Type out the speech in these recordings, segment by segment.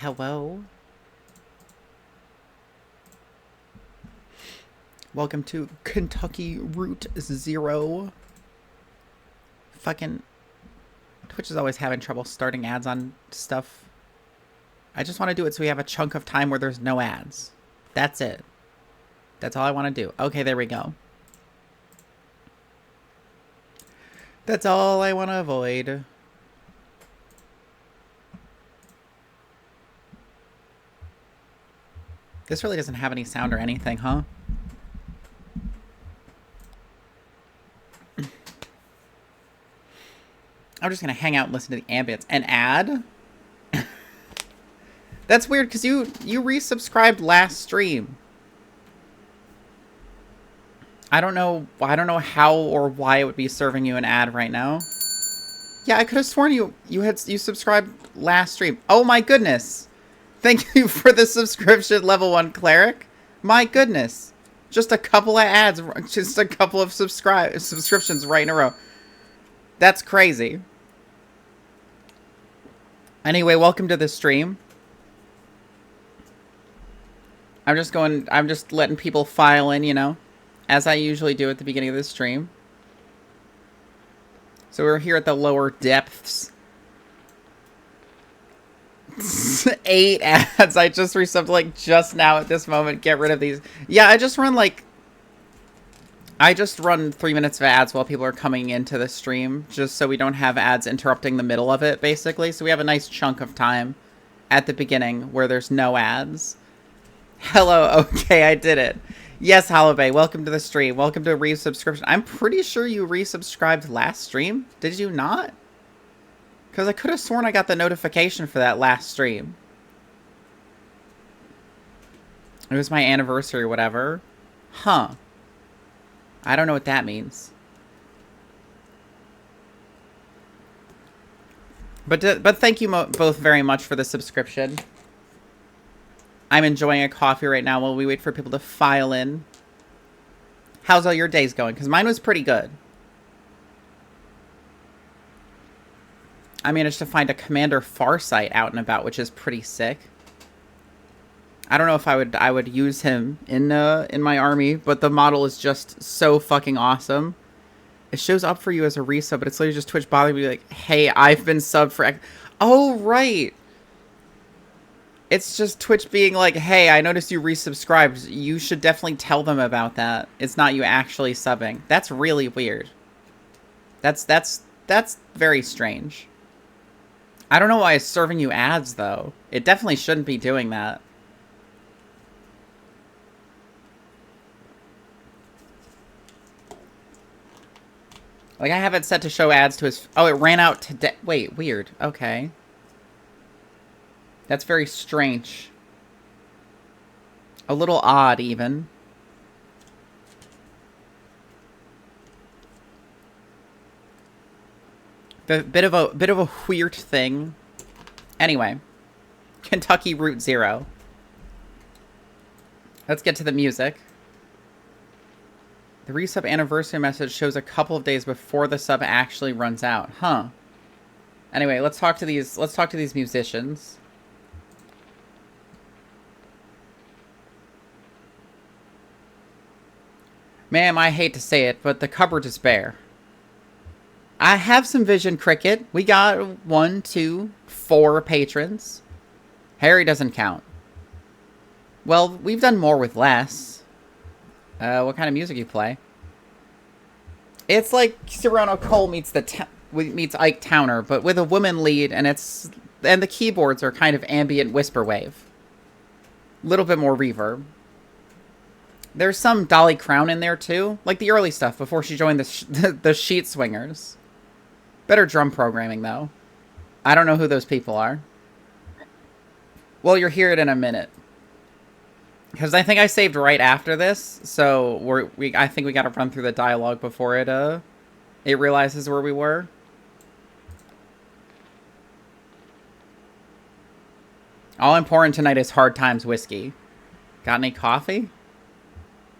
Hello. Welcome to Kentucky Route Zero. Fucking Twitch is always having trouble starting ads on stuff. I just want to do it so we have a chunk of time where there's no ads. That's it. That's all I want to do. Okay, there we go. That's all I want to avoid. This really doesn't have any sound or anything, huh? I'm just gonna hang out and listen to the ambience. An ad? That's weird because you resubscribed last stream. I don't know how or why it would be serving you an ad right now. Yeah, I could have sworn you subscribed last stream. Oh my goodness. Thank you for the subscription, level 1 cleric. My goodness. Just a couple of ads, just a couple of subscriptions right in a row. That's crazy. Anyway, welcome to the stream. I'm just letting people file in, you know, as I usually do at the beginning of the stream. So we're here at the lower depths. 8 ads. I just resubbed like just now at this moment. Get rid of these. Yeah, I just run 3 minutes of ads while people are coming into the stream, just so we don't have ads interrupting the middle of it, basically. So we have a nice chunk of time at the beginning where there's no ads. Hello. Okay, I did it. Yes, Hollowbay, welcome to the stream. Welcome to resubscription. I'm pretty sure you resubscribed last stream. Did you not? Because I could have sworn I got the notification for that last stream. It was my anniversary or whatever. Huh. I don't know what that means. But thank you both very much for the subscription. I'm enjoying a coffee right now while we wait for people to file in. How's all your days going? Because mine was pretty good. I managed to find a Commander Farsight out and about, which is pretty sick. I don't know if I would use him in my army, but the model is just so fucking awesome. It shows up for you as a resub, but it's literally just Twitch bothering me like, hey, I've been subbed for... Oh, right. It's just Twitch being like, hey, I noticed you resubscribed. You should definitely tell them about that. It's not you actually subbing. That's really weird. That's very strange. I don't know why it's serving you ads, though. It definitely shouldn't be doing that. Like, I have it set to show ads to his... Oh, it ran out today. Wait, weird. Okay. That's very strange. A little odd, even. Bit of a weird thing. Anyway. Kentucky Route Zero. Let's get to the music. The resub anniversary message shows a couple of days before the sub actually runs out. Huh. Anyway, let's talk to these musicians. Ma'am, I hate to say it, but the cupboard is bare. I have some Vision Cricket. We got 1, 2, 4 patrons. Harry doesn't count. Well, we've done more with less. What kind of music you play? It's like Serrano Cole meets Ike Towner, but with a woman lead, and the keyboards are kind of ambient whisper wave. A little bit more reverb. There's some Dolly Crown in there too, like the early stuff before she joined the Sheet Swingers. Better drum programming though. I don't know who those people are. Well, you'll hear it in a minute. Because I think I saved right after this, so I think we got to run through the dialogue before it realizes where we were. All I'm pouring tonight is Hard Times whiskey. Got any coffee?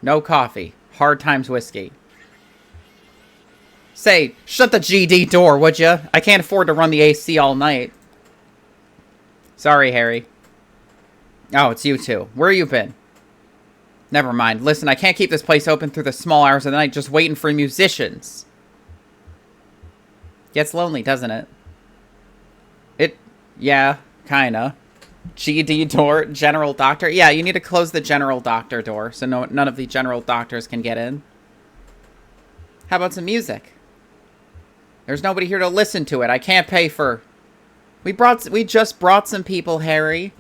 No coffee. Hard Times whiskey. Say, shut the GD door, would ya? I can't afford to run the AC all night. Sorry, Harry. Oh, it's you too. Where you been? Never mind. Listen, I can't keep this place open through the small hours of the night just waiting for musicians. Gets lonely, doesn't it? Yeah, kinda. GD door, general doctor. Yeah, you need to close the general doctor door so none of the general doctors can get in. How about some music? There's nobody here to listen to it. I can't pay for... We just brought some people, Harry.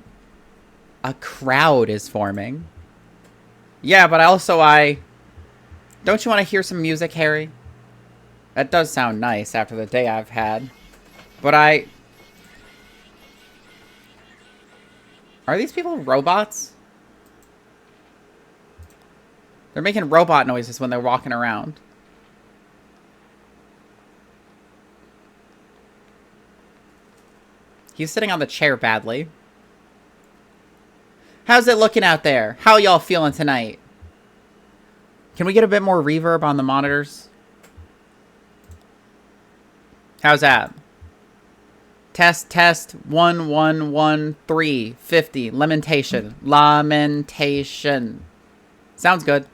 A crowd is forming. Yeah, but don't you want to hear some music, Harry? That does sound nice after the day I've had. But Are these people robots? They're making robot noises when they're walking around. He's sitting on the chair badly. How's it looking out there? How y'all feeling tonight? Can we get a bit more reverb on the monitors? How's that? Test 1 1 1 3 50. Lamentation. Sounds good.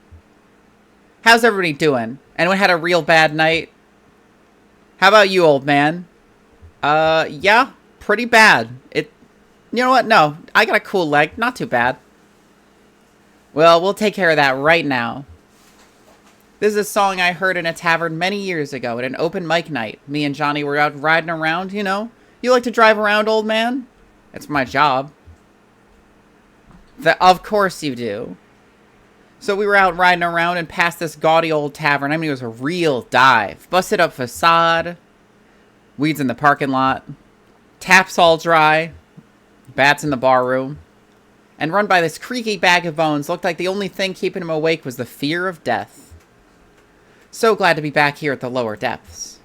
How's everybody doing? Anyone had a real bad night? How about you, old man? Yeah, pretty bad. You know what? No, I got a cool leg. Not too bad. Well, we'll take care of that right now. This is a song I heard in a tavern many years ago at an open mic night. Me and Johnny were out riding around, you know. You like to drive around, old man? It's my job. Of course you do. So we were out riding around and passed this gaudy old tavern. I mean, it was a real dive. Busted up facade. Weeds in the parking lot. Taps all dry. Bats in the bar room. And run by this creaky bag of bones. Looked like the only thing keeping him awake was the fear of death. So glad to be back here at the lower depths.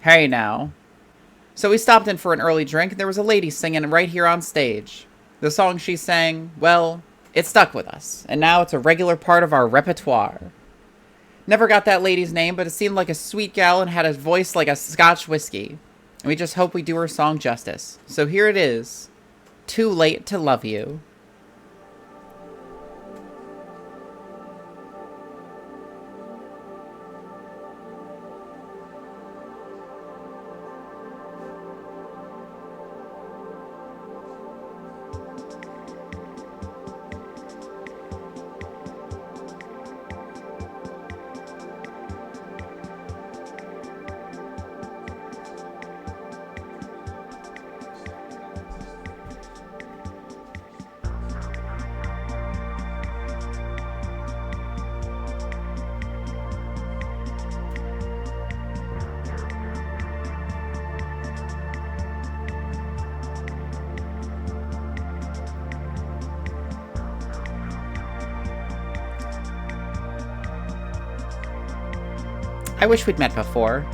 Hey now. So we stopped in for an early drink, and there was a lady singing right here on stage. The song she sang, well, it stuck with us, and now it's a regular part of our repertoire. Never got that lady's name, but it seemed like a sweet gal and had a voice like a Scotch whiskey. And we just hope we do her song justice. So here it is. Too Late to Love You. I wish we'd met before.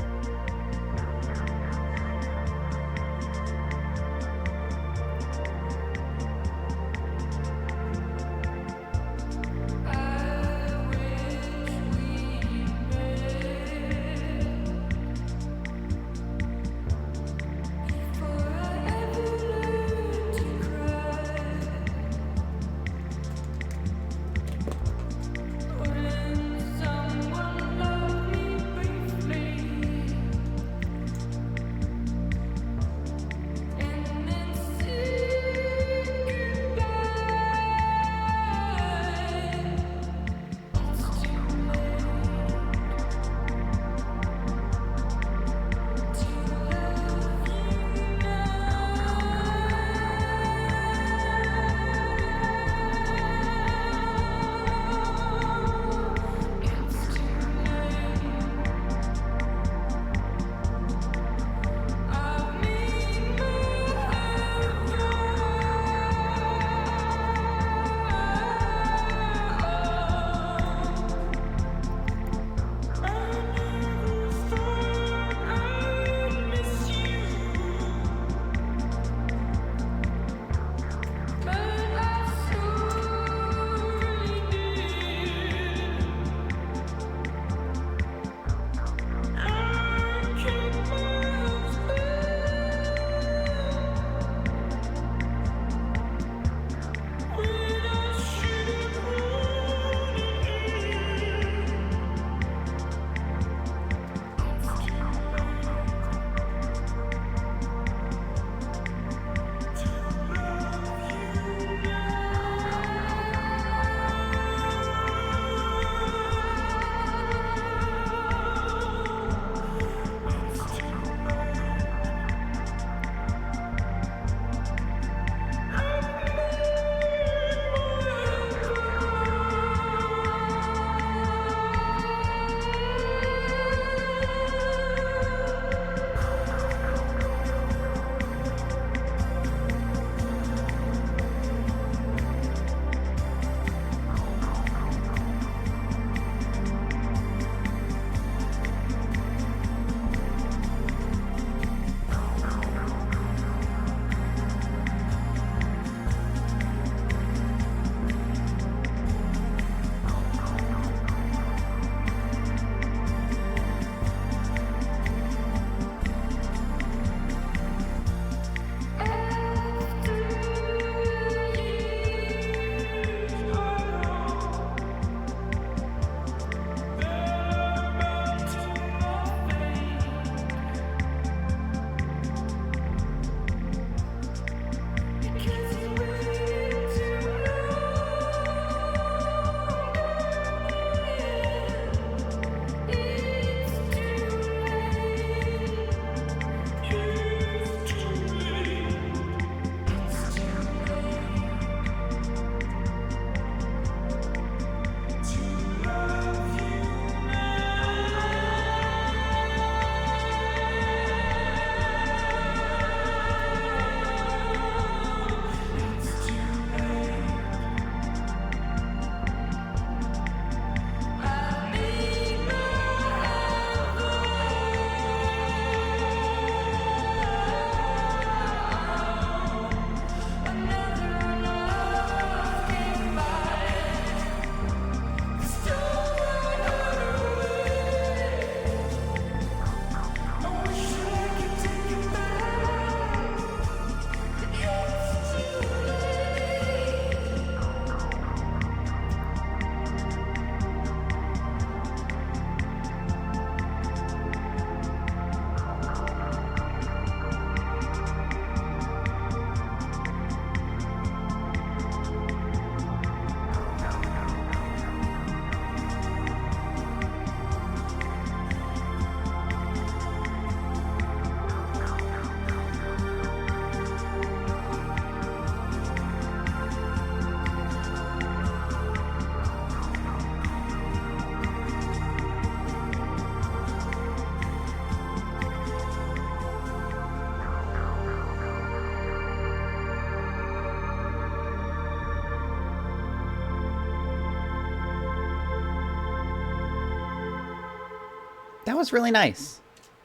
That was really nice.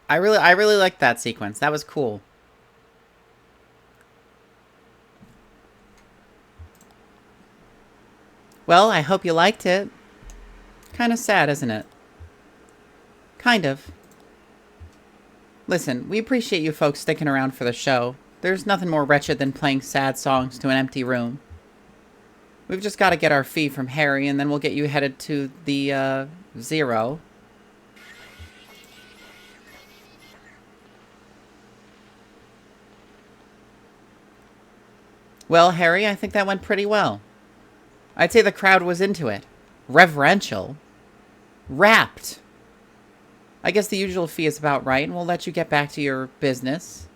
I really liked that sequence. That was cool. Well, I hope you liked it. Kind of sad, isn't it? Kind of. Listen, we appreciate you folks sticking around for the show. There's nothing more wretched than playing sad songs to an empty room. We've just got to get our fee from Harry, and then we'll get you headed to the, Zero. Well, Harry, I think that went pretty well. I'd say the crowd was into it. Reverential. Rapt. I guess the usual fee is about right, and we'll let you get back to your business.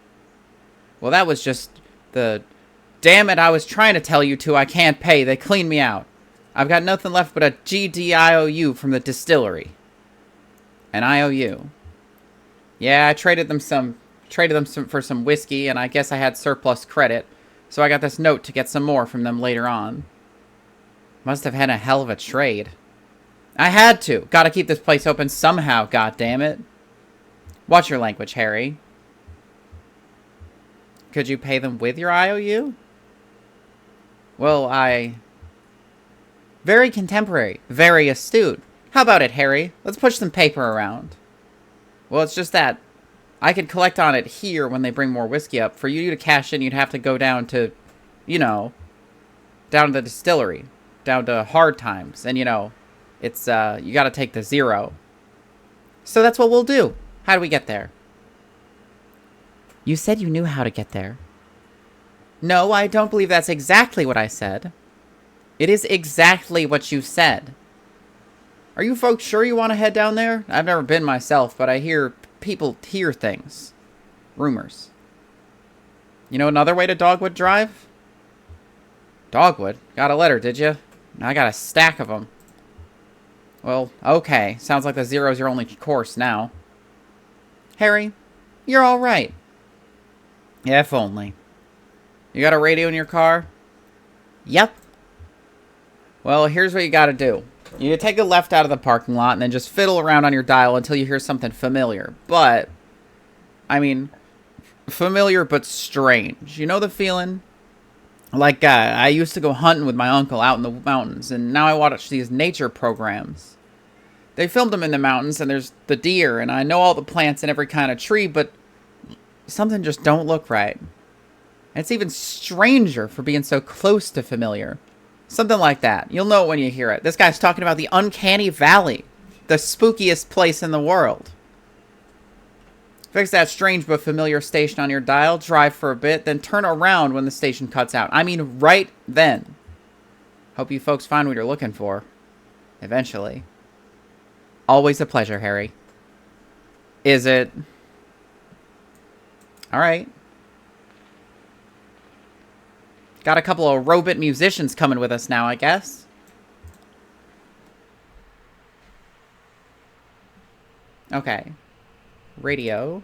Well, that was just the... Damn it, I was trying to tell you to. I can't pay. They cleaned me out. I've got nothing left but a GDIOU from the distillery. An IOU. Yeah, I traded them for some whiskey, and I guess I had surplus credit. So I got this note to get some more from them later on. Must have had a hell of a trade. I had to. Gotta keep this place open somehow, goddammit. Watch your language, Harry. Could you pay them with your IOU? Well, Very contemporary. Very astute. How about it, Harry? Let's push some paper around. Well, it's just that I could collect on it here when they bring more whiskey up. For you to cash in, you'd have to go down to, you know, down to the distillery. Down to Hard Times. And, you know, it's, you gotta take the Zero. So that's what we'll do. How do we get there? You said you knew how to get there. No, I don't believe that's exactly what I said. It is exactly what you said. Are you folks sure you want to head down there? I've never been myself, but I hear people hear things. Rumors. You know another way to Dogwood Drive? Dogwood? Got a letter, did you? I got a stack of them. Well, okay. Sounds like the Zero's your only course now. Harry, you're all right. Yeah, if only. You got a radio in your car? Yep. Well, here's what you gotta do. You take a left out of the parking lot and then just fiddle around on your dial until you hear something familiar. But, I mean, familiar but strange. You know the feeling? Like, I used to go hunting with my uncle out in the mountains, and now I watch these nature programs. They filmed them in the mountains, and there's the deer, and I know all the plants and every kind of tree, but something just don't look right. And it's even stranger for being so close to familiar. Something like that. You'll know it when you hear it. This guy's talking about the Uncanny Valley. The spookiest place in the world. Fix that strange but familiar station on your dial, drive for a bit, then turn around when the station cuts out. I mean, right then. Hope you folks find what you're looking for. Eventually. Always a pleasure, Harry. Is it? Alright. Got a couple of robot musicians coming with us now, I guess. Okay. Radio.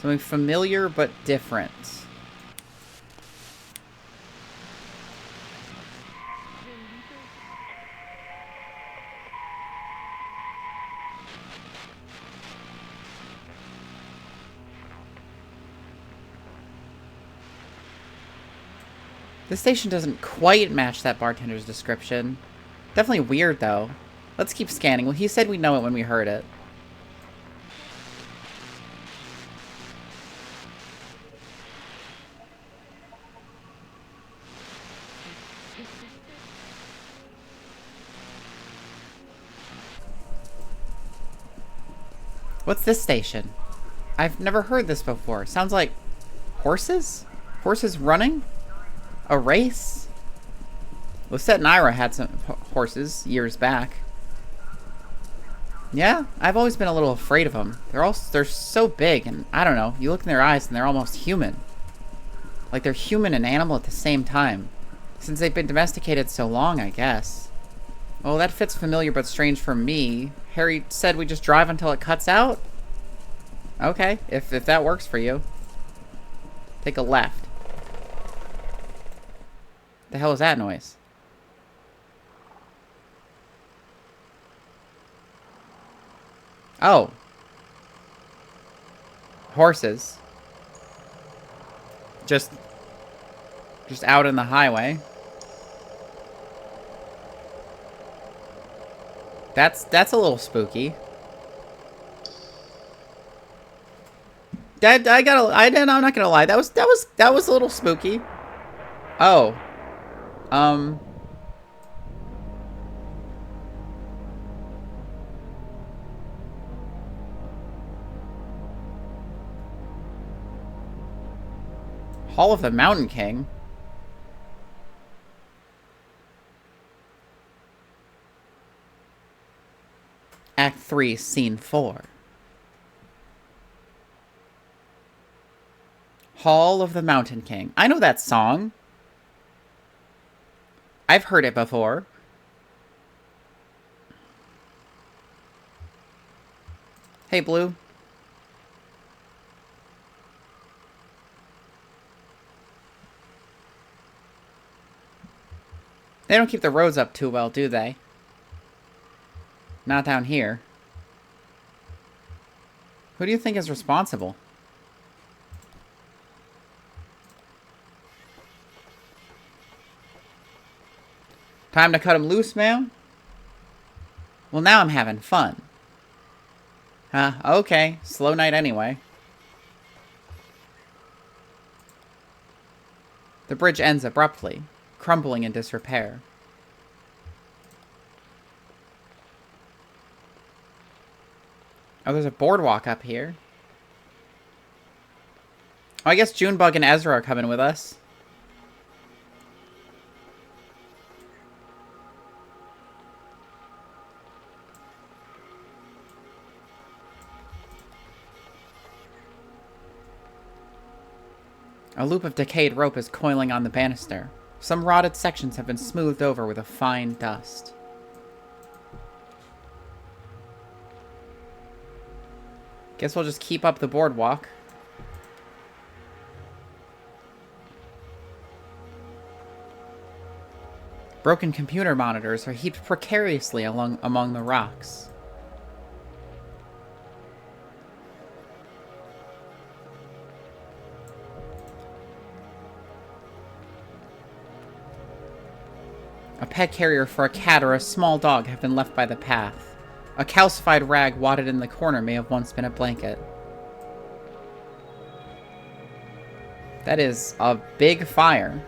Something familiar but different. This station doesn't quite match that bartender's description. Definitely weird, though. Let's keep scanning. Well, he said we'd know it when we heard it. What's this station? I've never heard this before. Sounds like horses? Horses running? A race? Lisette and Ira had some horses years back. Yeah, I've always been a little afraid of them. They're so big, and I don't know. You look in their eyes, and they're almost human. Like they're human and animal at the same time. Since they've been domesticated so long, I guess. Well, that fits familiar but strange for me. Harry said we just drive until it cuts out? Okay, if that works for you. Take a left. The hell is that noise? Oh. Horses. Just out in the highway. That's a little spooky. I'm not gonna lie. That was a little spooky. Oh. Hall of the Mountain King. Act 3, Scene 4. Hall of the Mountain King. I know that song. I've heard it before. Hey, Blue. They don't keep the roads up too well, do they? Not down here. Who do you think is responsible? Time to cut him loose, man? Well, now I'm having fun. Okay. Slow night anyway. The bridge ends abruptly, crumbling in disrepair. Oh, there's a boardwalk up here. Oh, I guess Junebug and Ezra are coming with us. A loop of decayed rope is coiling on the banister. Some rotted sections have been smoothed over with a fine dust. Guess we'll just keep up the boardwalk. Broken computer monitors are heaped precariously among the rocks. A pet carrier for a cat or a small dog have been left by the path. A calcified rag wadded in the corner may have once been a blanket. That is a big fire.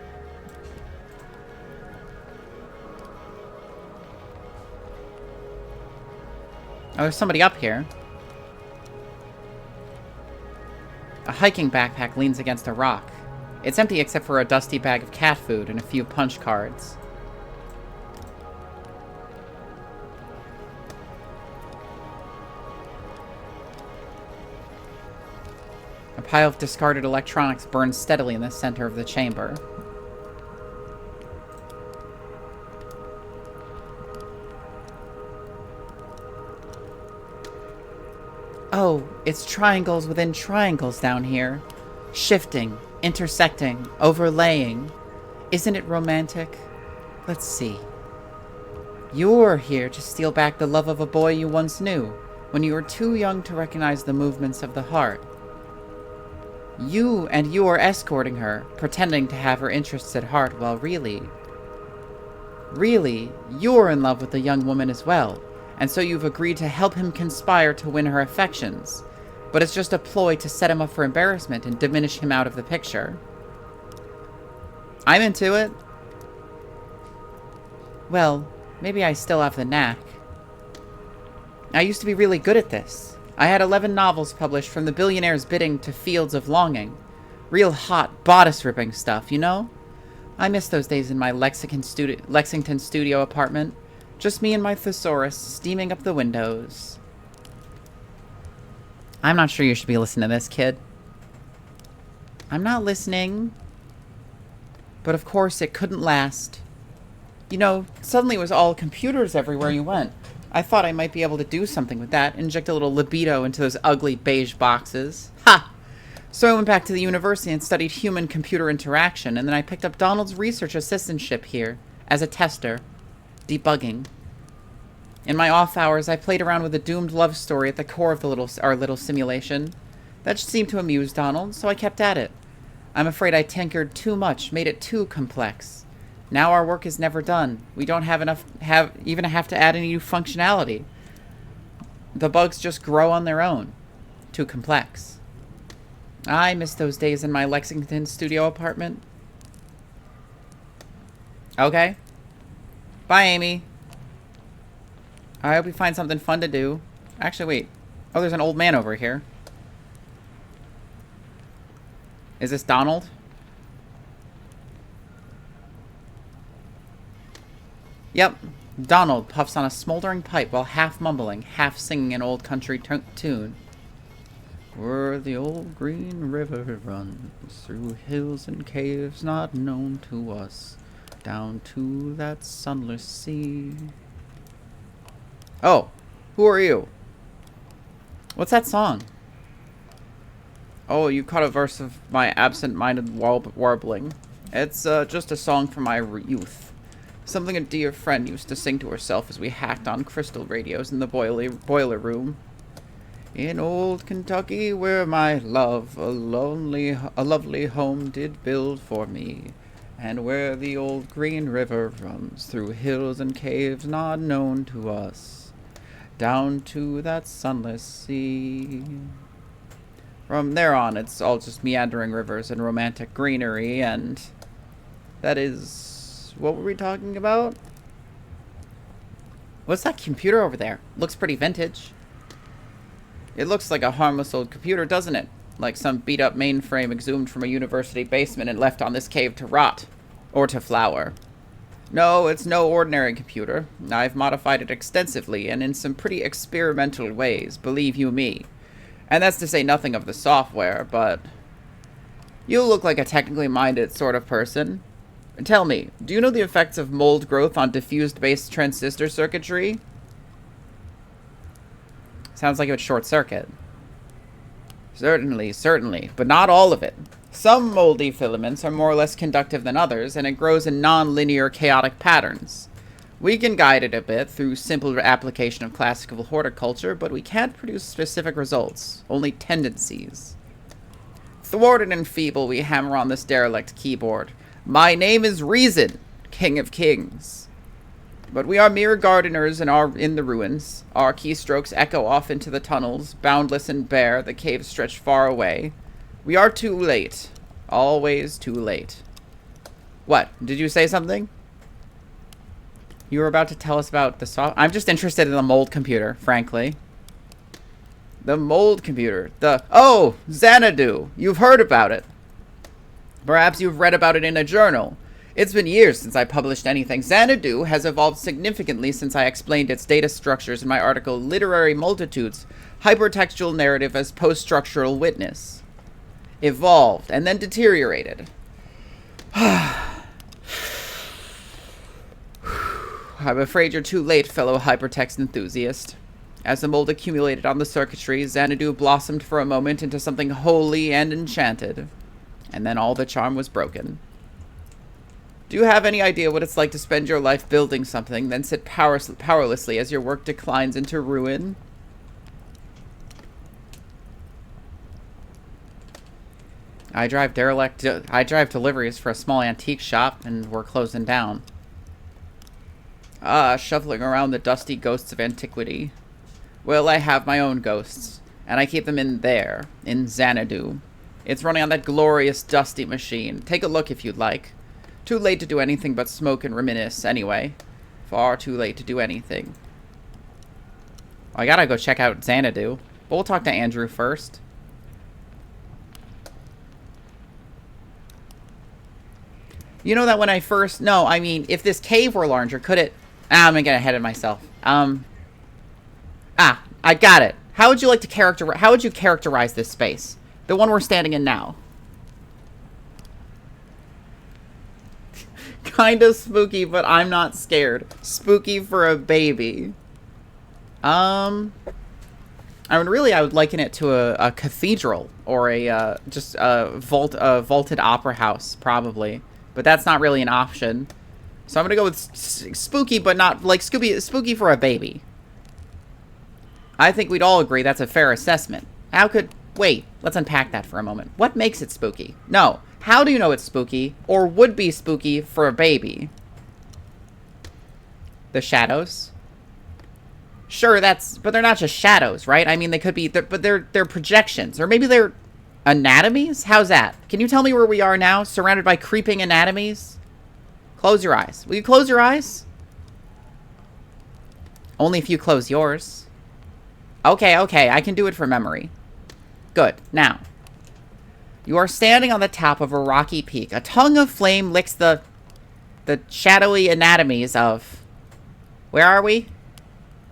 Oh, there's somebody up here. A hiking backpack leans against a rock. It's empty except for a dusty bag of cat food and a few punch cards. A pile of discarded electronics burns steadily in the center of the chamber. Oh, it's triangles within triangles down here. Shifting, intersecting, overlaying. Isn't it romantic? Let's see. You're here to steal back the love of a boy you once knew, when you were too young to recognize the movements of the heart. You are escorting her, pretending to have her interests at heart, while really, you're in love with the young woman as well, and so you've agreed to help him conspire to win her affections. But it's just a ploy to set him up for embarrassment and diminish him out of the picture. I'm into it. Well, maybe I still have the knack. I used to be really good at this. I had 11 novels published from the billionaire's bidding to Fields of Longing. Real hot, bodice-ripping stuff, you know? I miss those days in my Lexington studio apartment. Just me and my thesaurus steaming up the windows. I'm not sure you should be listening to this, kid. I'm not listening. But of course, it couldn't last. You know, suddenly it was all computers everywhere you went. I thought I might be able to do something with that, inject a little libido into those ugly beige boxes. Ha! So I went back to the university and studied human-computer interaction, and then I picked up Donald's research assistantship here as a tester, debugging. In my off hours, I played around with a doomed love story at the core of our little simulation. That seemed to amuse Donald, so I kept at it. I'm afraid I tinkered too much, made it too complex. Now our work is never done. We don't even have to add any new functionality. The bugs just grow on their own. Too complex. I miss those days in my Lexington studio apartment. Okay. Bye, Amy. I hope we find something fun to do. Actually, wait. Oh, there's an old man over here. Is this Donald? Yep. Donald puffs on a smoldering pipe while half mumbling, half singing an old country tune. Where the old green river runs through hills and caves not known to us, down to that sunless sea. Oh, who are you? What's that song? Oh, you caught a verse of my absent-minded warbling. It's just a song from my youth. Something a dear friend used to sing to herself as we hacked on crystal radios in the boiler room. In old Kentucky, where my love a lovely home did build for me, and where the old green river runs through hills and caves not known to us, down to that sunless sea. From there on, it's all just meandering rivers and romantic greenery, and that is... what were we talking about? What's that computer over there? Looks pretty vintage. It looks like a harmless old computer, doesn't it? Like some beat-up mainframe exhumed from a university basement and left on this cave to rot. Or to flower. No, it's no ordinary computer. I've modified it extensively and in some pretty experimental ways, believe you me. And that's to say nothing of the software, but... you look like a technically minded sort of person. Tell me, do you know the effects of mold growth on diffused-base transistor circuitry? Sounds like it would short circuit. Certainly, but not all of it. Some moldy filaments are more or less conductive than others, and it grows in non-linear chaotic patterns. We can guide it a bit through simple application of classical horticulture, but we can't produce specific results, only tendencies. Thwarted and feeble, we hammer on this derelict keyboard. My name is Reason, King of Kings. But we are mere gardeners and are in the ruins. Our keystrokes echo off into the tunnels, boundless and bare, the caves stretch far away. We are too late. Always too late. What? Did you say something? You were about to tell us about the I'm just interested in the mold computer, frankly. The mold computer. Oh! Xanadu! You've heard about it. Perhaps you've read about it in a journal. It's been years since I published anything. Xanadu has evolved significantly since I explained its data structures in my article Literary Multitudes, Hypertextual Narrative as Post-Structural Witness. Evolved, and then deteriorated. I'm afraid you're too late, fellow hypertext enthusiast. As the mold accumulated on the circuitry, Xanadu blossomed for a moment into something holy and enchanted. And then all the charm was broken. Do you have any idea what it's like to spend your life building something, then sit powerlessly as your work declines into ruin? I drive deliveries for a small antique shop, and we're closing down. Shoveling around the dusty ghosts of antiquity. Well, I have my own ghosts, and I keep them in there, in Xanadu. It's running on that glorious dusty machine. Take a look if you'd like. Too late to do anything but smoke and reminisce, anyway. Far too late to do anything. I gotta go check out Xanadu. But we'll talk to Andrew first. You know that when I first... No, I mean, if this cave were larger, could it... I'm gonna get ahead of myself. I got it. How would you like to How would you characterize this space? The one we're standing in now. Kinda spooky, but I'm not scared. Spooky for a baby. I mean, really, I would liken it to a cathedral or just a vaulted opera house, probably. But that's not really an option. So I'm gonna go with spooky, but not like spooky for a baby. I think we'd all agree that's a fair assessment. How could... Wait, let's unpack that for a moment. What makes it spooky? No, how do you know it's spooky, or would be spooky for a baby? The shadows? Sure, that's... But they're not just shadows, right? I mean, they could be... But they're projections, or maybe they're anatomies? How's that? Can you tell me where we are now, surrounded by creeping anatomies? Close your eyes. Will you close your eyes? Only if you close yours. Okay, I can do it from memory. Good. Now, you are standing on the top of a rocky peak. A tongue of flame licks the shadowy anatomies of... Where are we?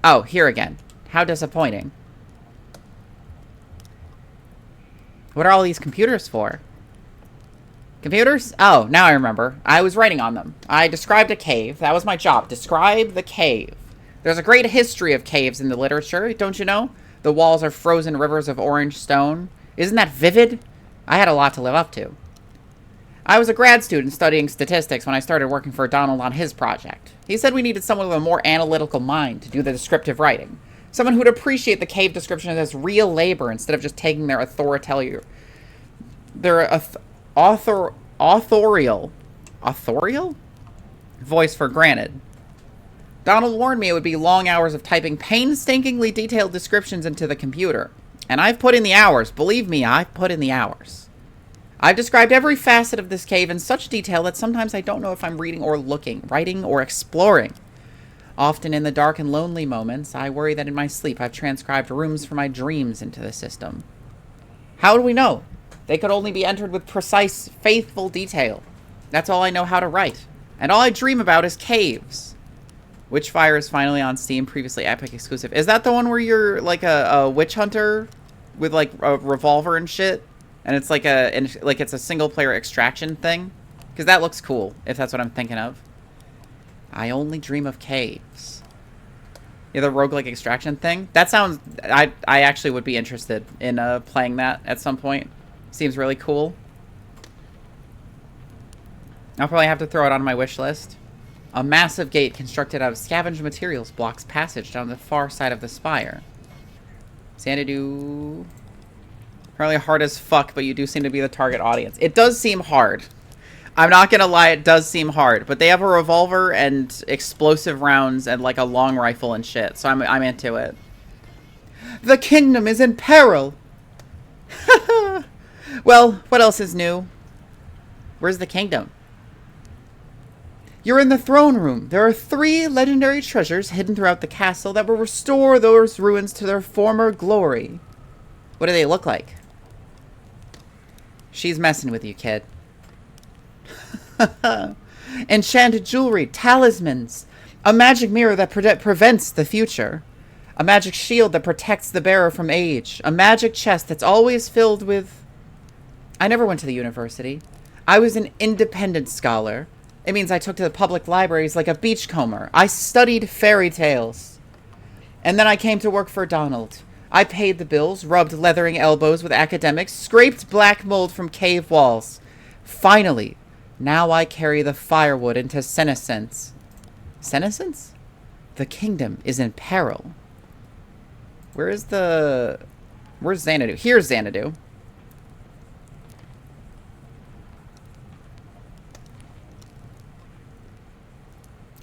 Oh, here again. How disappointing. What are all these computers for? Computers? Oh, now I remember. I was writing on them. I described a cave. That was my job. Describe the cave. There's a great history of caves in the literature, don't you know? The walls are frozen rivers of orange stone. Isn't that vivid? I had a lot to live up to. I was a grad student studying statistics when I started working for Donald on his project. He said we needed someone with a more analytical mind to do the descriptive writing. Someone who would appreciate the cave description as real labor instead of just taking their authorial voice for granted. Donald warned me it would be long hours of typing painstakingly detailed descriptions into the computer. And I've put in the hours. Believe me, I've put in the hours. I've described every facet of this cave in such detail that sometimes I don't know if I'm reading or looking, writing or exploring. Often in the dark and lonely moments, I worry that in my sleep I've transcribed rooms for my dreams into the system. How do we know? They could only be entered with precise, faithful detail. That's all I know how to write. And all I dream about is caves. Witchfire is finally on Steam, previously Epic exclusive. Is that the one where you're like a witch hunter with like a revolver and shit? And it's like it's a single player extraction thing? Because that looks cool, if that's what I'm thinking of. I only dream of caves. Yeah, the roguelike extraction thing? That sounds... I actually would be interested in playing that at some point. Seems really cool. I'll probably have to throw it on my wish list. A massive gate constructed out of scavenged materials blocks passage down the far side of the spire. Xanadu... Apparently hard as fuck, but you do seem to be the target audience. It does seem hard. I'm not gonna lie, it does seem hard. But they have a revolver and explosive rounds and like a long rifle and shit. So I'm into it. The kingdom is in peril! Well, what else is new? Where's the kingdom? You're in the throne room. There are 3 legendary treasures hidden throughout the castle that will restore those ruins to their former glory. What do they look like? She's messing with you, kid. Enchanted jewelry, talismans, a magic mirror that prevents the future, a magic shield that protects the bearer from age, a magic chest that's always filled with... I never went to the university. I was an independent scholar. It means I took to the public libraries like a beachcomber. I studied fairy tales. And then I came to work for Donald. I paid the bills, rubbed leathering elbows with academics, scraped black mold from cave walls. Finally, now I carry the firewood into senescence. Senescence? The kingdom is in peril. Where's Xanadu? Here's Xanadu.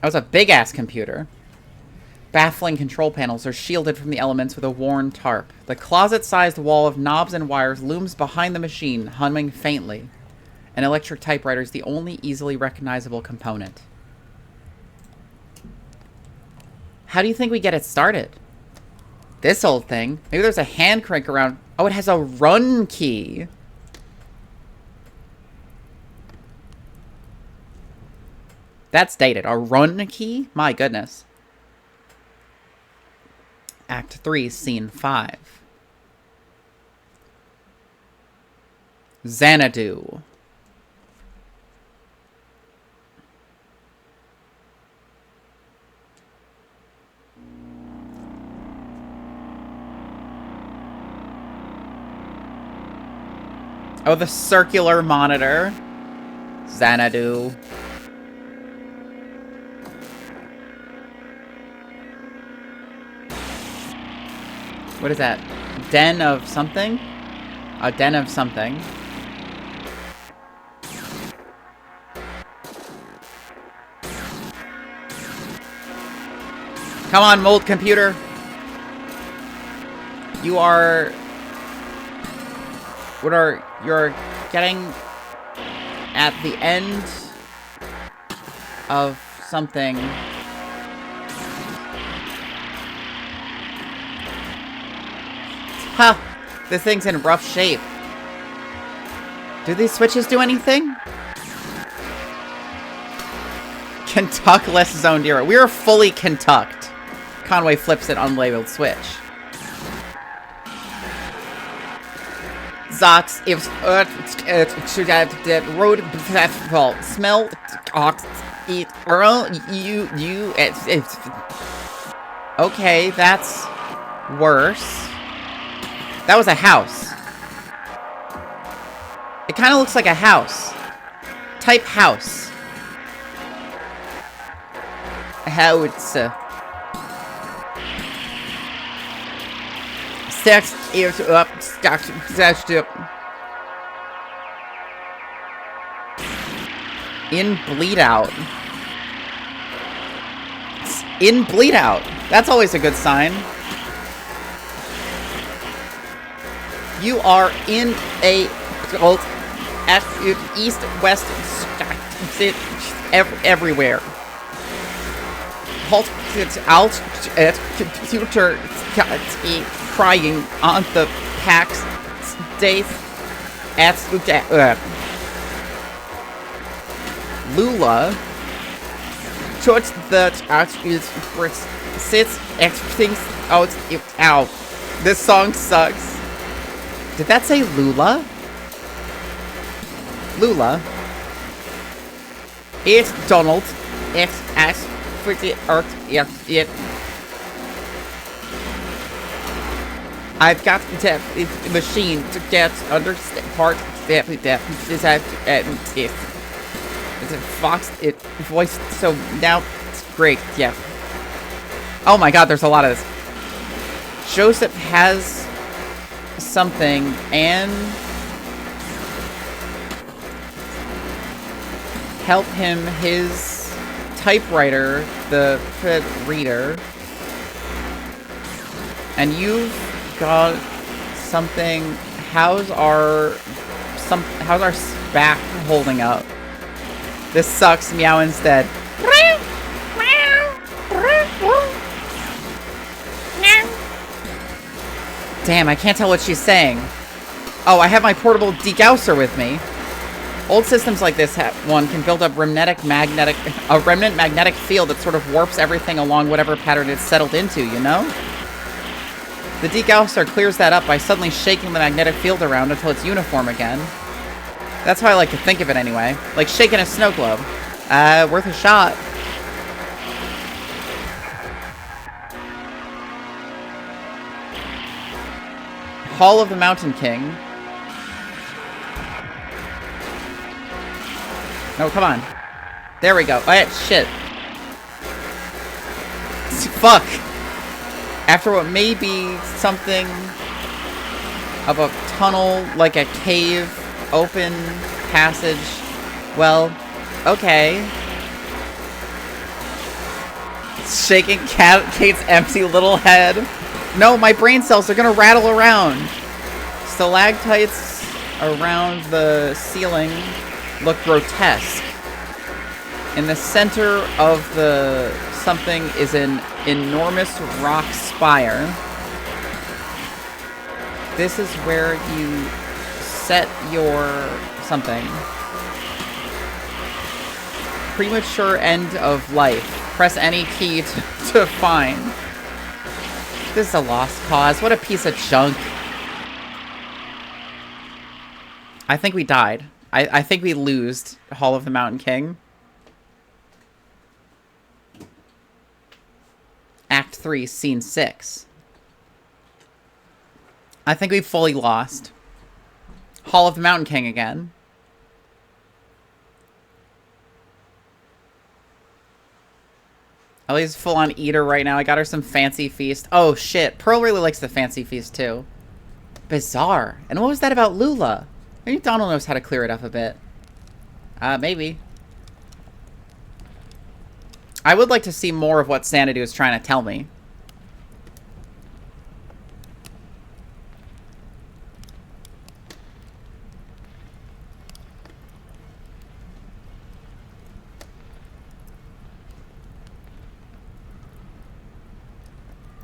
That was a big-ass computer. Baffling control panels are shielded from the elements with a worn tarp. The closet-sized wall of knobs and wires looms behind the machine, humming faintly. An electric typewriter is the only easily recognizable component. How do you think we get it started? This old thing. Maybe there's a hand crank around. Oh, it has a run key. That's dated. A run key? My goodness. Act 3, Scene 5. Xanadu. Oh, the circular monitor. Xanadu. What is that? Den of something? A den of something. Come on, mold computer. You are... You're getting at the end of something. Huh. This thing's in rough shape. Do these switches do anything? Kentuck less zoned era. We are fully Kentucked. Conway flips an unlabeled switch. Zox, if road smell, eat, you, okay, that's worse. That was a house. It kind of looks like a house. Type house. How it's sex ears up, stocks up. In bleed out. In bleed out. That's always a good sign. You are in a east, west, everywhere. Halt, out, computer, crying on the packs, days, at Lula, towards the sits, everything's out, ow. This song sucks. Did that say Lula? Lula. It's Donald. It's as for the earth. It. I've got the machine to get under part. It's a Fox. It voice. So now it's great. Yeah. Oh my God, there's a lot of this. Joseph has something and help him his typewriter, the reader, and you've got something. How's our back holding up? This sucks. Meow instead. Damn, I can't tell what she's saying. Oh, I have my portable degausser with me. Old systems like this one can build up a remnant magnetic field that sort of warps everything along whatever pattern it's settled into, you know? The degausser clears that up by suddenly shaking the magnetic field around until it's uniform again. That's how I like to think of it anyway. Like shaking a snow globe. Worth a shot. Hall of the Mountain King. No, come on. There we go. Oh, shit. Fuck. After what may be something of a tunnel, like a cave, open passage. Well, okay. Shaking Kate's empty little head. No, my brain cells are gonna rattle around. Stalactites around the ceiling look grotesque. In the center of the something is an enormous rock spire. This is where you set your something. Premature end of life. Press any key to find. This is a lost cause. What a piece of junk. I think we died. I think we losed Hall of the Mountain King. Act 3, Scene 6. I think we fully lost. Hall of the Mountain King again. Ellie's full-on eater right now. I got her some fancy feast. Oh, shit. Pearl really likes the fancy feast, too. Bizarre. And what was that about Lula? Maybe Donald knows how to clear it up a bit. Maybe. I would like to see more of what Xanadu is trying to tell me.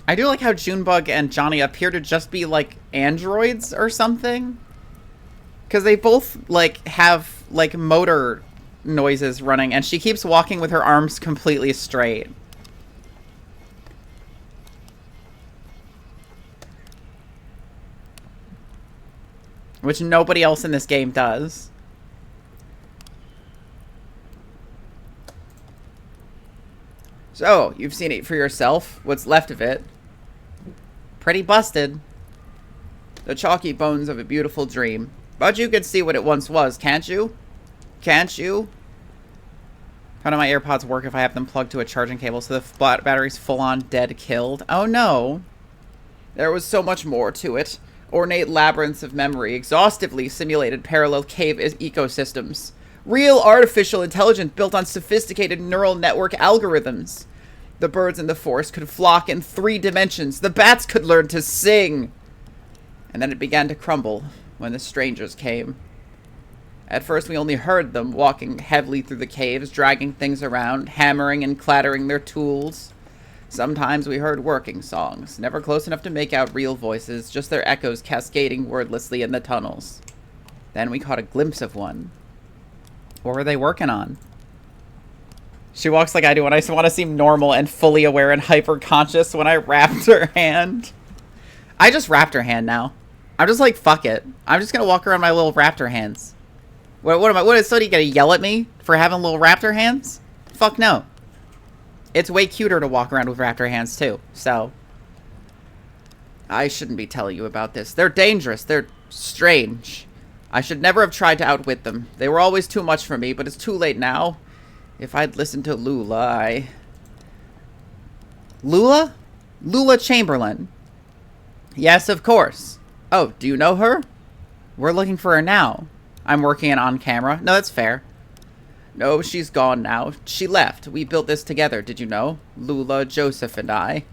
I do like how Junebug and Johnny appear to just be, like, androids or something. Because they both, like, have, like, motor noises running, and she keeps walking with her arms completely straight. Which nobody else in this game does. So, you've seen it for yourself. What's left of it. Pretty busted. The chalky bones of a beautiful dream. But you can see what it once was, can't you? Can't you? How do my AirPods work if I have them plugged to a charging cable so the battery's full-on dead killed? Oh no. There was so much more to it. Ornate labyrinths of memory, exhaustively simulated parallel cave ecosystems. Real artificial intelligence built on sophisticated neural network algorithms. The birds in the forest could flock in 3 dimensions. The bats could learn to sing. And then it began to crumble when the strangers came. At first we only heard them walking heavily through the caves, dragging things around, hammering and clattering their tools. Sometimes we heard working songs, never close enough to make out real voices, just their echoes cascading wordlessly in the tunnels. Then we caught a glimpse of one. What were they working on? She walks like I do when I want to seem normal and fully aware and hyper-conscious when I wrapped her hand. I just wrapped her hand now. I'm just like, fuck it. I'm just gonna walk around my little raptor hands. What am I? What is somebody gonna yell at me for having little raptor hands? Fuck no. It's way cuter to walk around with raptor hands too. So I shouldn't be telling you about this. They're dangerous. They're strange. I should never have tried to outwit them. They were always too much for me, but it's too late now. If I'd listened to Lula, Lula? Lula Chamberlain. Yes, of course. Oh, do you know her? We're looking for her now. I'm working it on camera. No, that's fair. No, she's gone now. She left. We built this together, did you know? Lula, Joseph, and I.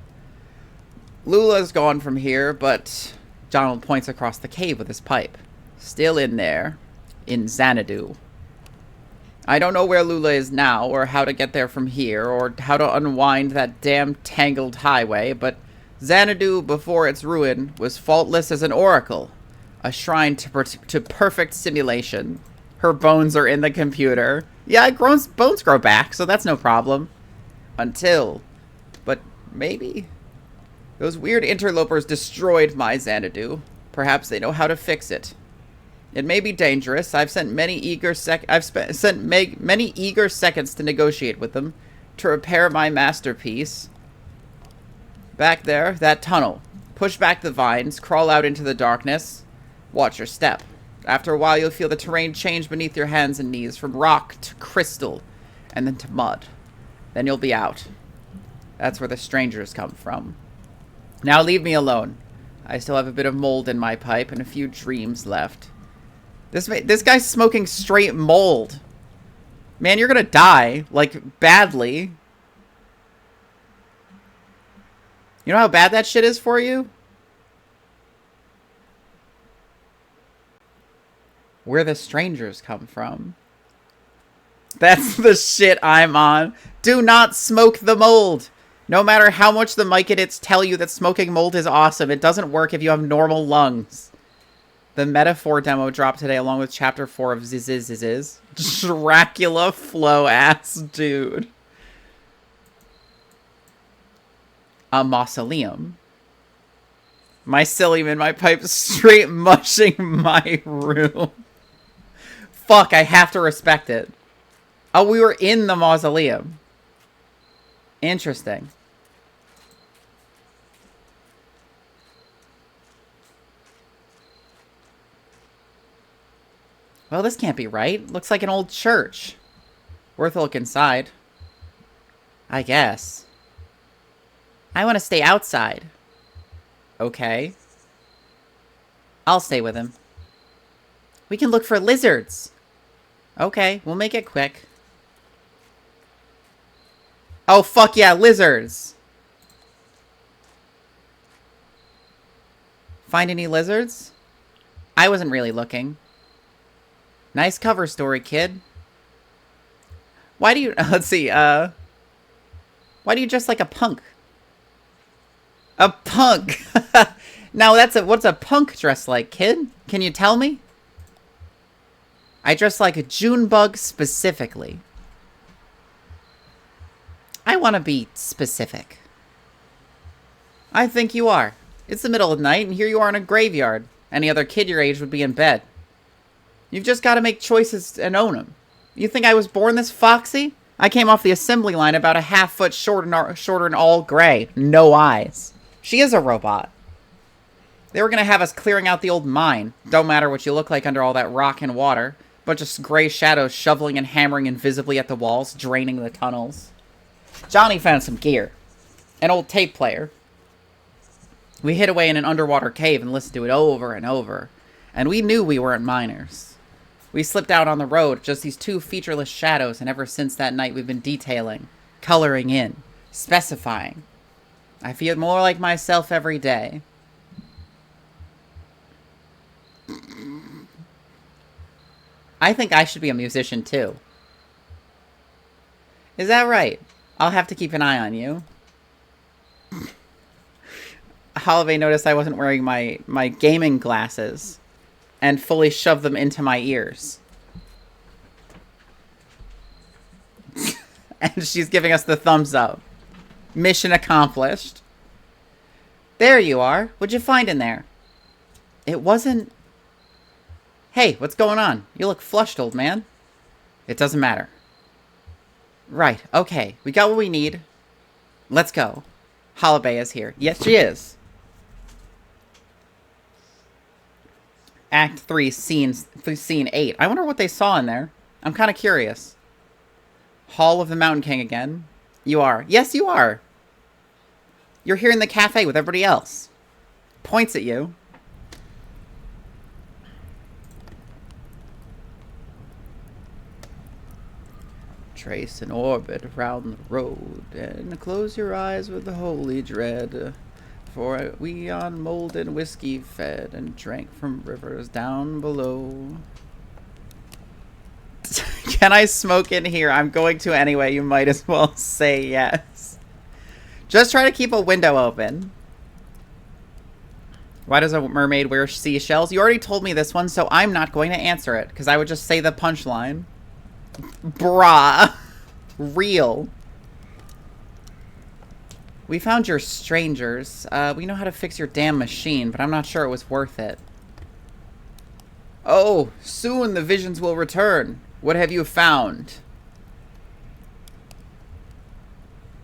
Lula's gone from here, but... Donald points across the cave with his pipe. Still in there. In Xanadu. I don't know where Lula is now, or how to get there from here, or how to unwind that damn tangled highway, but Xanadu, before its ruin, was faultless as an oracle. A shrine to perfect simulation. Her bones are in the computer. Yeah, bones grow back, so that's no problem. Until... But maybe... Those weird interlopers destroyed my Xanadu. Perhaps they know how to fix it. It may be dangerous. I've sent many eager seconds to negotiate with them, to repair my masterpiece. Back there, that tunnel. Push back the vines, crawl out into the darkness. Watch your step. After a while, you'll feel the terrain change beneath your hands and knees, from rock to crystal, and then to mud. Then you'll be out. That's where the strangers come from. Now leave me alone. I still have a bit of mold in my pipe and a few dreams left. This guy's smoking straight mold. Man, you're gonna die. Like, badly. You know how bad that shit is for you? Where the strangers come from. That's the shit I'm on. Do not smoke the mold. No matter how much the mic edits tell you that smoking mold is awesome, it doesn't work if you have normal lungs. The Metaphor demo dropped today along with Chapter 4 of Ziz. Dracula flow ass dude. A mausoleum. Mycelium in my pipe straight mushing my room. Fuck, I have to respect it. Oh, we were in the mausoleum. Interesting. Well, this can't be right. Looks like an old church. Worth a look inside. I guess. I want to stay outside. Okay. I'll stay with him. We can look for lizards. Okay, we'll make it quick. Oh, fuck yeah, lizards. Find any lizards? I wasn't really looking. Nice cover story, kid. Why do you... Let's see, why do you dress like a punk? A punk! Now, what's a punk dress like, kid? Can you tell me? I dress like a Junebug specifically. I want to be specific. I think you are. It's the middle of the night, and here you are in a graveyard. Any other kid your age would be in bed. You've just got to make choices and own them. You think I was born this foxy? I came off the assembly line about a half-foot shorter and all gray. No eyes. She is a robot. They were going to have us clearing out the old mine. Don't matter what you look like under all that rock and water. Bunch of gray shadows shoveling and hammering invisibly at the walls, draining the tunnels. Johnny found some gear. An old tape player. We hid away in an underwater cave and listened to it over and over. And we knew we weren't miners. We slipped out on the road, just these two featureless shadows, and ever since that night we've been detailing, coloring in, specifying. I feel more like myself every day. I think I should be a musician too. Is that right? I'll have to keep an eye on you. Holiday noticed I wasn't wearing my gaming glasses and fully shoved them into my ears. And she's giving us the thumbs up. Mission accomplished. There you are. What'd you find in there? It wasn't... Hey, what's going on? You look flushed, old man. It doesn't matter. Right, okay. We got what we need. Let's go. Holiday is here. Yes, she is. Act 3, Scene 8. I wonder what they saw in there. I'm kind of curious. Hall of the Mountain King again. You are. Yes, you are. You're here in the cafe with everybody else. Points at you. Trace an orbit around the road, and close your eyes with the holy dread. For we on molten whiskey fed, and drank from rivers down below. Can I smoke in here? I'm going to anyway. You might as well say yes. Just try to keep a window open. Why does a mermaid wear seashells? You already told me this one, so I'm not going to answer it, because I would just say the punchline. Bruh. Real. We found your strangers. We know how to fix your damn machine, but I'm not sure it was worth it. Oh, soon the visions will return. What have you found?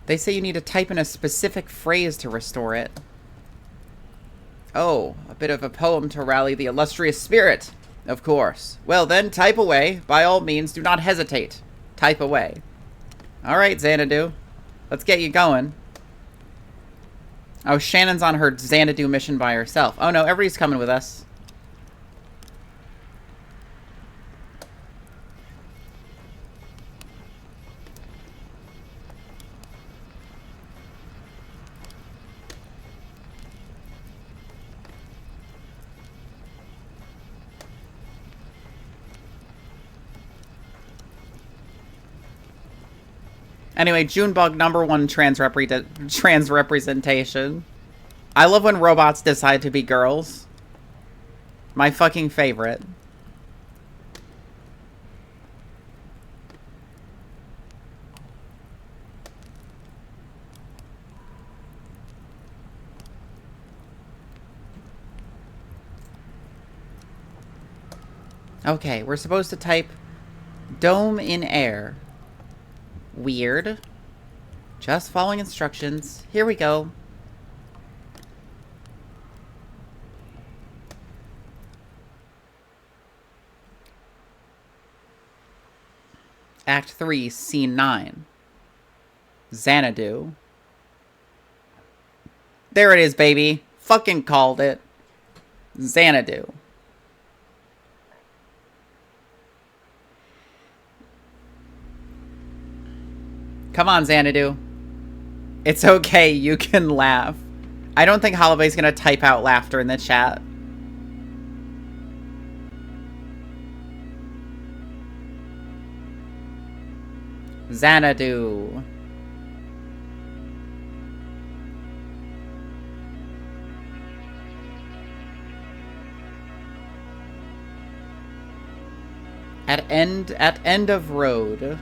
They say you need to type in a specific phrase to restore it. Oh, a bit of a poem to rally the illustrious spirit. Of course. Well then, type away. By all means, do not hesitate. Type away. Alright, Xanadu. Let's get you going. Oh, Shannon's on her Xanadu mission by herself. Oh no, everybody's coming with us. Anyway, Junebug #1 trans representation. I love when robots decide to be girls. My fucking favorite. Okay, we're supposed to type dome in air. Weird. Just following instructions. Here we go. Act 3, Scene 9. Xanadu. There it is, baby. Fucking called it. Xanadu. Come on, Xanadu. It's okay, you can laugh. I don't think Holloway's gonna type out laughter in the chat. Xanadu. At end of road.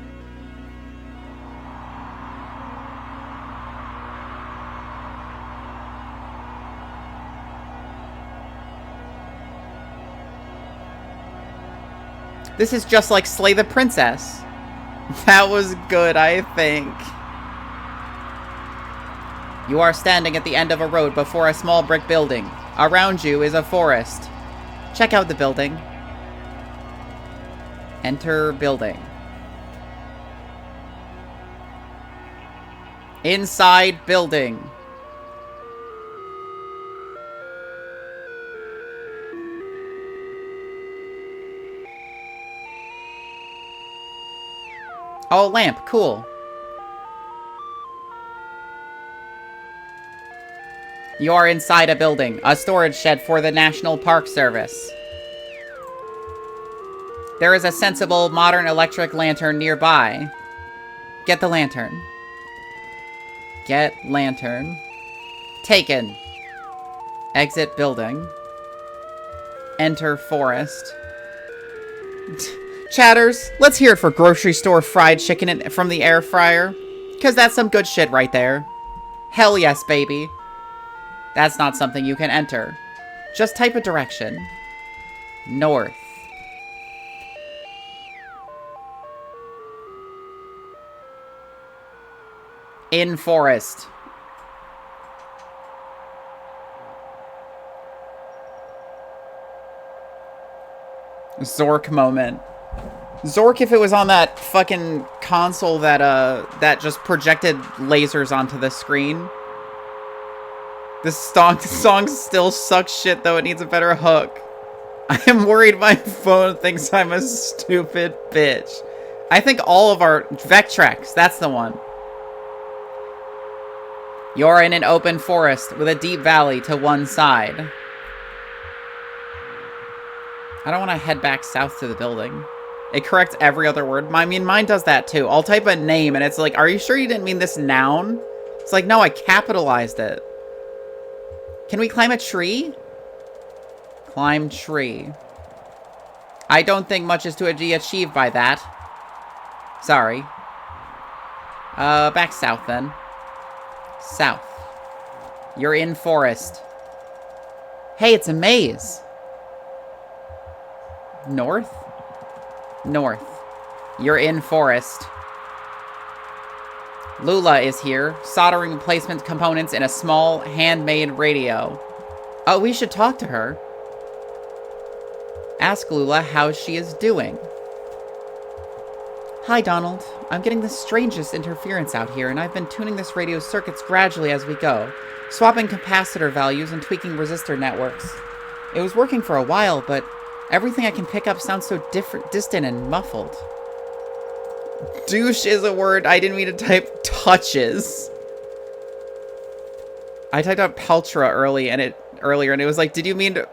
This is just like Slay the Princess. That was good, I think. You are standing at the end of a road before a small brick building. Around you is a forest. Check out the building. Enter building. Inside building. Oh, lamp. Cool. You are inside a building. A storage shed for the National Park Service. There is a sensible, modern electric lantern nearby. Get the lantern. Get lantern. Taken. Exit building. Enter forest. Chatters, let's hear it for grocery store fried chicken from the air fryer. Because that's some good shit right there. Hell yes, baby. That's not something you can enter. Just type a direction. North. In forest. Zork moment. Zork if it was on that fucking console that that just projected lasers onto the screen. This song still sucks shit though, it needs a better hook. I am worried my phone thinks I'm a stupid bitch. I think all of our Vectrex, that's the one. You're in an open forest with a deep valley to one side. I don't want to head back south to the building. It corrects every other word. I mean, mine does that too. I'll type a name and it's like, are you sure you didn't mean this noun? It's like, no, I capitalized it. Can we climb a tree? Climb tree. I don't think much is to be achieved by that. Sorry. Back south then. South. You're in forest. Hey, it's a maze. North? North. You're in forest. Lula is here, soldering replacement components in a small, handmade radio. Oh, we should talk to her. Ask Lula how she is doing. Hi, Donald. I'm getting the strangest interference out here, and I've been tuning this radio's circuits gradually as we go, swapping capacitor values and tweaking resistor networks. It was working for a while, but everything I can pick up sounds so distant and muffled. Douche is a word I didn't mean to type touches. I typed out Peltra earlier, and it was like, did you mean to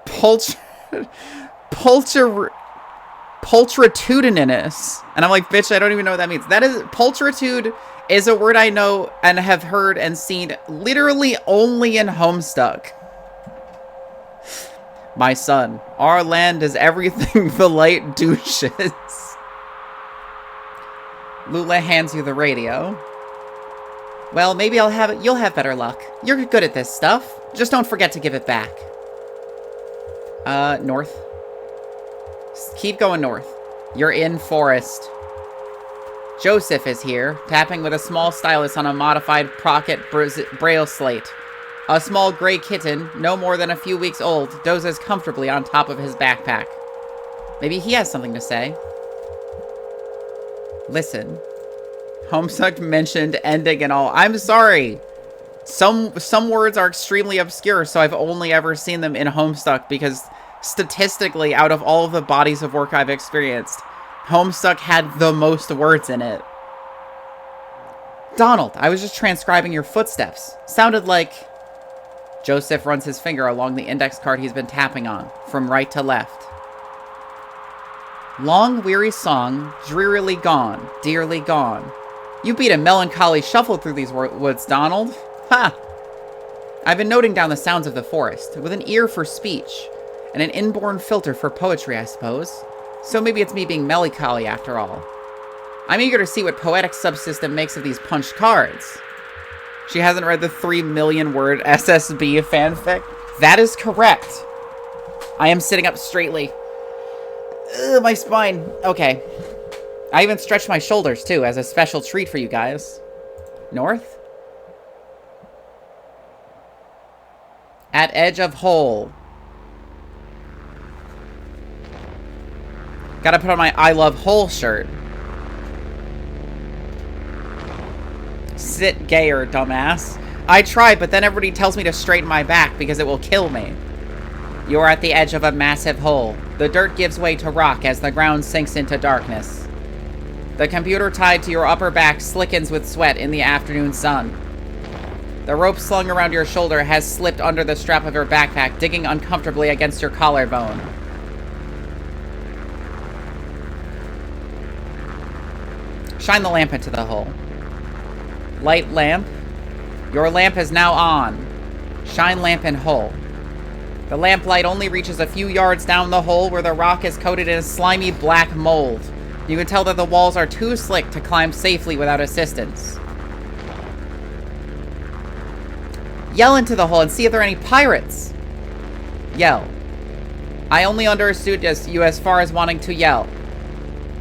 pulchritudinous? And I'm like, bitch, I don't even know what that means. That is, pulchritude is a word I know and have heard and seen literally only in Homestuck. My son, our land is everything the light douches. Lula hands you the radio. Well, maybe you'll have better luck. You're good at this stuff. Just don't forget to give it back. North. Keep going north. You're in forest. Joseph is here, tapping with a small stylus on a modified pocket braille slate. A small gray kitten, no more than a few weeks old, dozes comfortably on top of his backpack. Maybe he has something to say. Listen. Homestuck mentioned ending and all. I'm sorry. Some words are extremely obscure, so I've only ever seen them in Homestuck because statistically, out of all of the bodies of work I've experienced, Homestuck had the most words in it. Donald, I was just transcribing your footsteps. Sounded like... Joseph runs his finger along the index card he's been tapping on, from right to left. Long, weary song, drearily gone, dearly gone. You beat a melancholy shuffle through these woods, Donald. Ha! I've been noting down the sounds of the forest, with an ear for speech, and an inborn filter for poetry, I suppose. So maybe it's me being melancholy after all. I'm eager to see what poetic subsystem makes of these punched cards. She hasn't read the 3 million word SSB fanfic? That is correct. I am sitting up straightly. Ugh, my spine. Okay. I even stretched my shoulders, too, as a special treat for you guys. North? At edge of hole. Gotta put on my I love hole shirt. Sit gayer, dumbass. I try, but then everybody tells me to straighten my back because it will kill me. You're at the edge of a massive hole. The dirt gives way to rock as the ground sinks into darkness. The computer tied to your upper back slickens with sweat in the afternoon sun. The rope slung around your shoulder has slipped under the strap of your backpack, digging uncomfortably against your collarbone. Shine the lamp into the hole. Light lamp. Your lamp is now on. Shine lamp in hole. The lamp light only reaches a few yards down the hole where the rock is coated in a slimy black mold. You can tell that the walls are too slick to climb safely without assistance. Yell into the hole and see if there are any pirates. Yell. I only understood you as far as wanting to yell.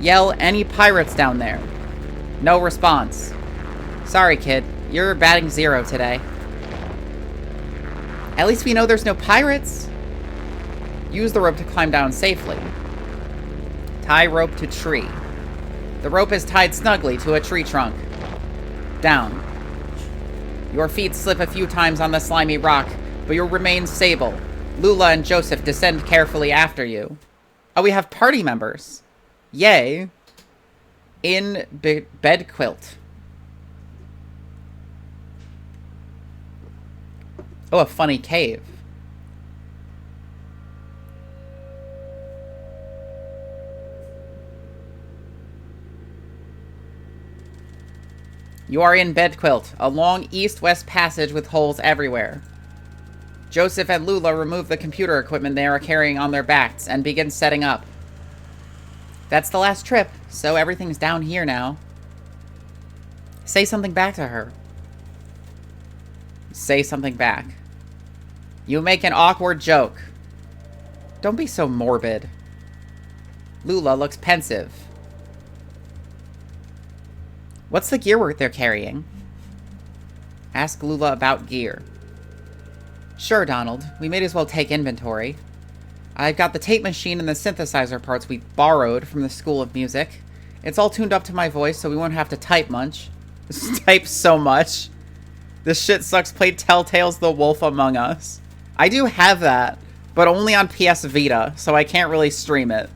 Yell any pirates down there. No response. Sorry, kid. You're batting 0 today. At least we know there's no pirates. Use the rope to climb down safely. Tie rope to tree. The rope is tied snugly to a tree trunk. Down. Your feet slip a few times on the slimy rock, but you remain stable. Lula and Joseph descend carefully after you. Oh, we have party members. Yay. In bed quilt. Oh, a funny cave. You are in bed quilt, a long east-west passage with holes everywhere. Joseph and Lula remove the computer equipment they are carrying on their backs and begin setting up. That's the last trip, so everything's down here now. Say something back to her. Say something back. You make an awkward joke. Don't be so morbid. Lula looks pensive. What's the gear they're carrying? Ask Lula about gear. Sure, Donald. We may as well take inventory. I've got the tape machine and the synthesizer parts we borrowed from the School of Music. It's all tuned up to my voice, so we won't have to type much. Type so much. This shit sucks. Play Telltale's The Wolf Among Us. I do have that, but only on PS Vita, so I can't really stream it.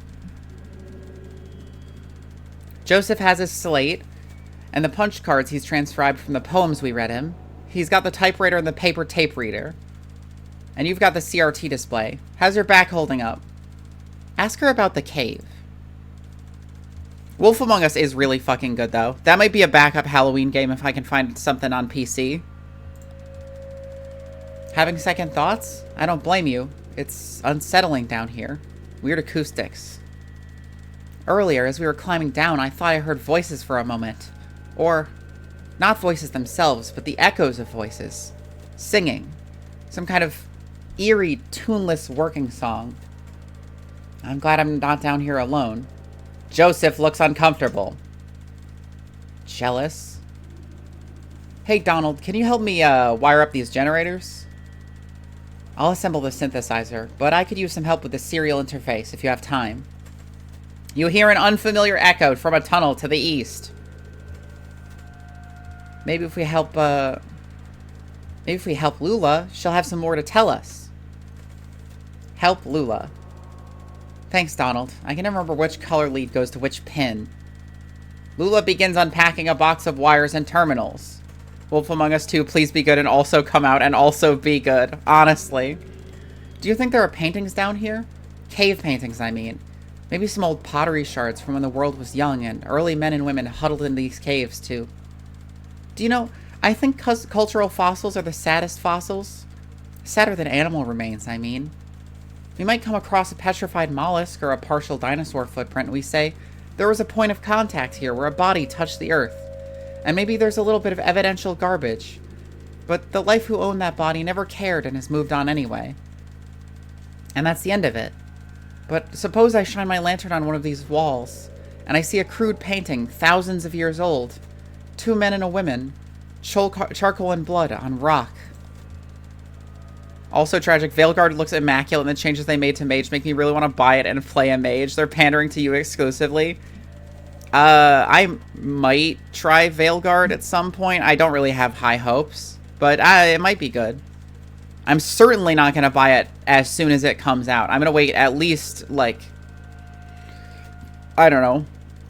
Joseph has his slate and the punch cards he's transcribed from the poems we read him. He's got the typewriter and the paper tape reader. And you've got the CRT display. How's your back holding up? Ask her about the cave. Wolf Among Us is really fucking good, though. That might be a backup Halloween game if I can find something on PC. Having second thoughts? I don't blame you. It's unsettling down here. Weird acoustics. Earlier, as we were climbing down, I thought I heard voices for a moment. Or, not voices themselves, but the echoes of voices. Singing. Some kind of eerie, tuneless working song. I'm glad I'm not down here alone. Joseph looks uncomfortable. Jealous? Hey, Donald, can you help me wire up these generators? I'll assemble the synthesizer, but I could use some help with the serial interface if you have time. You hear an unfamiliar echo from a tunnel to the east. Maybe if we help Maybe if we help Lula, she'll have some more to tell us. Help Lula. Thanks, Donald. I can never remember which color lead goes to which pin. Lula begins unpacking a box of wires and terminals. Wolf Among Us 2, please be good and also come out and also be good. Honestly. Do you think there are paintings down here? Cave paintings, I mean. Maybe some old pottery shards from when the world was young and early men and women huddled in these caves, too. Do you know, I think cultural fossils are the saddest fossils. Sadder than animal remains, I mean. We might come across a petrified mollusk or a partial dinosaur footprint and we say, there was a point of contact here where a body touched the earth. And maybe there's a little bit of evidential garbage. But the life who owned that body never cared and has moved on anyway. And that's the end of it. But suppose I shine my lantern on one of these walls, and I see a crude painting, thousands of years old. 2 men and a woman, charcoal and blood on rock. Also tragic, Veilguard looks immaculate, and the changes they made to Mage make me really want to buy it and play a Mage. They're pandering to you exclusively. I might try Veilguard at some point. I don't really have high hopes, but it might be good. I'm certainly not going to buy it as soon as it comes out. I'm going to wait at least, like, I don't know,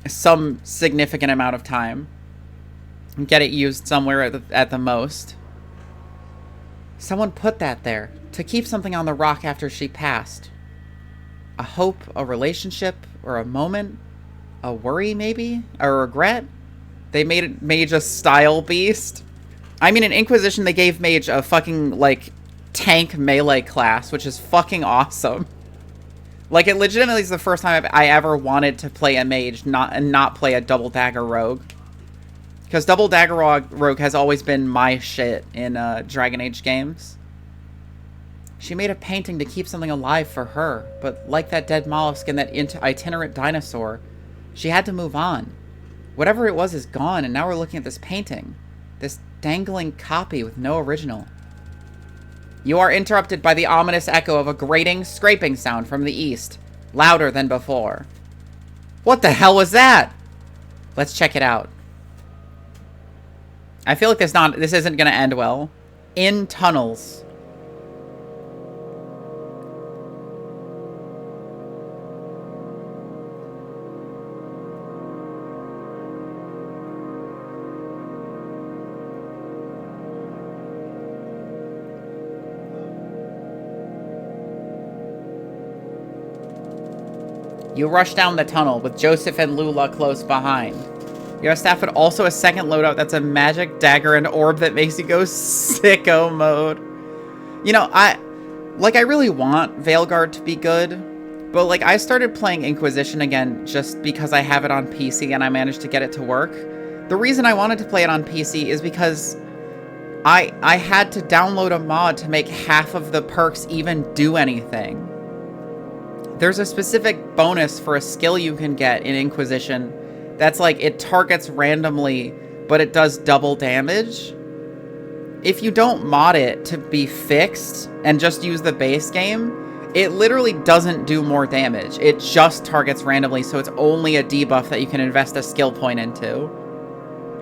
some significant amount of time. And get it used somewhere at the most. Someone put that there to keep something on the rock after she passed. A hope, a relationship, or a moment, a worry maybe, a regret. They made Mage a style beast. I mean, in Inquisition, they gave Mage a fucking, like, tank melee class, which is fucking awesome. Like, it legitimately is the first time I ever wanted to play a Mage, not play a Double Dagger Rogue. Because Double Dagger Rogue has always been my shit in Dragon Age games. She made a painting to keep something alive for her, but like that dead mollusk and that itinerant dinosaur, she had to move on. Whatever it was is gone, and now we're looking at this painting. This dangling copy with no original. You are interrupted by the ominous echo of a grating, scraping sound from the east, louder than before. What the hell was that? Let's check it out. I feel like this isn't going to end well. In tunnels. You rush down the tunnel with Joseph and Lula close behind. You have staffed also a second loadout that's a magic dagger and orb that makes you go sicko mode. You know, I really want Veilguard to be good, but like I started playing Inquisition again just because I have it on PC and I managed to get it to work. The reason I wanted to play it on PC is because I had to download a mod to make half of the perks even do anything. There's a specific bonus for a skill you can get in Inquisition that's like, it targets randomly, but it does double damage. If you don't mod it to be fixed and just use the base game, it literally doesn't do more damage. It just targets randomly, so it's only a debuff that you can invest a skill point into.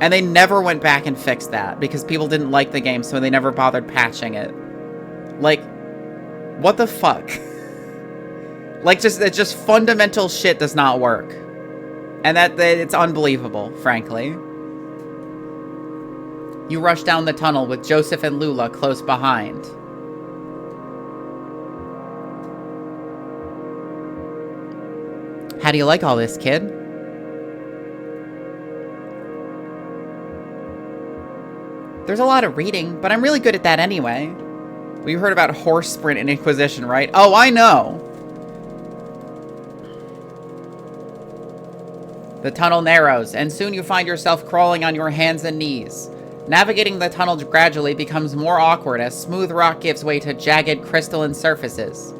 And they never went back and fixed that, because people didn't like the game, so they never bothered patching it. Like, what the fuck? Like, just fundamental shit does not work. And that it's unbelievable, frankly. You rush down the tunnel with Joseph and Lula close behind. How do you like all this, kid? There's a lot of reading, but I'm really good at that anyway. We heard about horse sprint in Inquisition, right? Oh, I know! The tunnel narrows, and soon you find yourself crawling on your hands and knees. Navigating the tunnel gradually becomes more awkward as smooth rock gives way to jagged crystalline surfaces.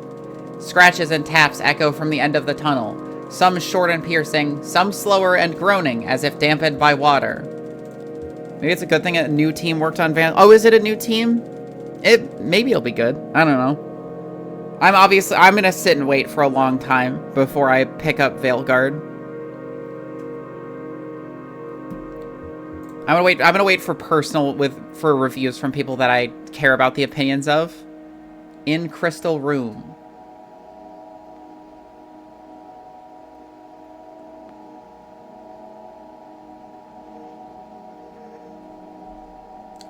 Scratches and taps echo from the end of the tunnel, some short and piercing, some slower and groaning as if dampened by water. Maybe it's a good thing a new team worked on Oh, is it a new team? Maybe it'll be good. I don't know. I'm gonna sit and wait for a long time before I pick up Veilguard. I'm gonna wait for for reviews from people that I care about the opinions of. In Crystal Room.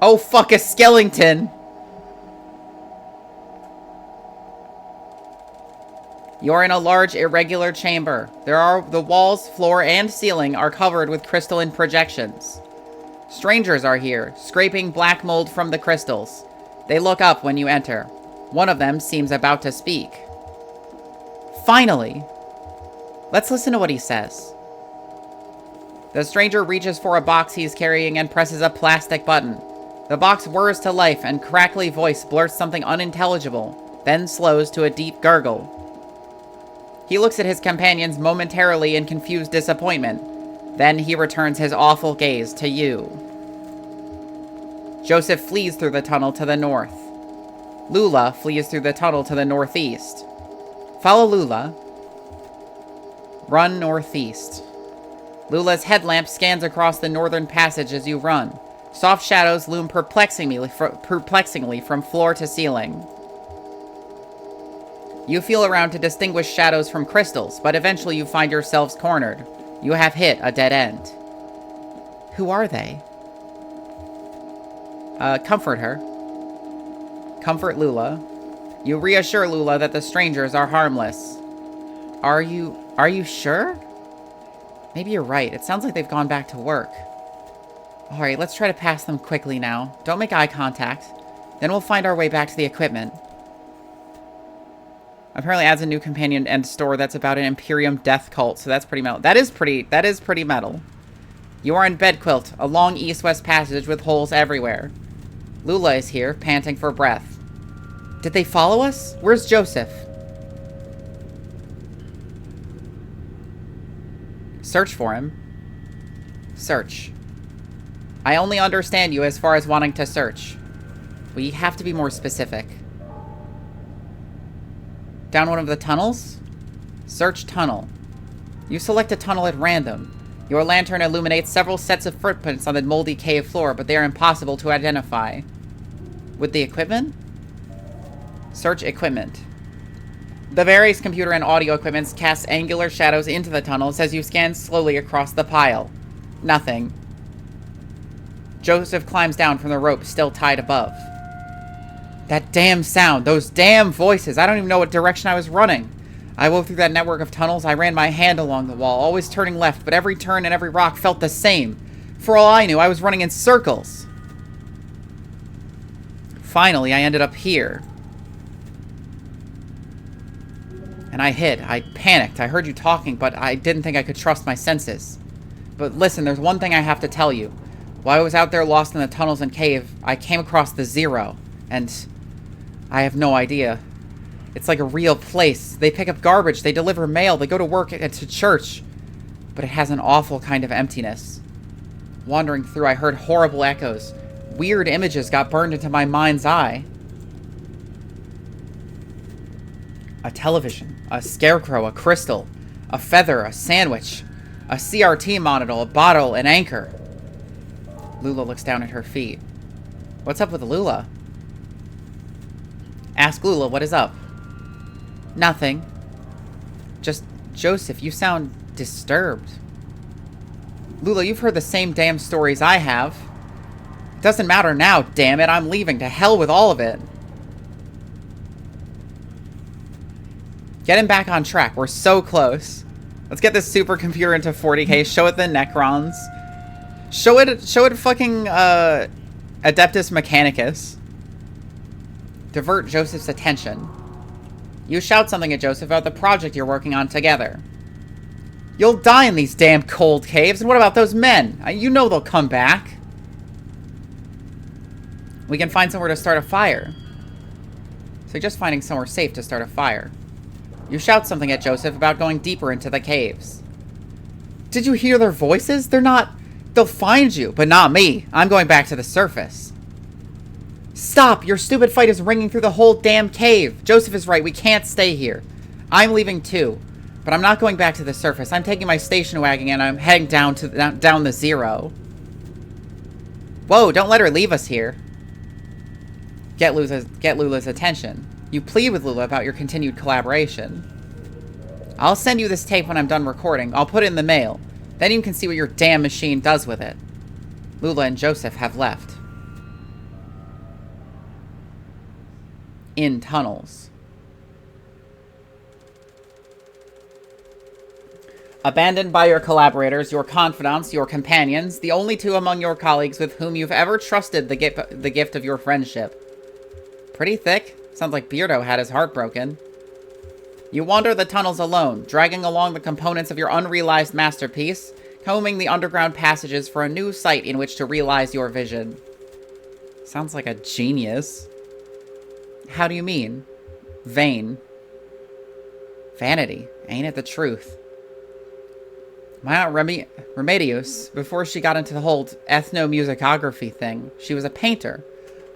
Oh, fuck, a skeleton! You're in a large, irregular chamber. The walls, floor, and ceiling are covered with crystalline projections. Strangers are here, scraping black mold from the crystals. They look up when you enter. One of them seems about to speak. Finally! Let's listen to what he says. The stranger reaches for a box he's carrying and presses a plastic button. The box whirs to life and crackly voice blurts something unintelligible, then slows to a deep gurgle. He looks at his companions momentarily in confused disappointment. Then he returns his awful gaze to you. Joseph flees through the tunnel to the north. Lula flees through the tunnel to the northeast. Follow Lula. Run northeast. Lula's headlamp scans across the northern passage as you run. Soft shadows loom perplexingly from floor to ceiling. You feel around to distinguish shadows from crystals, but eventually you find yourselves cornered. You have hit a dead end. Who are they? Comfort her. Comfort Lula. You reassure Lula that the strangers are harmless. Are you sure? Maybe you're right. It sounds like they've gone back to work. Alright, let's try to pass them quickly now. Don't make eye contact. Then we'll find our way back to the equipment. Apparently adds a new companion and store that's about an Imperium death cult, so that's pretty metal. That is pretty metal. You are in Bedquilt, a long east-west passage with holes everywhere. Lula is here, panting for breath. Did they follow us? Where's Joseph? Search for him. Search. I only understand you as far as wanting to search. We have to be more specific. Down one of the tunnels? Search tunnel. You select a tunnel at random. Your lantern illuminates several sets of footprints on the moldy cave floor, but they are impossible to identify. With the equipment? Search equipment. The various computer and audio equipments cast angular shadows into the tunnels as you scan slowly across the pile. Nothing. Joseph climbs down from the rope still tied above. That damn sound, those damn voices. I don't even know what direction I was running. I wove through that network of tunnels. I ran my hand along the wall, always turning left, but every turn and every rock felt the same. For all I knew, I was running in circles. Finally, I ended up here. And I hid. I panicked. I heard you talking, but I didn't think I could trust my senses. But listen, there's one thing I have to tell you. While I was out there lost in the tunnels and cave, I came across the Zero, and I have no idea. It's like a real place. They pick up garbage, they deliver mail, they go to work and to church. But it has an awful kind of emptiness. Wandering through, I heard horrible echoes. Weird images got burned into my mind's eye. A television, a scarecrow, a crystal, a feather, a sandwich, a CRT monitor, a bottle, an anchor. Lula looks down at her feet. What's up with Lula? Ask Lula what is up. Nothing. Just, Joseph, you sound disturbed. Lula, you've heard the same damn stories I have. It doesn't matter now, damn it. I'm leaving. To hell with all of it. Get him back on track. We're so close. Let's get this supercomputer into 40K. Show it the Necrons. Show it fucking, Adeptus Mechanicus. Divert Joseph's attention. You shout something at Joseph about the project you're working on together. You'll die in these damn cold caves, and what about those men? You know they'll come back. We can find somewhere to start a fire. Suggest finding somewhere safe to start a fire. You shout something at Joseph about going deeper into the caves. Did you hear their voices? They'll find you, but not me. I'm going back to the surface. Stop! Your stupid fight is ringing through the whole damn cave. Joseph is right. We can't stay here. I'm leaving too. But I'm not going back to the surface. I'm taking my station wagon and I'm heading down the Zero. Whoa, don't let her leave us here. Get Lula's attention. You plead with Lula about your continued collaboration. I'll send you this tape when I'm done recording. I'll put it in the mail. Then you can see what your damn machine does with it. Lula and Joseph have left. In tunnels. Abandoned by your collaborators, your confidants, your companions, the only two among your colleagues with whom you've ever trusted the gift of your friendship. Pretty thick. Sounds like Beardo had his heart broken. You wander the tunnels alone, dragging along the components of your unrealized masterpiece, combing the underground passages for a new site in which to realize your vision. Sounds like a genius. How do you mean? Vain. Vanity. Ain't it the truth? My Aunt Remedios, before she got into the whole ethnomusicography thing, she was a painter.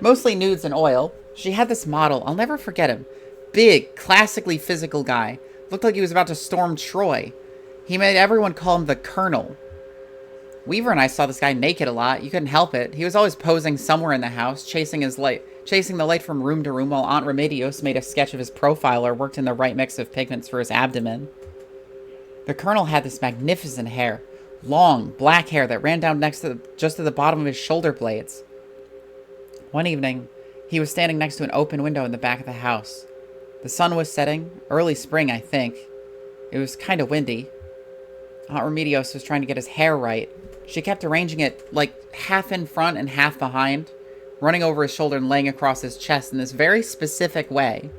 Mostly nudes and oil. She had this model, I'll never forget him. Big, classically physical guy. Looked like he was about to storm Troy. He made everyone call him the Colonel. Weaver and I saw this guy naked a lot. You couldn't help it. He was always posing somewhere in the house, chasing the light from room to room while Aunt Remedios made a sketch of his profile or worked in the right mix of pigments for his abdomen. The Colonel had this magnificent hair. Long, black hair that ran down just to the bottom of his shoulder blades. One evening, he was standing next to an open window in the back of the house. The sun was setting, early spring, I think. It was kind of windy. Aunt Remedios was trying to get his hair right. She kept arranging it, like, half in front and half behind, running over his shoulder and laying across his chest in this very specific way.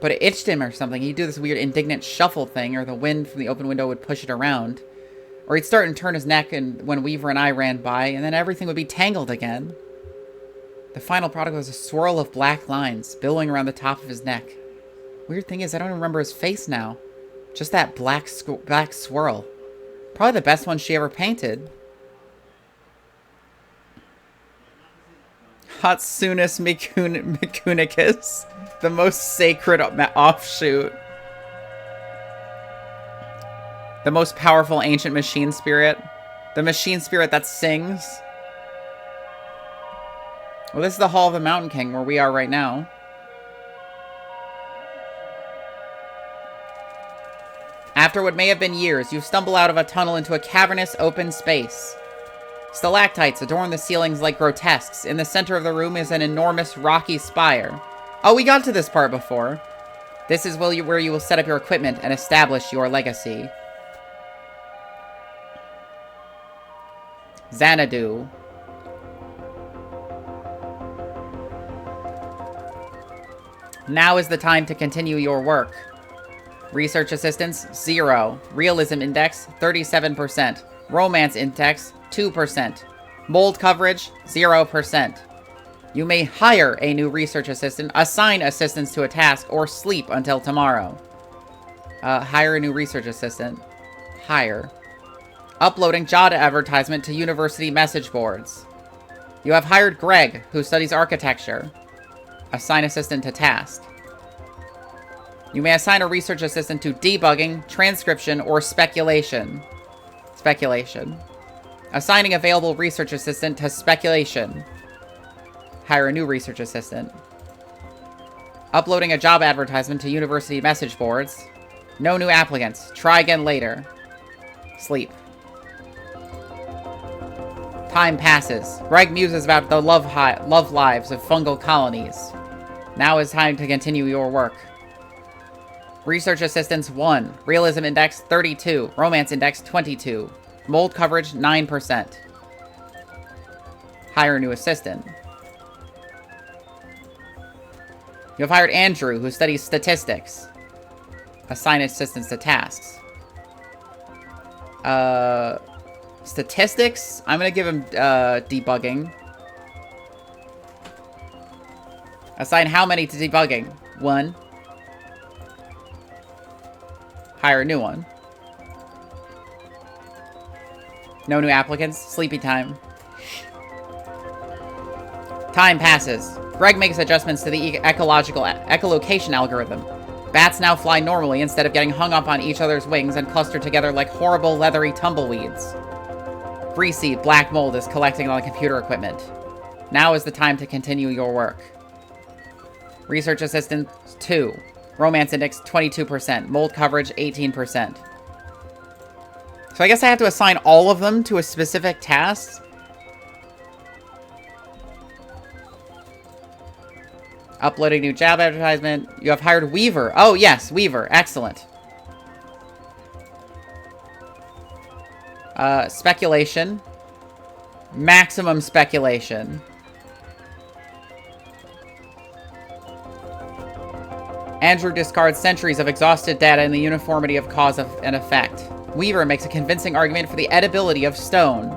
But it itched him or something. He'd do this weird indignant shuffle thing, or the wind from the open window would push it around. Or he'd start and turn his neck and when Weaver and I ran by, and then everything would be tangled again. The final product was a swirl of black lines billowing around the top of his neck. Weird thing is, I don't even remember his face now. Just that black swirl. Probably the best one she ever painted. Hatsunis Mikunicus, the most sacred offshoot. The most powerful ancient machine spirit. The machine spirit that sings. Well, this is the Hall of the Mountain King, where we are right now. After what may have been years, you stumble out of a tunnel into a cavernous open space. Stalactites adorn the ceilings like grotesques. In the center of the room is an enormous rocky spire. Oh, we got to this part before. This is where you will set up your equipment and establish your legacy. Xanadu. Now is the time to continue your work. Research assistance, 0. Realism index, 37%. Romance index, 2%. Mold coverage, 0%. You may hire a new research assistant, assign assistants to a task, or sleep until tomorrow. Hire a new research assistant. Hire. Uploading job advertisement to university message boards. You have hired Greg, who studies architecture. Assign assistant to task. You may assign a research assistant to debugging, transcription, or speculation. Speculation. Assigning available research assistant to speculation. Hire a new research assistant. Uploading a job advertisement to university message boards. No new applicants. Try again later. Sleep. Time passes. Greg muses about the love lives of fungal colonies. Now is time to continue your work. Research assistants 1. Realism index 32. Romance index 22. Mold coverage 9%. Hire a new assistant. You have hired Andrew, who studies statistics. Assign assistants to tasks. Statistics? I'm gonna give him, debugging. Assign how many to debugging? 1. Hire a new one. No new applicants. Sleepy time. Time passes. Greg makes adjustments to the echolocation algorithm. Bats now fly normally instead of getting hung up on each other's wings and cluster together like horrible leathery tumbleweeds. Greasy, black mold is collecting on the computer equipment. Now is the time to continue your work. Research assistant 2. Romance index 22%. Mold coverage 18%. So I guess I have to assign all of them to a specific task. Uploading new job advertisement. You have hired Weaver. Oh, yes, Weaver. Excellent. Speculation. Maximum speculation. Andrew discards centuries of exhausted data in the uniformity of cause and effect. Weaver makes a convincing argument for the edibility of stone.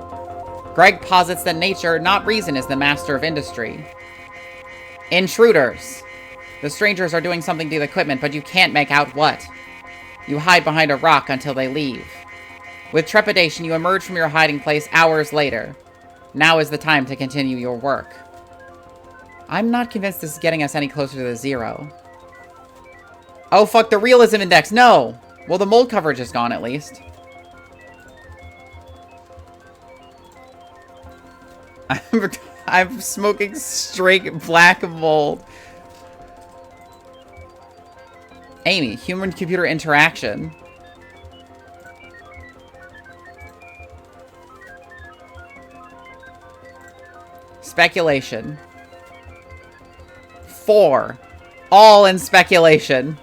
Greg posits that nature, not reason, is the master of industry. Intruders. The strangers are doing something to the equipment, but you can't make out what. You hide behind a rock until they leave. With trepidation, you emerge from your hiding place hours later. Now is the time to continue your work. I'm not convinced this is getting us any closer to the 0. Oh, fuck, the realism index. No! Well, the mold coverage is gone, at least. I'm smoking straight black mold. Amy, human-computer interaction. Speculation. 4. All in speculation.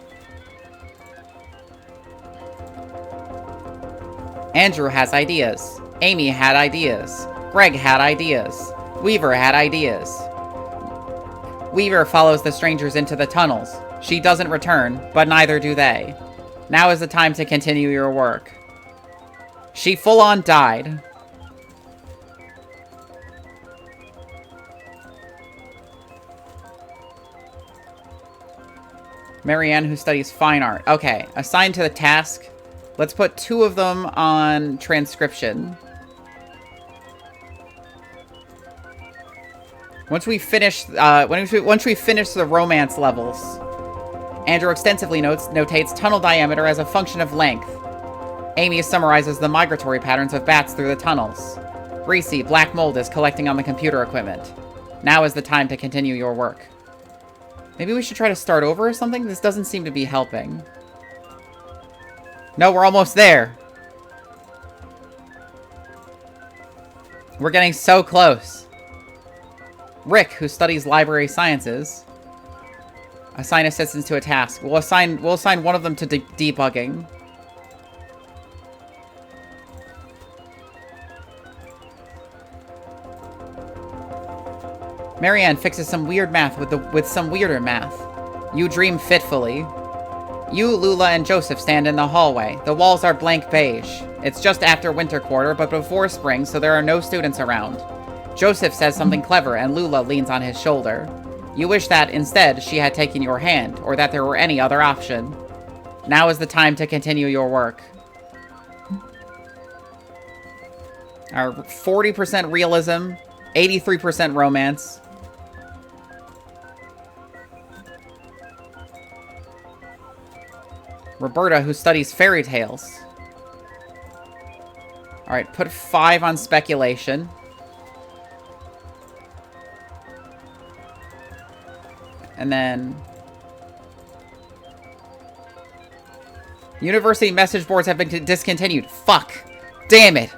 Andrew has ideas. Amy had ideas. Greg had ideas. Weaver had ideas. Weaver follows the strangers into the tunnels. She doesn't return, but neither do they. Now is the time to continue your work. She full-on died. Marianne, who studies fine art. Okay, assigned to the task. Let's put 2 of them on transcription. Once we finish the romance levels, Andrew extensively notates tunnel diameter as a function of length. Amy summarizes the migratory patterns of bats through the tunnels. Greasy, black mold is collecting on the computer equipment. Now is the time to continue your work. Maybe we should try to start over or something? This doesn't seem to be helping. No, we're almost there. We're getting so close. Rick, who studies library sciences. Assign assistants to a task. We'll assign one of them to debugging. Marianne fixes some weird math with some weirder math. You dream fitfully. You, Lula, and Joseph stand in the hallway. The walls are blank beige. It's just after winter quarter, but before spring, so there are no students around. Joseph says something clever, and Lula leans on his shoulder. You wish that, instead, she had taken your hand, or that there were any other option. Now is the time to continue your work. Our 40% realism, 83% romance. Roberta, who studies fairy tales. Alright, put 5 on speculation. And then... University message boards have been discontinued. Fuck. Damn it.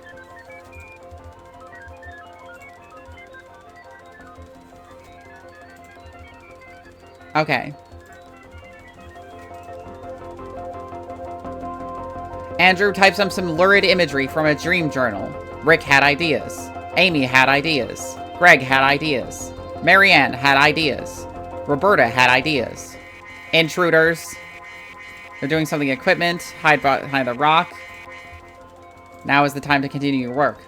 Okay. Andrew types up some lurid imagery from a dream journal. Rick had ideas. Amy had ideas. Greg had ideas. Marianne had ideas. Roberta had ideas. Intruders. They're doing something equipment. Hide behind a rock. Now is the time to continue your work.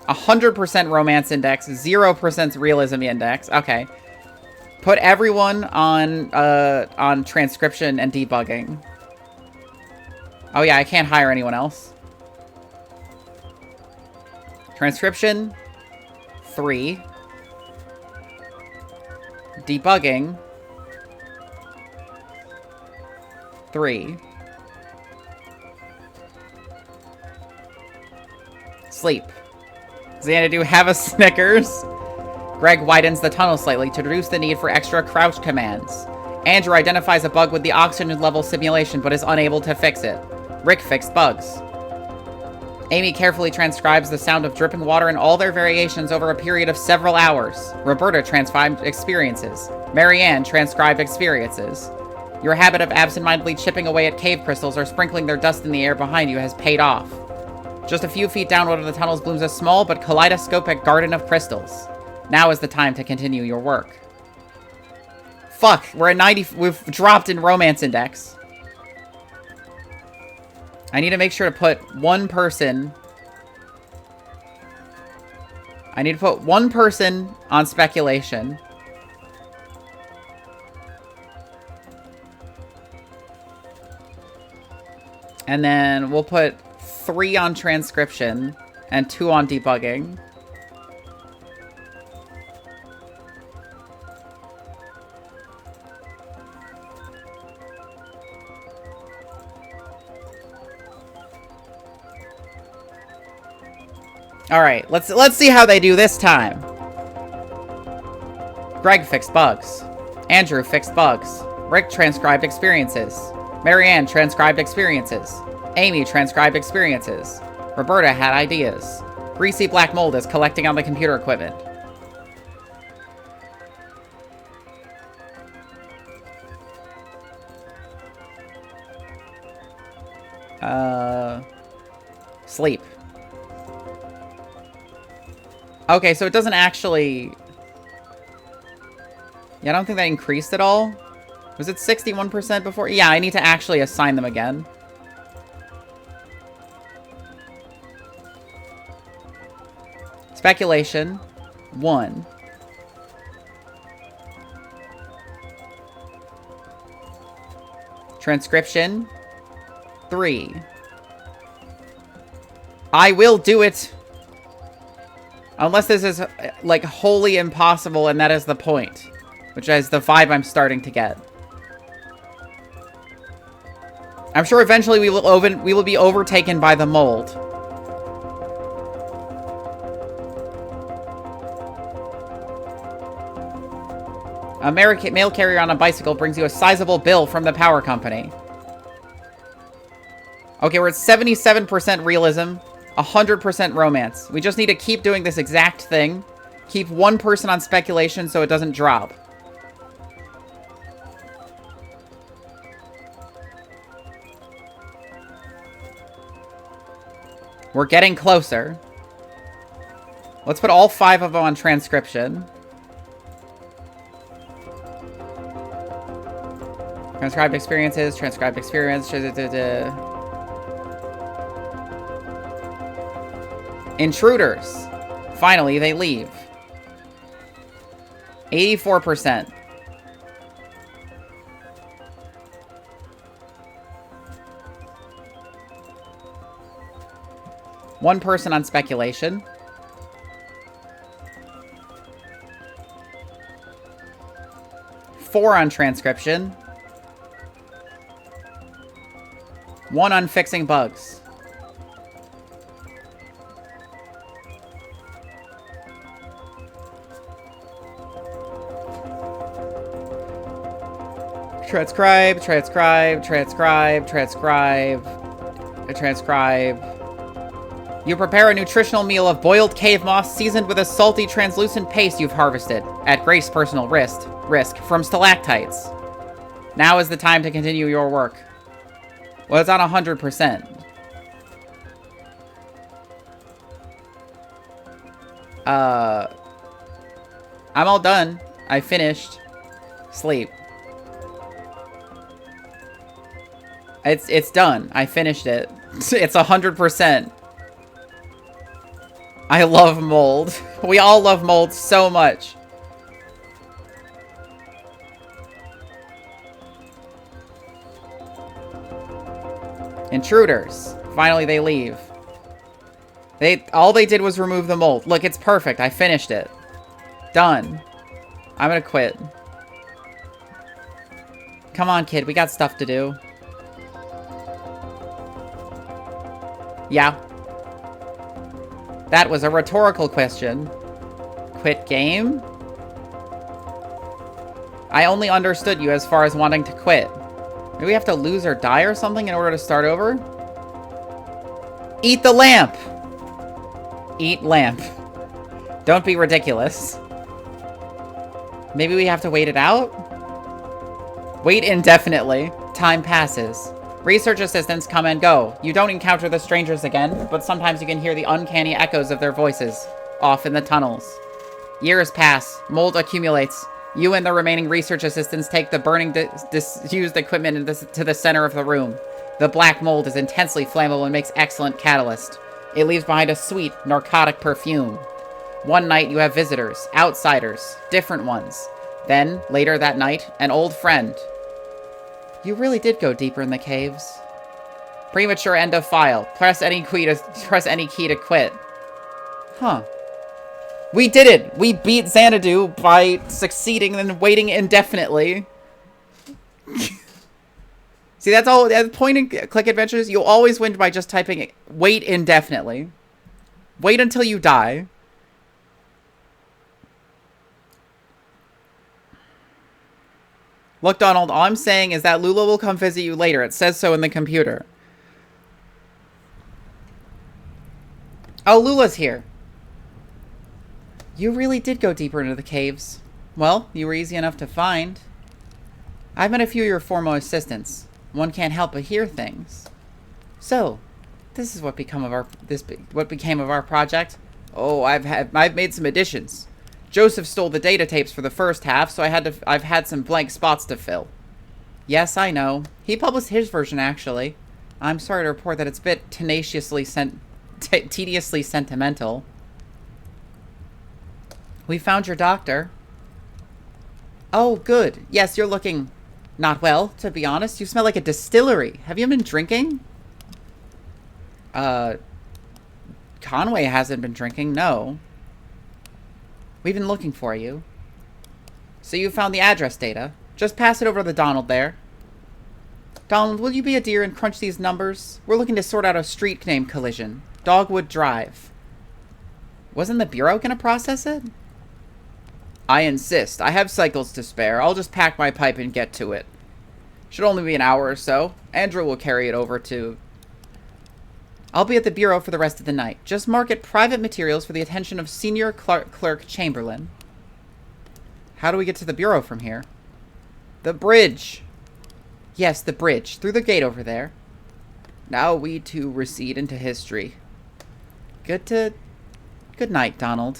100% romance index. 0% realism index. Okay. Put everyone on transcription and debugging. Oh yeah, I can't hire anyone else. Transcription, 3. Debugging, 3. Sleep, Xanadu, have a Snickers. Greg widens the tunnel slightly to reduce the need for extra crouch commands. Andrew identifies a bug with the oxygen level simulation, but is unable to fix it. Rick fixed bugs. Amy carefully transcribes the sound of dripping water in all their variations over a period of several hours. Roberta transcribed experiences. Marianne transcribed experiences. Your habit of absentmindedly chipping away at cave crystals or sprinkling their dust in the air behind you has paid off. Just a few feet down one of the tunnels blooms a small but kaleidoscopic garden of crystals. Now is the time to continue your work. Fuck, we're at 90, we've dropped in romance index. I need to make sure to put one person. I need to put one person on speculation. And then we'll put 3 on transcription and 2 on debugging. All right, let's see how they do this time. Greg fixed bugs. Andrew fixed bugs. Rick transcribed experiences. Marianne transcribed experiences. Amy transcribed experiences. Roberta had ideas. Greasy black mold is collecting on the computer equipment. Sleep. Okay, so it doesn't actually... Yeah, I don't think that increased at all. Was it 61% before? Yeah, I need to actually assign them again. Speculation, 1. Transcription, 3. I will do it! Unless this is, like, wholly impossible and that is the point. Which is the vibe I'm starting to get. I'm sure eventually we will be overtaken by the mold. A mail carrier on a bicycle brings you a sizable bill from the power company. Okay, we're at 77% realism, 100% romance. We just need to keep doing this exact thing. Keep one person on speculation so it doesn't drop. We're getting closer. Let's put all 5 of them on transcription. Transcribed experiences, transcribed experience. Intruders. Finally, they leave. 84%. One person on speculation. Four on transcription. 1 on fixing bugs. Transcribe, transcribe, transcribe, transcribe, transcribe. You prepare a nutritional meal of boiled cave moss seasoned with a salty, translucent paste you've harvested, at Grace's personal risk, from stalactites. Now is the time to continue your work. Well, it's on 100%. I'm all done. I finished. Sleep. It's done. I finished it. It's 100%. I love mold. We all love mold so much. Intruders. Finally, they leave. All they did was remove the mold. Look, it's perfect. I finished it. Done. I'm gonna quit. Come on, kid. We got stuff to do. Yeah. That was a rhetorical question. Quit game? I only understood you as far as wanting to quit. Maybe we have to lose or die or something in order to start over? Eat the lamp! Eat lamp. Don't be ridiculous. Maybe we have to wait it out? Wait indefinitely. Time passes. Research assistants come and go. You don't encounter the strangers again, but sometimes you can hear the uncanny echoes of their voices off in the tunnels. Years pass. Mold accumulates. You and the remaining research assistants take the burning disused equipment to the center of the room. The black mold is intensely flammable and makes excellent catalyst. It leaves behind a sweet, narcotic perfume. One night you have visitors, outsiders, different ones. Then, later that night, an old friend. You really did go deeper in the caves. Premature end of file. Press any key to quit. Huh. We did it! We beat Xanadu by succeeding and waiting indefinitely. See, that's all. Point and click adventures, you'll always win by just typing wait indefinitely. Wait until you die. Look, Donald, all I'm saying is that Lula will come visit you later. It says so in the computer. Oh, Lula's here. You really did go deeper into the caves. Well, you were easy enough to find. I've met a few of your former assistants. One can't help but hear things. So, this is what became of our project. Oh, I've made some additions. Joseph stole the data tapes for the first half, so I've had some blank spots to fill. Yes, I know. He published his version, actually. I'm sorry to report that it's a bit tediously sentimental. We found your doctor. Oh, good. Yes, you're looking not well, to be honest. You smell like a distillery. Have you been drinking? Conway hasn't been drinking, no. We've been looking for you. So you found the address data. Just pass it over to Donald there. Donald, will you be a dear and crunch these numbers? We're looking to sort out a street name collision. Dogwood Drive. Wasn't the Bureau gonna process it? I insist. I have cycles to spare. I'll just pack my pipe and get to it. Should only be an hour or so. Andrew will carry it over to... I'll be at the Bureau for the rest of the night. Just mark it private materials for the attention of Senior Clerk Chamberlain. How do we get to the Bureau from here? The bridge. Yes, the bridge. Through the gate over there. Now we too recede into history. Good night, Donald.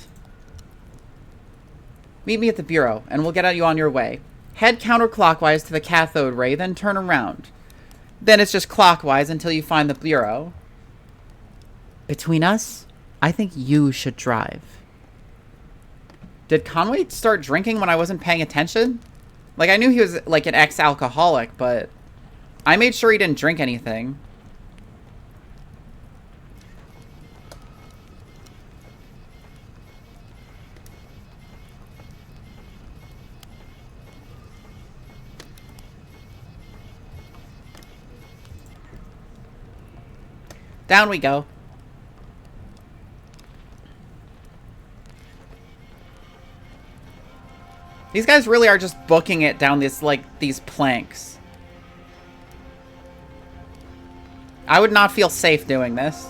Meet me at the Bureau, and we'll get you on your way. Head counterclockwise to the cathode ray, then turn around. Then it's just clockwise until you find the Bureau. Between us, I think you should drive. Did Conway start drinking when I wasn't paying attention? Like, I knew he was, like, an ex-alcoholic, but I made sure he didn't drink anything. Down we go. These guys really are just booking it down this, like, these planks. I would not feel safe doing this.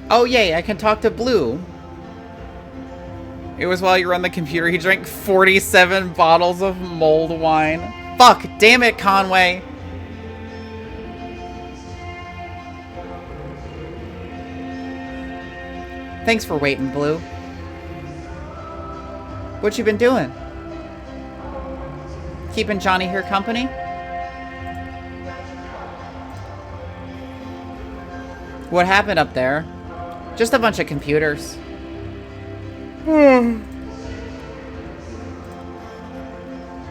Oh, yay, I can talk to Blue. It was while you were on the computer. He drank 47 bottles of mulled wine. Fuck, damn it, Conway. Thanks for waiting, Blue. What you been doing? Keeping Johnny here company? What happened up there? Just a bunch of computers.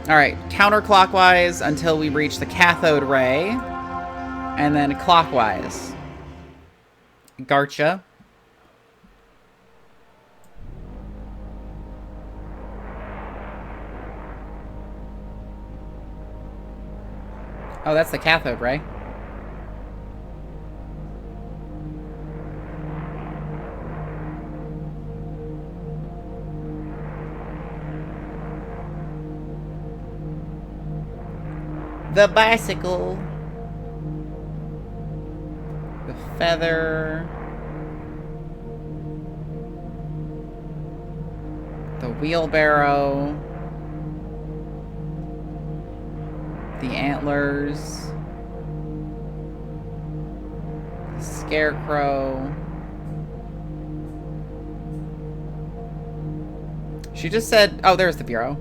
Alright, counterclockwise until we reach the cathode ray. And then clockwise. Garcha. Oh, that's the cathode ray. The bicycle. The feather. The wheelbarrow. The antlers. The scarecrow. She just said, oh, there's the bureau.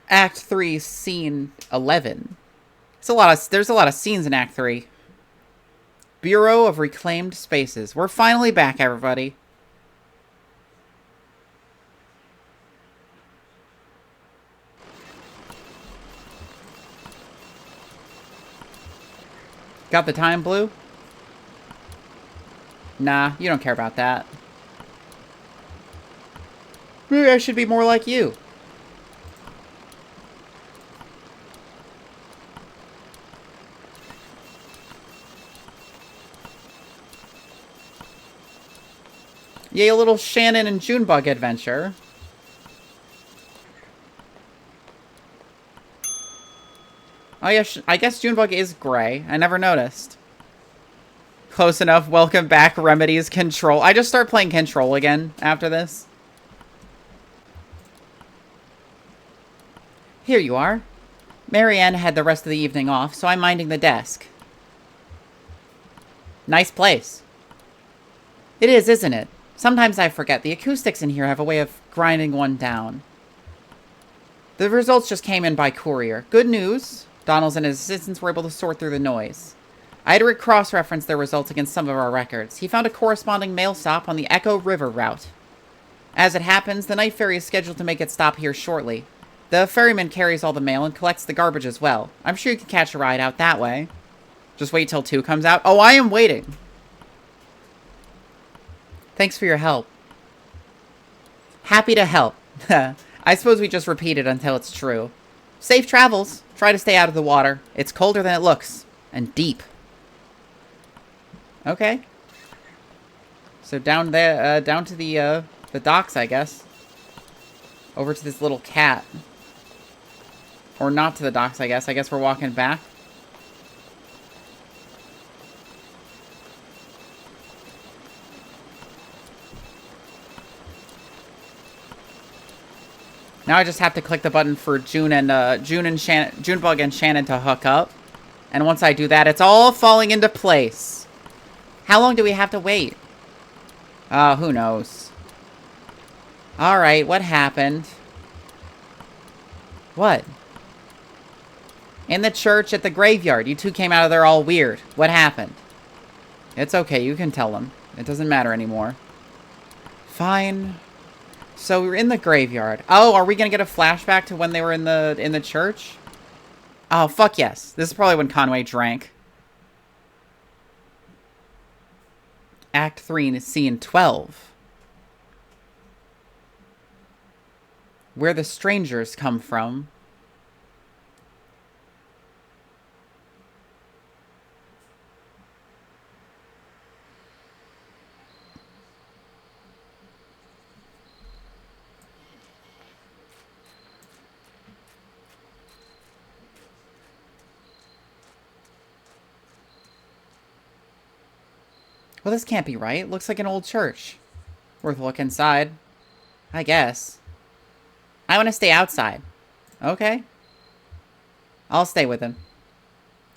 Act 3, Scene 11. There's a lot of scenes in Act 3. Bureau of Reclaimed Spaces. We're finally back, everybody. Got the time, Blue? Nah, you don't care about that. Maybe I should be more like you. Yay, a little Shannon and Junebug adventure. Oh yeah, I guess Junebug is gray. I never noticed. Close enough. Welcome back, Remedies Control. I just start playing Control again after this. Here you are. Marianne had the rest of the evening off, so I'm minding the desk. Nice place. It is, isn't it? Sometimes I forget. The acoustics in here have a way of grinding one down. The results just came in by courier. Good news. Donalds and his assistants were able to sort through the noise. I had to cross-reference their results against some of our records. He found a corresponding mail stop on the Echo River route. As it happens, the night ferry is scheduled to make its stop here shortly. The ferryman carries all the mail and collects the garbage as well. I'm sure you can catch a ride out that way. Just wait till 2 comes out. Oh, I am waiting. Thanks for your help. Happy to help. I suppose we just repeat it until it's true. Safe travels. Try to stay out of the water. It's colder than it looks. And deep. Okay. So down there, down to the docks, I guess. Over to this little cat. Or not to the docks, I guess. I guess we're walking back. Now I just have to click the button for Junebug and Shannon to hook up. And once I do that, it's all falling into place. How long do we have to wait? Who knows? Alright, what happened? What? In the church at the graveyard. You two came out of there all weird. What happened? It's okay, you can tell them. It doesn't matter anymore. Fine. So we're in the graveyard. Oh, are we gonna get a flashback to when they were in the church? Oh, fuck yes. This is probably when Conway drank. Act 3, Scene 12. Where the strangers come from. Well, this can't be right. Looks like an old church. Worth a look inside. I guess. I want to stay outside. Okay. I'll stay with him.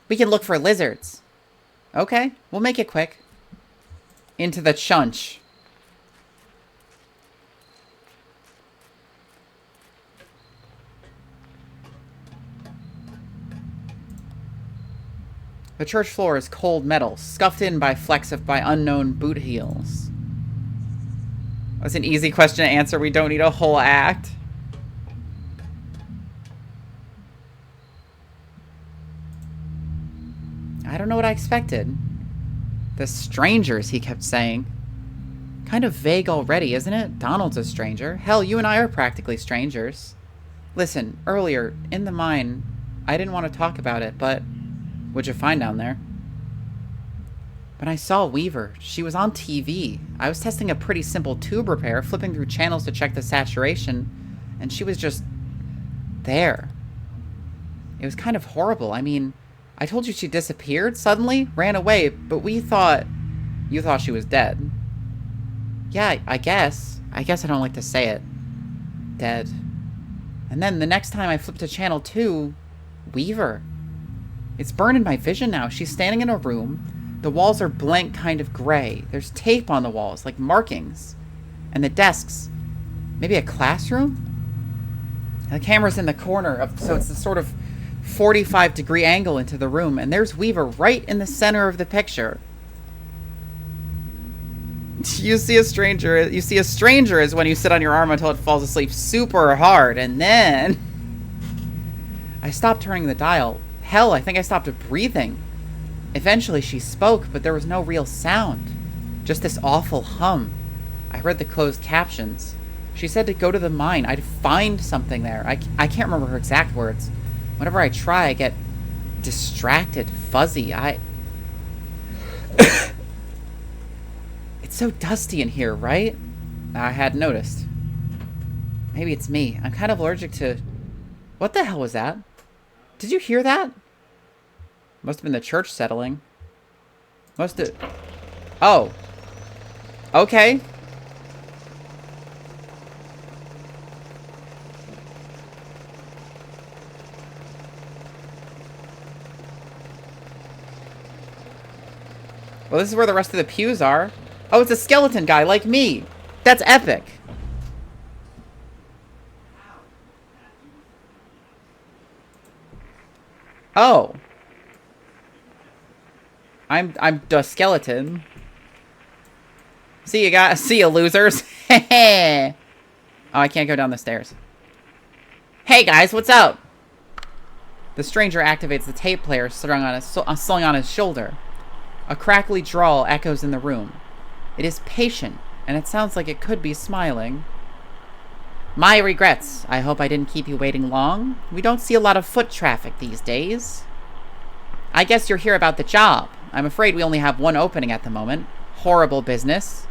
We can look for lizards. Okay, we'll make it quick. Into the chunch. The church floor is cold metal, scuffed in by flecks by unknown boot heels. That's an easy question to answer. We don't need a whole act. I don't know what I expected. The strangers, he kept saying. Kind of vague already, isn't it? Donald's a stranger. Hell, you and I are practically strangers. Listen, earlier, in the mine, I didn't want to talk about it, but what'd you find down there? When I saw Weaver, she was on TV. I was testing a pretty simple tube repair, flipping through channels to check the saturation, and she was just there. It was kind of horrible. I mean, I told you she disappeared suddenly, ran away, but you thought she was dead. Yeah, I guess. I guess I don't like to say it. Dead. And then the next time I flipped to channel 2, Weaver. It's burned in my vision now. She's standing in a room. The walls are blank, kind of gray. There's tape on the walls, like markings. And the desks. Maybe a classroom? The camera's in the corner, so it's a sort of 45-degree angle into the room. And there's Weaver right in the center of the picture. You see a stranger is when you sit on your arm until it falls asleep super hard. And then I stopped turning the dial. Hell, I think I stopped breathing. Eventually she spoke, but there was no real sound. Just this awful hum. I read the closed captions. She said to go to the mine. I'd find something there. I can't remember her exact words. Whenever I try, I get distracted, fuzzy. It's so dusty in here, right? I hadn't noticed. Maybe it's me. I'm kind of allergic to... What the hell was that? Did you hear that? Must have been the church settling. Must have... Oh. Okay. Well, this is where the rest of the pews are. Oh, it's a skeleton guy like me. That's epic. Oh. I'm the skeleton. See you losers. Oh, I can't go down the stairs. Hey guys, what's up? The stranger activates the tape player slung on his shoulder. A crackly drawl echoes in the room. It is patient, and it sounds like it could be smiling. My regrets. I hope I didn't keep you waiting long. We don't see a lot of foot traffic these days. I guess you're here about the job. I'm afraid we only have one opening at the moment. Horrible business.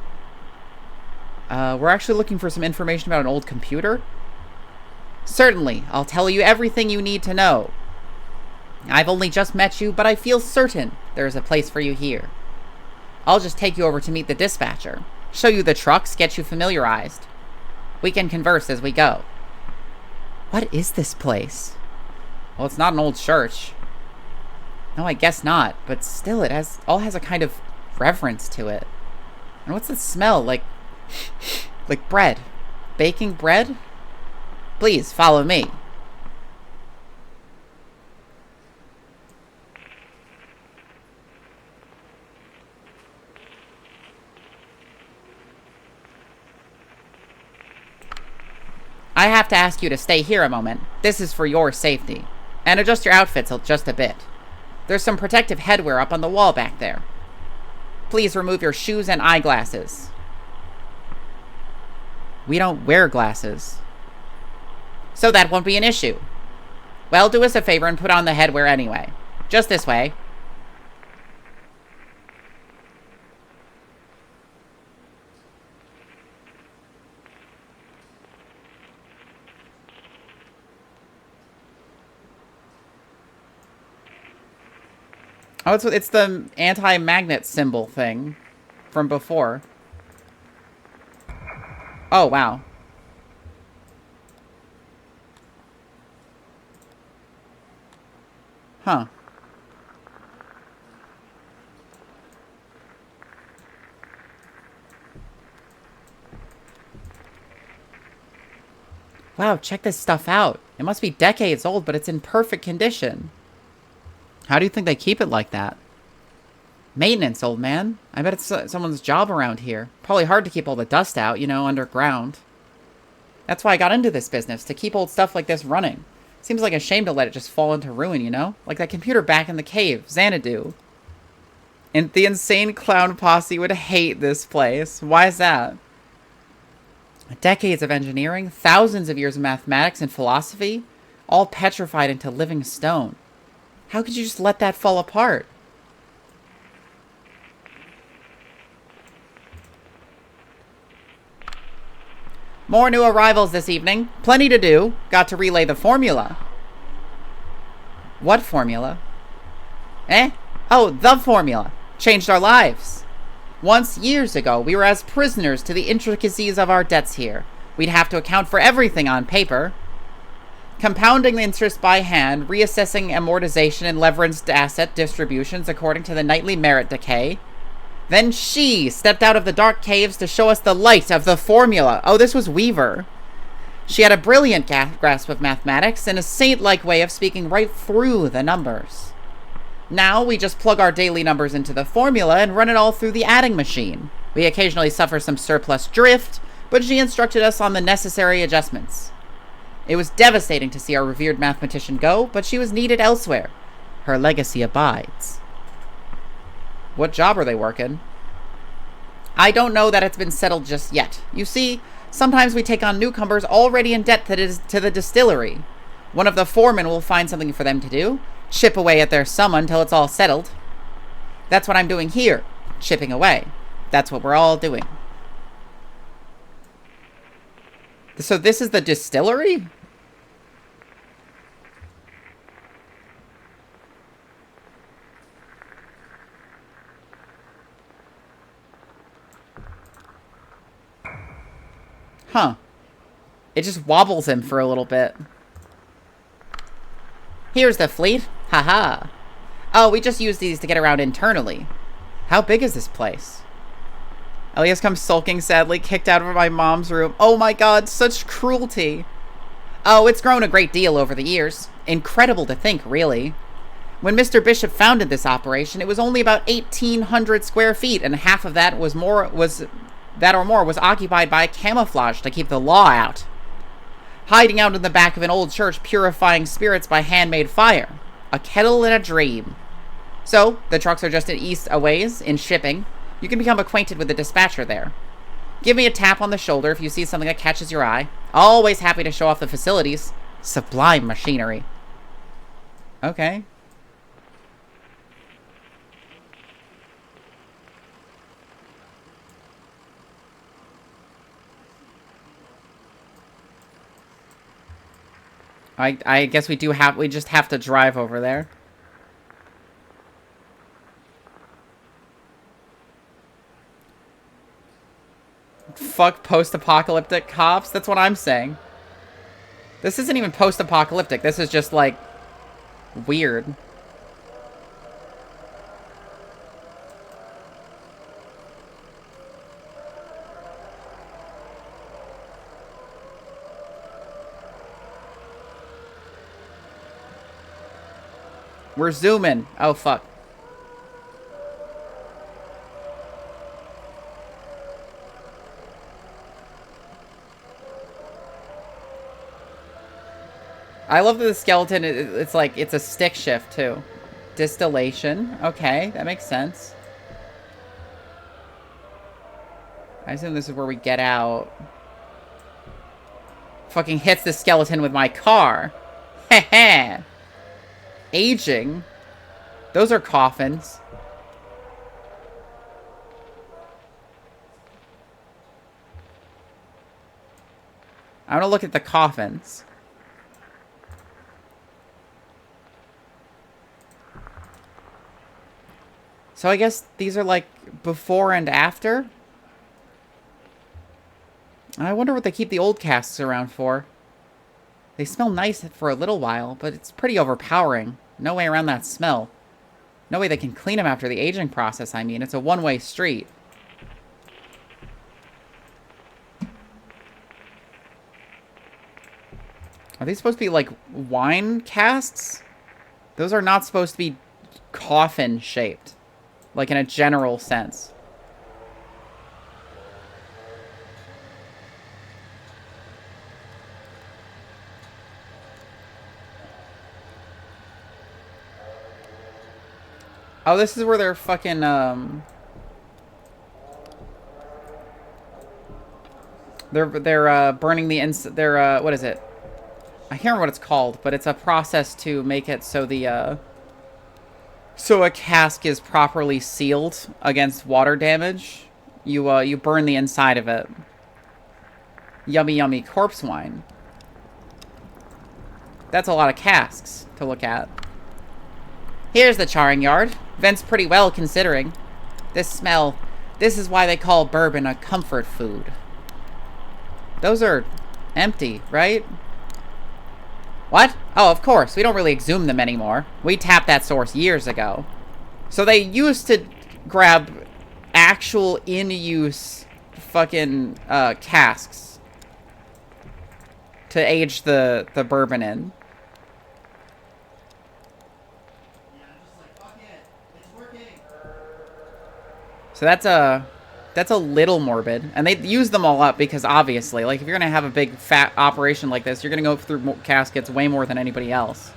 We're actually looking for some information about an old computer. Certainly. I'll tell you everything you need to know. I've only just met you, but I feel certain there is a place for you here. I'll just take you over to meet the dispatcher. Show you the trucks, get you familiarized. We can converse as we go. What is this place? Well, it's not an old church. No, I guess not, but still it all has a kind of reverence to it. And what's the smell? Like bread. Baking bread? Please, follow me. I have to ask you to stay here a moment. This is for your safety. And adjust your outfits just a bit. There's some protective headwear up on the wall back there. Please remove your shoes and eyeglasses. We don't wear glasses. So that won't be an issue. Well, do us a favor and put on the headwear anyway. Just this way. Oh, it's the anti-magnet symbol thing from before. Oh, wow. Huh. Wow, check this stuff out. It must be decades old, but it's in perfect condition. How do you think they keep it like that? Maintenance, old man. I bet it's someone's job around here. Probably hard to keep all the dust out, you know, underground. That's why I got into this business, to keep old stuff like this running. Seems like a shame to let it just fall into ruin, you know? Like that computer back in the cave, Xanadu. And the insane clown posse would hate this place. Why is that? Decades of engineering, thousands of years of mathematics and philosophy, all petrified into living stone. How could you just let that fall apart? More new arrivals this evening. Plenty to do. Got to relay the formula. What formula? Eh? Oh, the formula. Changed our lives. Once, years ago, we were as prisoners to the intricacies of our debts here. We'd have to account for everything on paper. Compounding the interest by hand, reassessing amortization and leveraged asset distributions according to the nightly merit decay. Then she stepped out of the dark caves to show us the light of the formula. Oh, this was Weaver. She had a brilliant grasp of mathematics and a saint-like way of speaking right through the numbers. Now we just plug our daily numbers into the formula and run it all through the adding machine. We occasionally suffer some surplus drift, but she instructed us on the necessary adjustments. It was devastating to see our revered mathematician go, but she was needed elsewhere. Her legacy abides. What job are they working? I don't know that it's been settled just yet. You see, sometimes we take on newcomers already in debt to the distillery. One of the foremen will find something for them to do, chip away at their sum until it's all settled. That's what I'm doing here, chipping away. That's what we're all doing. So this is the distillery? Huh. It just wobbles him for a little bit. Here's the fleet. Haha. Oh, we just use these to get around internally. How big is this place? Elias comes sulking sadly, kicked out of my mom's room. Oh my god, such cruelty. Oh, it's grown a great deal over the years. Incredible to think, really. When Mr. Bishop founded this operation, it was only about 1,800 square feet, and half of that was occupied by camouflage to keep the law out. Hiding out in the back of an old church, purifying spirits by handmade fire. A kettle and a dream. So, the trucks are just an east a ways in shipping. You can become acquainted with the dispatcher there. Give me a tap on the shoulder if you see something that catches your eye. Always happy to show off the facilities. Sublime machinery. Okay. I guess we just have to drive over there. Fuck post-apocalyptic cops? That's what I'm saying. This isn't even post-apocalyptic. This is just, like, weird. We're zooming. Oh, fuck. I love that the skeleton, it's like, it's a stick shift, too. Distillation. Okay, that makes sense. I assume this is where we get out. Fucking hits the skeleton with my car. Heh. Aging? Those are coffins. I want to look at the coffins. So I guess these are like before and after? I wonder what they keep the old casks around for. They smell nice for a little while, but it's pretty overpowering. No way around that smell. No way they can clean them after the aging process, I mean. It's a one-way street. Are these supposed to be, like, wine casks? Those are not supposed to be coffin-shaped. Like, in a general sense. Oh, this is where they're fucking, They're burning the what is it? I can't remember what it's called, but it's a process to make it so so a cask is properly sealed against water damage. You burn the inside of it. Yummy, yummy corpse wine. That's a lot of casks to look at. Here's the charring yard. Vents pretty well considering. This smell. This is why they call bourbon a comfort food. Those are empty, right? What? Oh, of course. We don't really exhume them anymore. We tapped that source years ago. So they used to grab actual in-use fucking casks to age the bourbon in. So that's a little morbid. And they use them all up because obviously, like, if you're going to have a big fat operation like this, you're going to go through caskets way more than anybody else.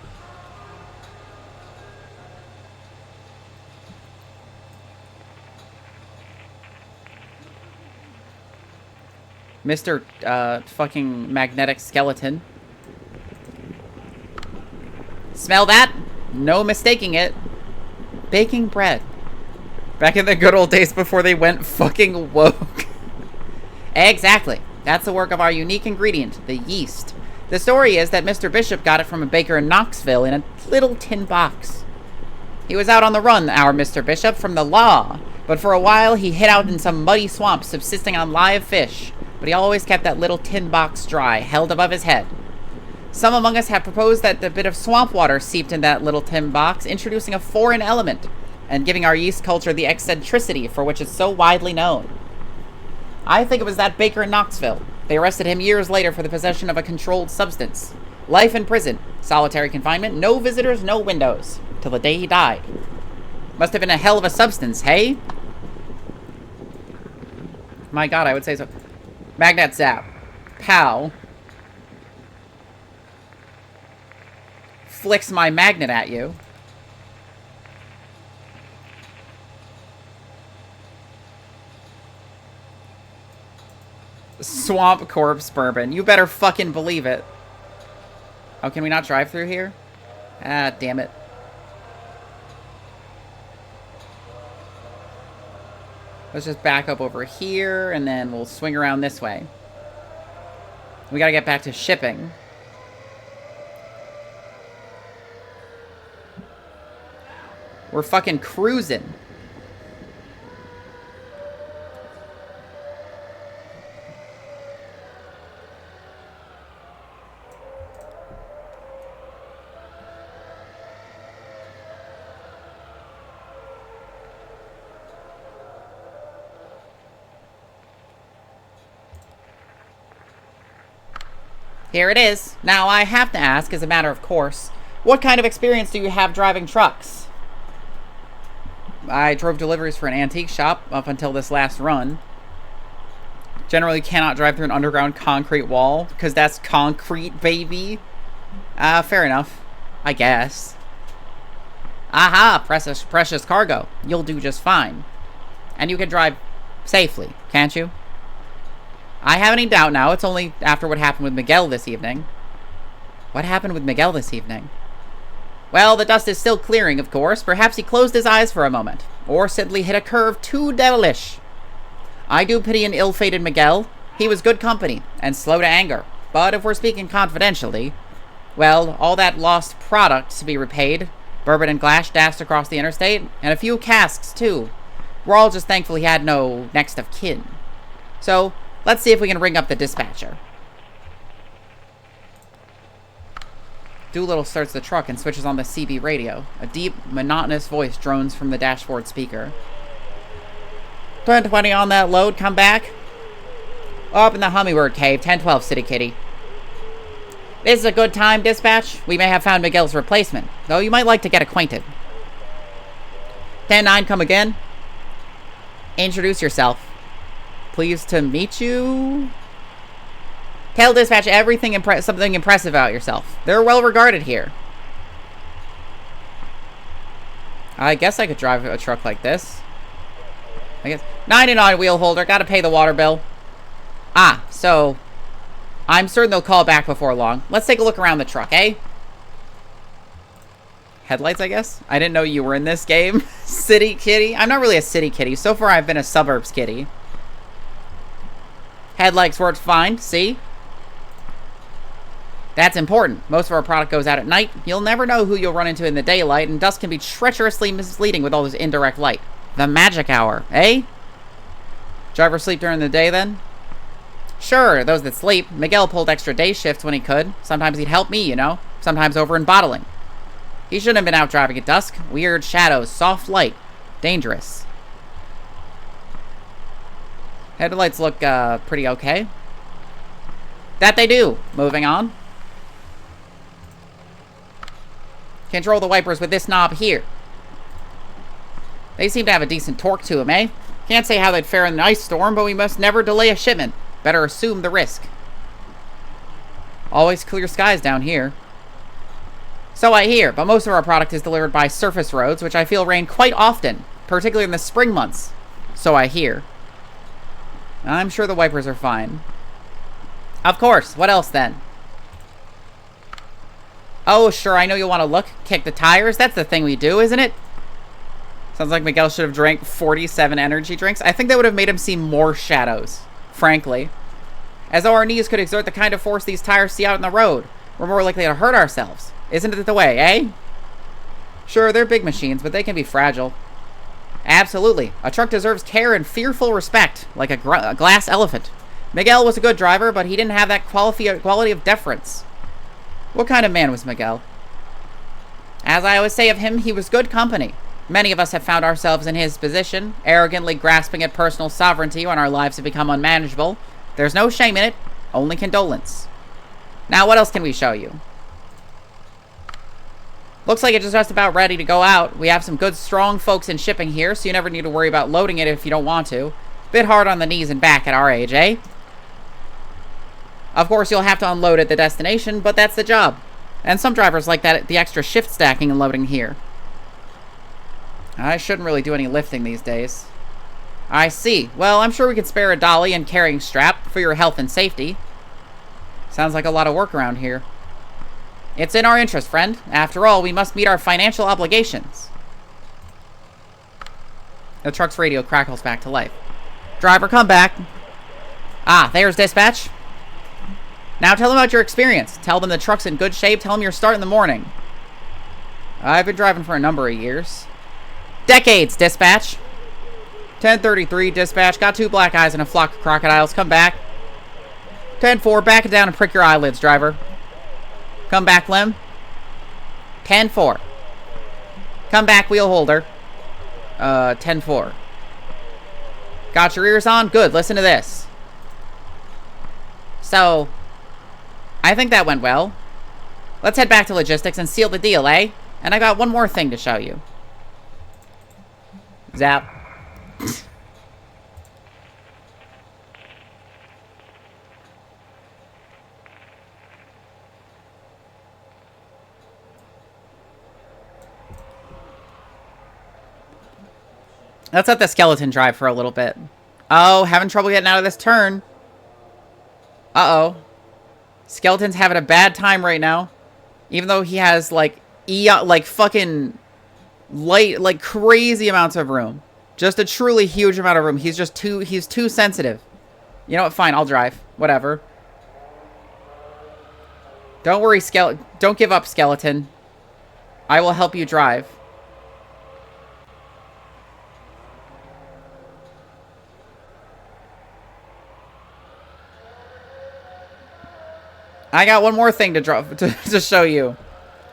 Mr. Fucking magnetic skeleton. Smell that? No mistaking it. Baking bread. Back in the good old days before they went fucking woke. Exactly. That's the work of our unique ingredient, the yeast. The story is that Mr. Bishop got it from a baker in Knoxville in a little tin box. He was out on the run, our Mr. Bishop, from the law. But for a while, he hid out in some muddy swamp, subsisting on live fish. But he always kept that little tin box dry, held above his head. Some among us have proposed that the bit of swamp water seeped in that little tin box, introducing a foreign element, and giving our yeast culture the eccentricity for which it's so widely known. I think it was that baker in Knoxville. They arrested him years later for the possession of a controlled substance. Life in prison, solitary confinement, no visitors, no windows, till the day he died. Must have been a hell of a substance, hey? My god, I would say so. Magnet zap. Pow. Flicks my magnet at you. Swamp corpse bourbon. You better fucking believe it. Oh, can we not drive through here? Ah, damn it. Let's just back up over here, and then we'll swing around this way. We gotta get back to shipping. We're fucking cruising. Here it is. Now, I have to ask, as a matter of course, what kind of experience do you have driving trucks? I drove deliveries for an antique shop up until this last run. Generally cannot drive through an underground concrete wall, because that's concrete, baby. Fair enough. I guess. Aha, precious cargo. You'll do just fine. And you can drive safely, can't you? I have any doubt now. It's only after what happened with Miguel this evening. What happened with Miguel this evening? Well, the dust is still clearing, of course. Perhaps he closed his eyes for a moment. Or simply hit a curve too devilish. I do pity an ill-fated Miguel. He was good company, and slow to anger. But if we're speaking confidentially, well, all that lost product to be repaid, bourbon and glass dashed across the interstate, and a few casks, too. We're all just thankful he had no next of kin. So, let's see if we can ring up the dispatcher. Doolittle starts the truck and switches on the CB radio. A deep, monotonous voice drones from the dashboard speaker. 1020 on that load, come back. Up in the Hummingbird Cave, 1012 City Kitty. This is a good time, dispatch. We may have found Miguel's replacement, though you might like to get acquainted. 10-9, come again. Introduce yourself. Pleased to meet you. Tell dispatch something impressive about yourself. They're well regarded here. I guess I could drive a truck like this. I guess. 99 wheel holder. Gotta pay the water bill. Ah, so I'm certain they'll call back before long. Let's take a look around the truck, eh? Headlights, I guess? I didn't know you were in this game. City kitty? I'm not really a city kitty. So far, I've been a suburbs kitty. Headlights worked fine. See? That's important. Most of our product goes out at night. You'll never know who you'll run into in the daylight, and dusk can be treacherously misleading with all this indirect light. The magic hour, eh? Driver sleep during the day, then? Sure, those that sleep. Miguel pulled extra day shifts when he could. Sometimes he'd help me, you know. Sometimes over in bottling. He shouldn't have been out driving at dusk. Weird shadows, soft light. Dangerous. Headlights look, pretty okay. That they do. Moving on. Control the wipers with this knob here. They seem to have a decent torque to them, eh? Can't say how they'd fare in an ice storm, but we must never delay a shipment. Better assume the risk. Always clear skies down here. So I hear, but most of our product is delivered by surface roads, which I feel rain quite often, particularly in the spring months. So I hear. I'm sure the wipers are fine. Of course, what else then? Oh, sure, I know you'll want to look. Kick the tires, that's the thing we do, isn't it? Sounds like Miguel should have drank 47 energy drinks. I think that would have made him see more shadows, frankly. As though our knees could exert the kind of force these tires see out on the road. We're more likely to hurt ourselves. Isn't it the way, eh? Sure, they're big machines, but they can be fragile. Absolutely. A truck deserves care and fearful respect, like a glass elephant. Miguel was a good driver, but he didn't have that quality of deference. What kind of man was Miguel? As I always say of him, he was good company. Many of us have found ourselves in his position, arrogantly grasping at personal sovereignty when our lives have become unmanageable. There's no shame in it, only condolence. Now, what else can we show you? Looks like it's just about ready to go out. We have some good, strong folks in shipping here, so you never need to worry about loading it if you don't want to. Bit hard on the knees and back at our age, eh? Of course, you'll have to unload at the destination, but that's the job. And some drivers like that, the extra shift stacking and loading here. I shouldn't really do any lifting these days. I see. Well, I'm sure we could spare a dolly and carrying strap for your health and safety. Sounds like a lot of work around here. It's in our interest, friend. After all, we must meet our financial obligations. The truck's radio crackles back to life. Driver, come back. Ah, there's dispatch. Now tell them about your experience. Tell them the truck's in good shape. Tell them you're starting in the morning. I've been driving for a number of years. Decades, dispatch. 1033, dispatch. Got 2 black eyes and a flock of crocodiles. Come back. 10-4, back it down and prick your eyelids, driver. Come back, Lim. 10-4. Come back, wheel holder. 10-4. Got your ears on? Good, listen to this. So, I think that went well. Let's head back to logistics and seal the deal, eh? And I got one more thing to show you. Zap. Let's let the skeleton drive for a little bit. Oh, having trouble getting out of this turn. Uh-oh. Skeleton's having a bad time right now. Even though he has, like, fucking light, like, crazy amounts of room. Just a truly huge amount of room. He's too sensitive. You know what? Fine, I'll drive. Whatever. Don't worry, don't give up, skeleton. I will help you drive. I got one more thing to show you.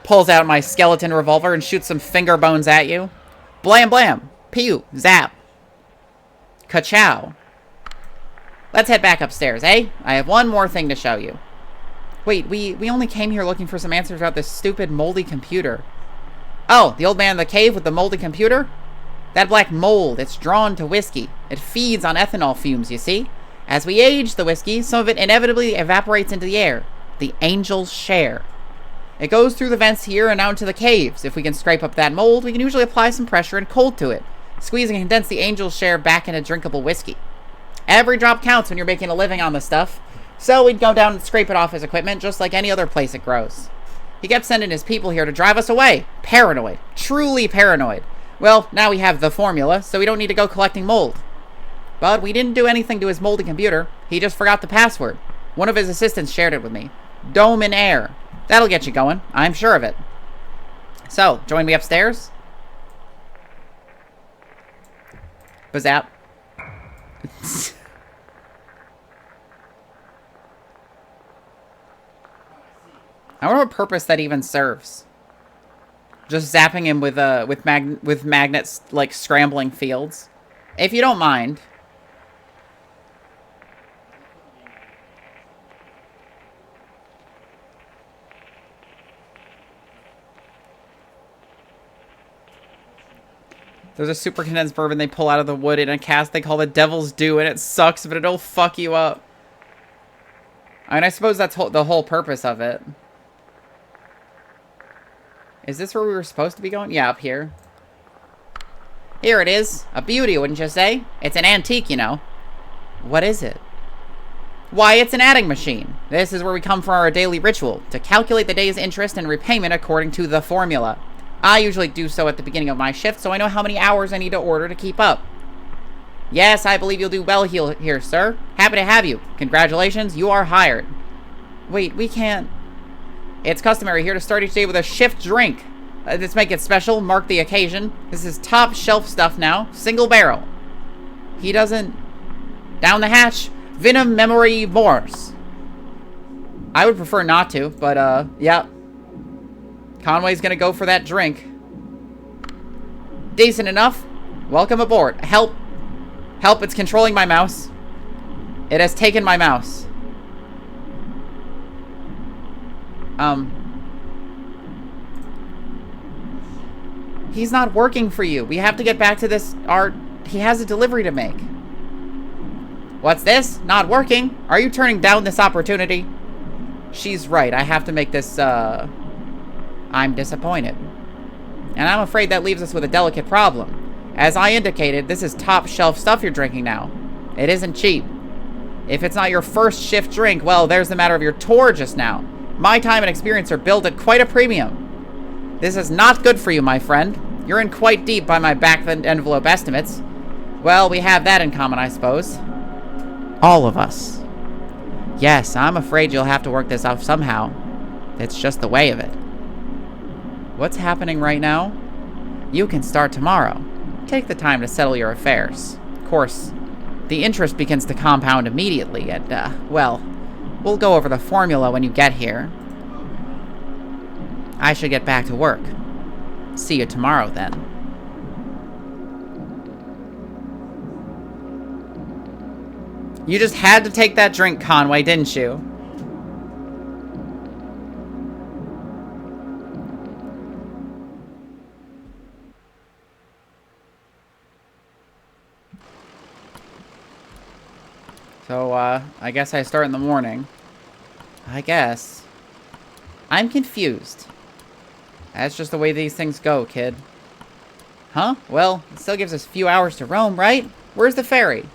Pulls out my skeleton revolver and shoots some finger bones at you. Blam blam. Pew. Zap. Ka-chow. Let's head back upstairs, eh? I have one more thing to show you. Wait, we only came here looking for some answers about this stupid moldy computer. Oh, the old man in the cave with the moldy computer? That black mold, it's drawn to whiskey. It feeds on ethanol fumes, you see? As we age the whiskey, some of it inevitably evaporates into the air. The angels share. It goes through the vents here and out into the caves. If we can scrape up that mold, we can usually apply some pressure and cold to it, squeeze and condense the angel's share back into drinkable whiskey. Every drop counts when you're making a living on this stuff. So we'd go down and scrape it off his equipment just like any other place it grows. He kept sending his people here to drive us away. Paranoid. Truly paranoid. Well, now we have the formula, so we don't need to go collecting mold. But we didn't do anything to his moldy computer. He just forgot the password. One of his assistants shared it with me. Dome in air. That'll get you going. I'm sure of it. So, join me upstairs. Bazap. I wonder what purpose that even serves. Just zapping him with magnets, like scrambling fields. If you don't mind. There's a super condensed bourbon they pull out of the wood in a cask they call the Devil's Dew, and it sucks, but it'll fuck you up. I mean, I suppose that's the whole purpose of it. Is this where we were supposed to be going? Yeah, up here. Here it is. A beauty, wouldn't you say? It's an antique, you know. What is it? Why, it's an adding machine. This is where we come for our daily ritual, to calculate the day's interest and repayment according to the formula. I usually do so at the beginning of my shift, so I know how many hours I need to order to keep up. Yes, I believe you'll do well here, sir. Happy to have you. Congratulations, you are hired. Wait, we can't... It's customary here to start each day with a shift drink. Let's make it special, mark the occasion. This is top shelf stuff now, single barrel. He doesn't... Down the hatch, Venom Memory Morse. I would prefer not to, but, yeah. Conway's gonna go for that drink. Decent enough. Welcome aboard. Help. Help, it's controlling my mouse. It has taken my mouse. He's not working for you. We have to get back to this art. He has a delivery to make. What's this? Not working? Are you turning down this opportunity? She's right. I have to make this, I'm disappointed. And I'm afraid that leaves us with a delicate problem. As I indicated, this is top shelf stuff you're drinking now. It isn't cheap. If it's not your first shift drink, well, there's the matter of your tour just now. My time and experience are billed at quite a premium. This is not good for you, my friend. You're in quite deep by my back-envelope estimates. Well, we have that in common, I suppose. All of us. Yes, I'm afraid you'll have to work this out somehow. It's just the way of it. What's happening right now? You can start tomorrow. Take the time to settle your affairs. Of course, the interest begins to compound immediately, and, well, we'll go over the formula when you get here. I should get back to work. See you tomorrow, then. You just had to take that drink, Conway, didn't you? So, I guess I start in the morning. I guess. I'm confused. That's just the way these things go, kid. Huh? Well, it still gives us a few hours to roam, right? Where's the ferry?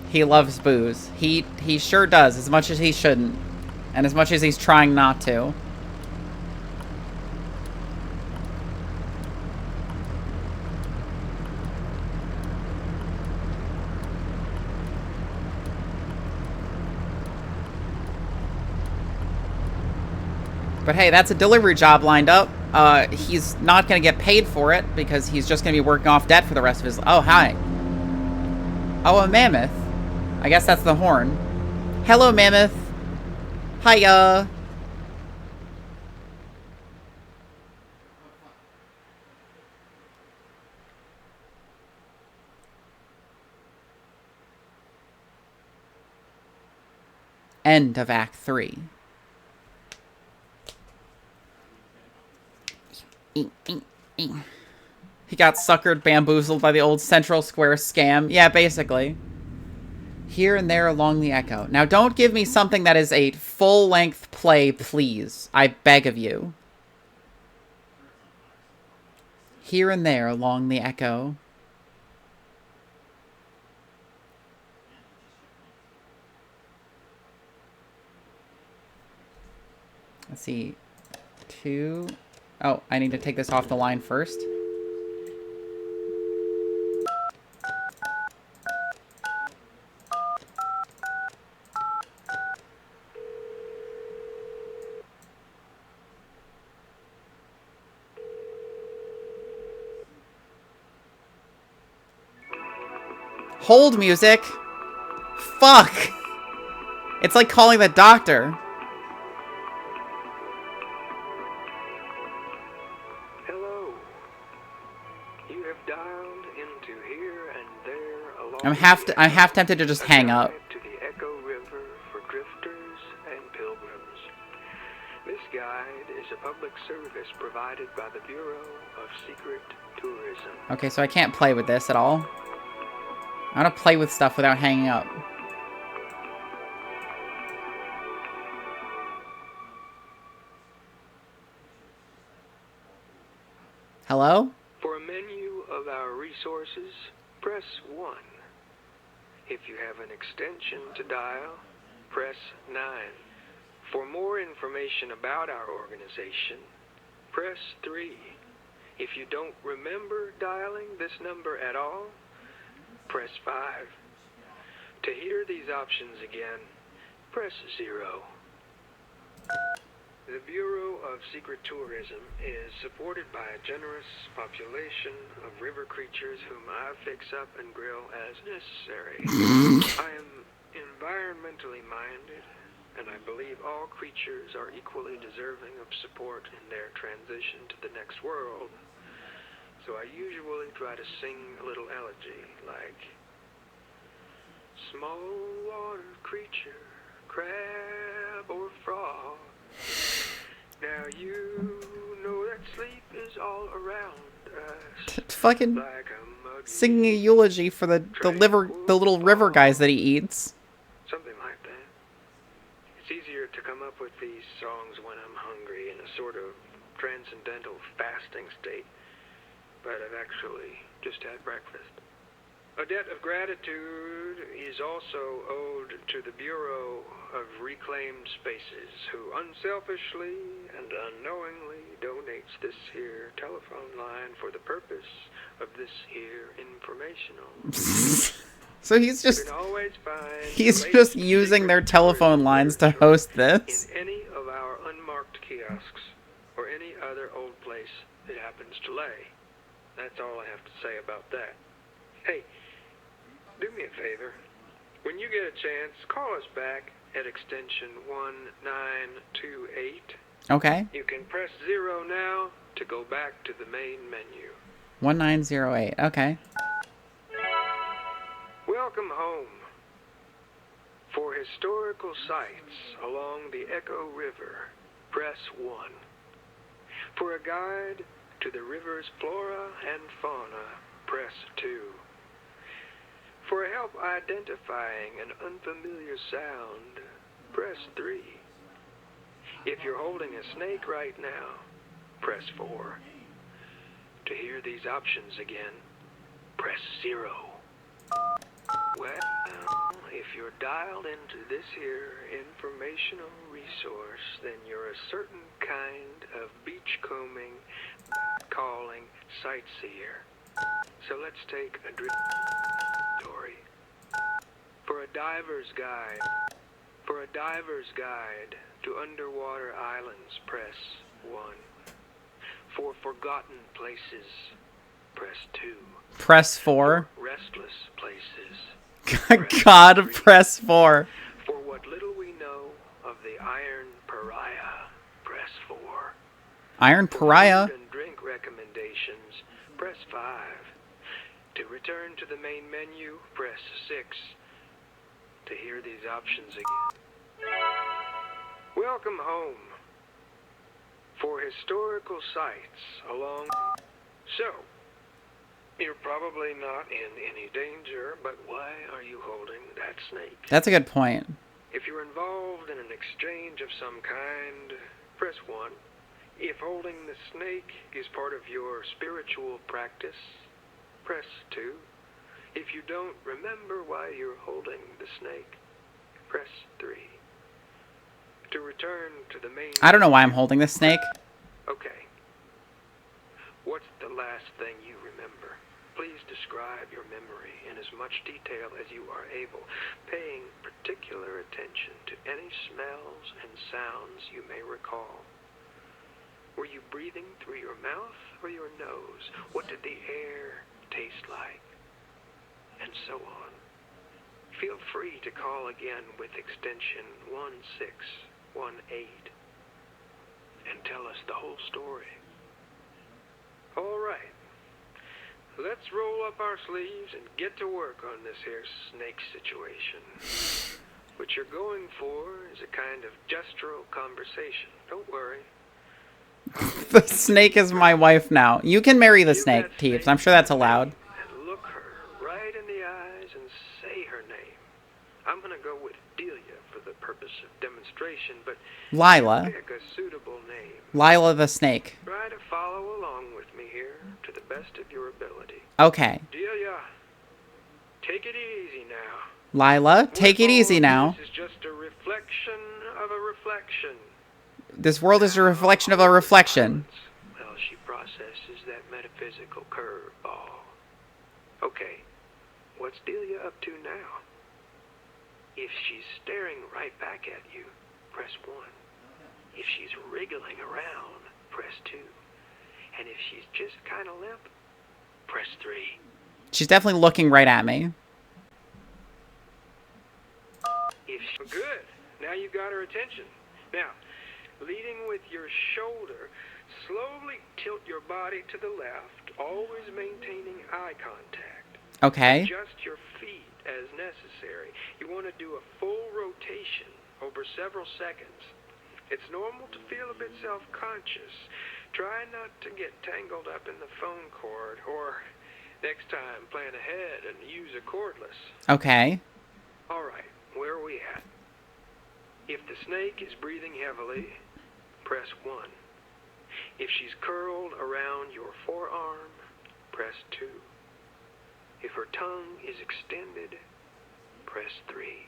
He loves booze. He sure does, as much as he shouldn't. And as much as he's trying not to. But hey, that's a delivery job lined up. He's not going to get paid for it because he's just going to be working off debt for the rest of his life. Oh, hi. Oh, a mammoth. I guess that's the horn. Hello, mammoth. Hiya. End of Act 3. He got suckered, bamboozled by the old Central Square scam. Yeah, basically. Here and there along the echo. Now, don't give me something that is a full-length play, please. I beg of you. Here and there along the echo. Let's see. 2. Oh, I need to take this off the line first. Hold music. Fuck. It's like calling the doctor. Hello. You have dialed into here and there along I'm half tempted to just hang up. to the Echo River for drifters and pilgrims. This guide is a public service provided by the Bureau of Secret Tourism. Okay, so I can't play with this at all. I want to play with stuff without hanging up. Hello? For a menu of our resources, press 1. If you have an extension to dial, press 9. For more information about our organization, press 3. If you don't remember dialing this number at all, press 5. To hear these options again, press 0. The Bureau of Secret Tourism is supported by a generous population of river creatures whom I fix up and grill as necessary. I am environmentally minded, and I believe all creatures are equally deserving of support in their transition to the next world. So I usually try to sing a little elegy, like, small water creature, crab or frog. Now you know that sleep is all around us. Fucking Like a muggy singing a eulogy for the little river guys that he eats. something like that. It's easier to come up with these songs when I'm hungry in a sort of transcendental fasting state, but I've actually just had breakfast. A debt of gratitude is also owed to the Bureau of Reclaimed Spaces, who unselfishly and unknowingly donates this here telephone line for the purpose of this here informational. So he's You just can always find he's the just latest using secret their telephone lines to literature host this. in any of our unmarked kiosks or any other old place it happens to lay. That's all I have to say about that. Hey, do me a favor. When you get a chance, call us back at extension 1928. Okay. You can press 0 now to go back to the main menu. 1908. Okay. Welcome home. For historical sites along the Echo River, press 1. For a guide to the river's flora and fauna, press 2. For help identifying an unfamiliar sound, press 3. If you're holding a snake right now, press 4. To hear these options again, press 0. Well, if you're dialed into this here informational resource, then you're a certain kind of beachcombing, calling sightseer. So let's take a story. For a diver's guide to underwater islands, press 1. For forgotten places, press 2. Press 4. Restless places. God, press 4. For what little we know of the Iron Pariah, press 4. Iron For Pariah? food and drink recommendations, press 5. To return to the main menu, press 6. To hear these options again. Welcome home. For historical sites along... So, You're probably not in any danger, but why are you holding that snake? That's a good point. If you're involved in an exchange of some kind, press 1. If holding the snake is part of your spiritual practice, press 2. If you don't remember why you're holding the snake, press 3. To return to the main... I don't know why I'm holding this snake. Okay. What's the last thing you remember? Please describe your memory in as much detail as you are able, paying particular attention to any smells and sounds you may recall. Were you breathing through your mouth or your nose? What did the air taste like? And so on. Feel free to call again with extension 1618 and tell us the whole story. All right. Let's roll up our sleeves and get to work on this here snake situation. What you're going for is a kind of gestural conversation. Don't worry. The snake is my wife now. You can marry the snake, Teeps. I'm sure that's allowed. And look her right in the eyes and say her name. I'm gonna go with Delia for the purpose of demonstration, but Lila. pick a suitable name. Lila the snake. Try to follow along with me here to the best of your ability. Okay. Delia, take it easy now. Lila, take it easy now. This is just a reflection of a reflection. This world is a reflection of a reflection. Well, she processes that metaphysical curveball. Okay, what's Delia up to now? If she's staring right back at you, press 1. If she's wriggling around, press 2. And if she's just kind of limp, press 3. She's definitely looking right at me. Good. Now you got her attention. Now, leading with your shoulder, slowly tilt your body to the left, always maintaining eye contact. Okay. Adjust your feet as necessary. You want to do a full rotation over several seconds. It's normal to feel a bit self-conscious. Try not to get tangled up in the phone cord, or next time plan ahead and use a cordless. Okay. All right, where are we at? If the snake is breathing heavily, press 1. If she's curled around your forearm, press 2. If her tongue is extended, press 3.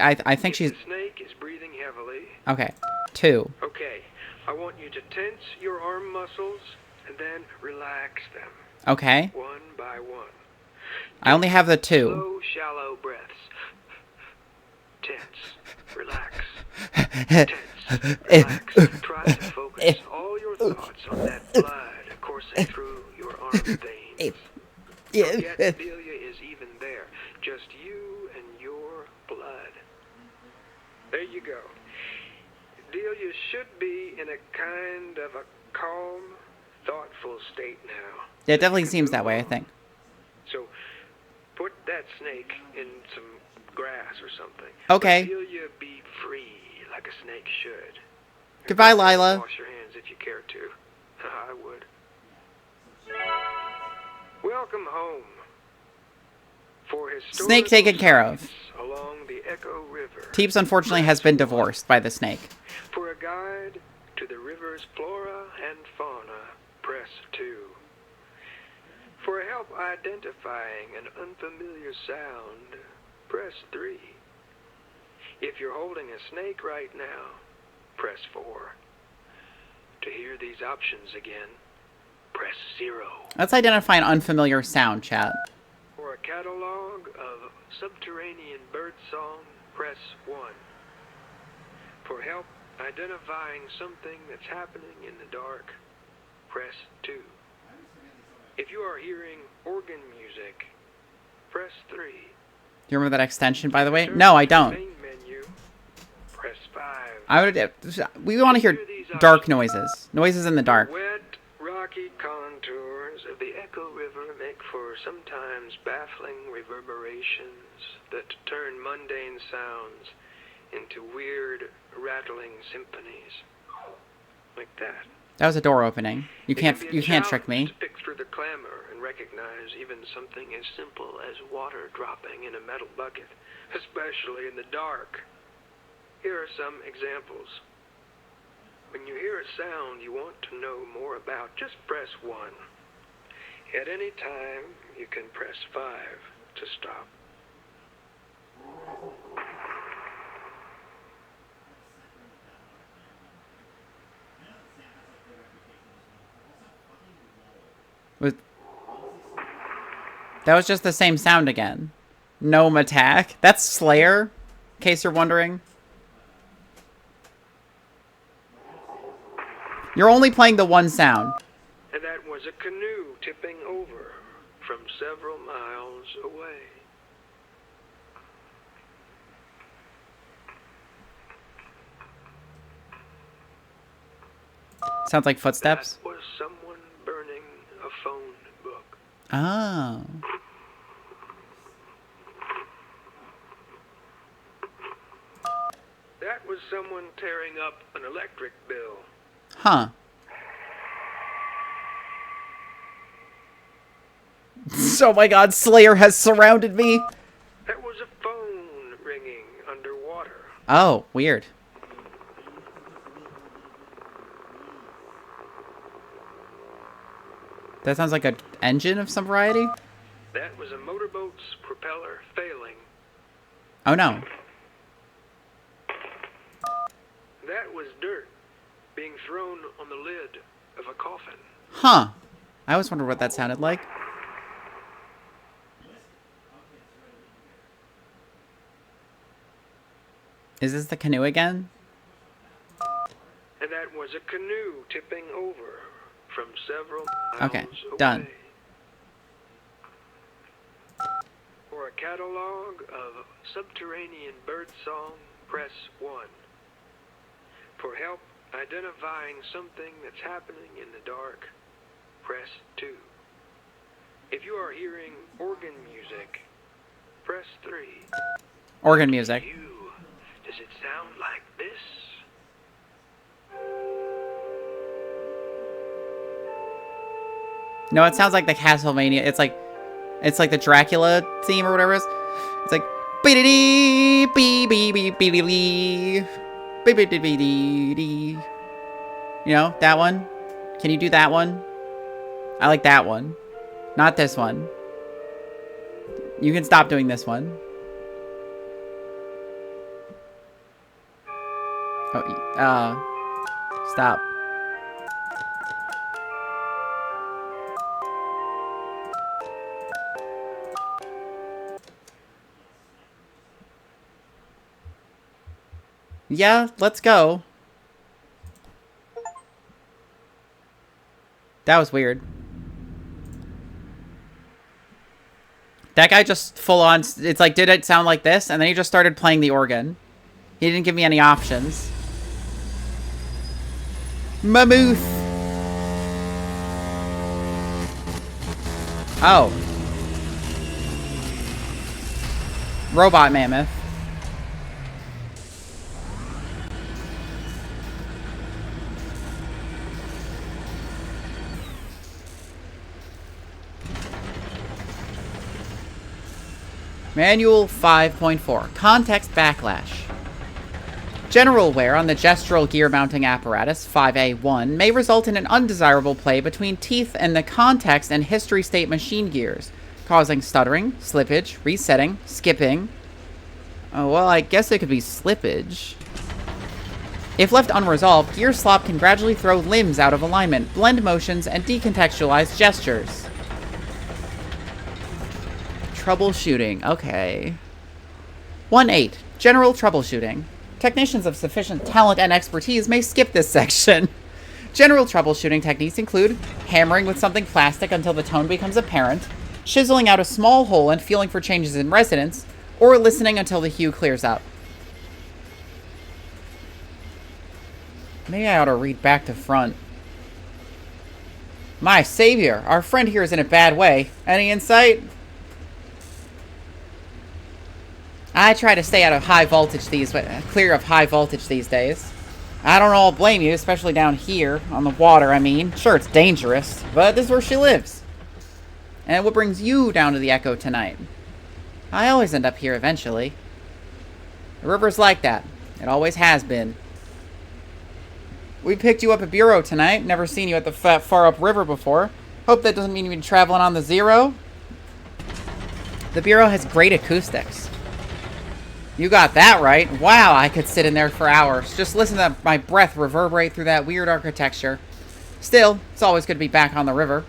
I think she's... If the snake is breathing heavily... Okay. 2. Okay, I want you to tense your arm muscles and then relax them. Okay. One by one. I only have the 2. Slow, shallow breaths. Tense. Relax. Tense. Relax. Try to focus all your thoughts on that blood coursing through your arm veins. Forget Delia is even there. Just you and your blood. There you go. Delia should be in a kind of a calm, thoughtful state now. Yeah, it definitely seems that way, I think. So, put that snake in some grass or something. Okay. Let Delia be free, like a snake should. Goodbye, And Lila. wash your hands if you care to. I would. Welcome home. For historical Snake taken care of. sites along the Echo River. Teeps, unfortunately, has been divorced by the snake. For a guide to the river's flora and fauna, press 2. For help identifying an unfamiliar sound, press 3. If you're holding a snake right now, press 4. To hear these options again, press 0. Let's identify an unfamiliar sound, chat. For a catalog of subterranean birdsong, press 1. For help identifying something that's happening in the dark, press 2. If you are hearing organ music, press 3. Do you remember that extension, by the way? No, I don't. Main menu, press 5. We want to hear dark noises. Noises in the dark. Wet, rocky contours of the Echo River make for sometimes baffling reverberations that turn mundane sounds into weird, rattling symphonies. Like that. That was a door opening. You can't trick me. To pick through the clamor and recognize even something as simple as water dropping in a metal bucket, especially in the dark. Here are some examples. When you hear a sound you want to know more about, just press 1. At any time, you can press 5 to stop. That was just the same sound again. Gnome attack. That's Slayer, in case you're wondering. You're only playing the one sound. And that was a canoe tipping over from several miles away. Sounds like footsteps. That was someone burning a phone book. Oh. That was someone tearing up an electric bill. Huh. Oh my god, Slayer has surrounded me. That was a phone ringing underwater. Oh, weird. That sounds like an engine of some variety. That was a motorboat's propeller failing. Oh no. That was dirt being thrown on the lid of a coffin. Huh. I always wondered what that sounded like. Is this the canoe again? And that was a canoe tipping over from several miles Okay, away. done. For a catalog of subterranean birdsong, press 1. For help identifying something that's happening in the dark, press 2. If you are hearing organ music, press 3. Organ music. Does it sound like this? No, it sounds like the Castlevania. It's like the Dracula theme or whatever it is. It's like beep beep beep beep beep beep beep beep. You know that one? Can you do that one? I like that one, not this one. You can stop doing this one. Oh, stop. Yeah, let's go. That was weird. That guy just full on, it's like, did it sound like this? And then he just started playing the organ. He didn't give me any options. Mammoth. Oh. Robot mammoth. Manual 5.4. Context Backlash. General wear on the gestural gear mounting apparatus, 5A1, may result in an undesirable play between teeth and the context and history state machine gears, causing stuttering, slippage, resetting, skipping. Oh, well, I guess it could be slippage. If left unresolved, gear slop can gradually throw limbs out of alignment, blend motions, and decontextualize gestures. Troubleshooting. Okay. 1.8. General troubleshooting. Technicians of sufficient talent and expertise may skip this section. General troubleshooting techniques include hammering with something plastic until the tone becomes apparent, chiseling out a small hole and feeling for changes in resonance, or listening until the hue clears up. Maybe I ought to read back to front. My savior, our friend here is in a bad way. Any insight? I try to stay out of high voltage clear of high voltage these days. I don't all blame you, especially down here on the water, I mean. Sure, it's dangerous, but this is where she lives. And what brings you down to the Echo tonight? I always end up here eventually. The river's like that. It always has been. We picked you up at Bureau tonight. Never seen you at the far up river before. Hope that doesn't mean you've been traveling on the Zero. The Bureau has great acoustics. You got that right. Wow, I could sit in there for hours. Just listen to my breath reverberate through that weird architecture. Still, it's always good to be back on the river.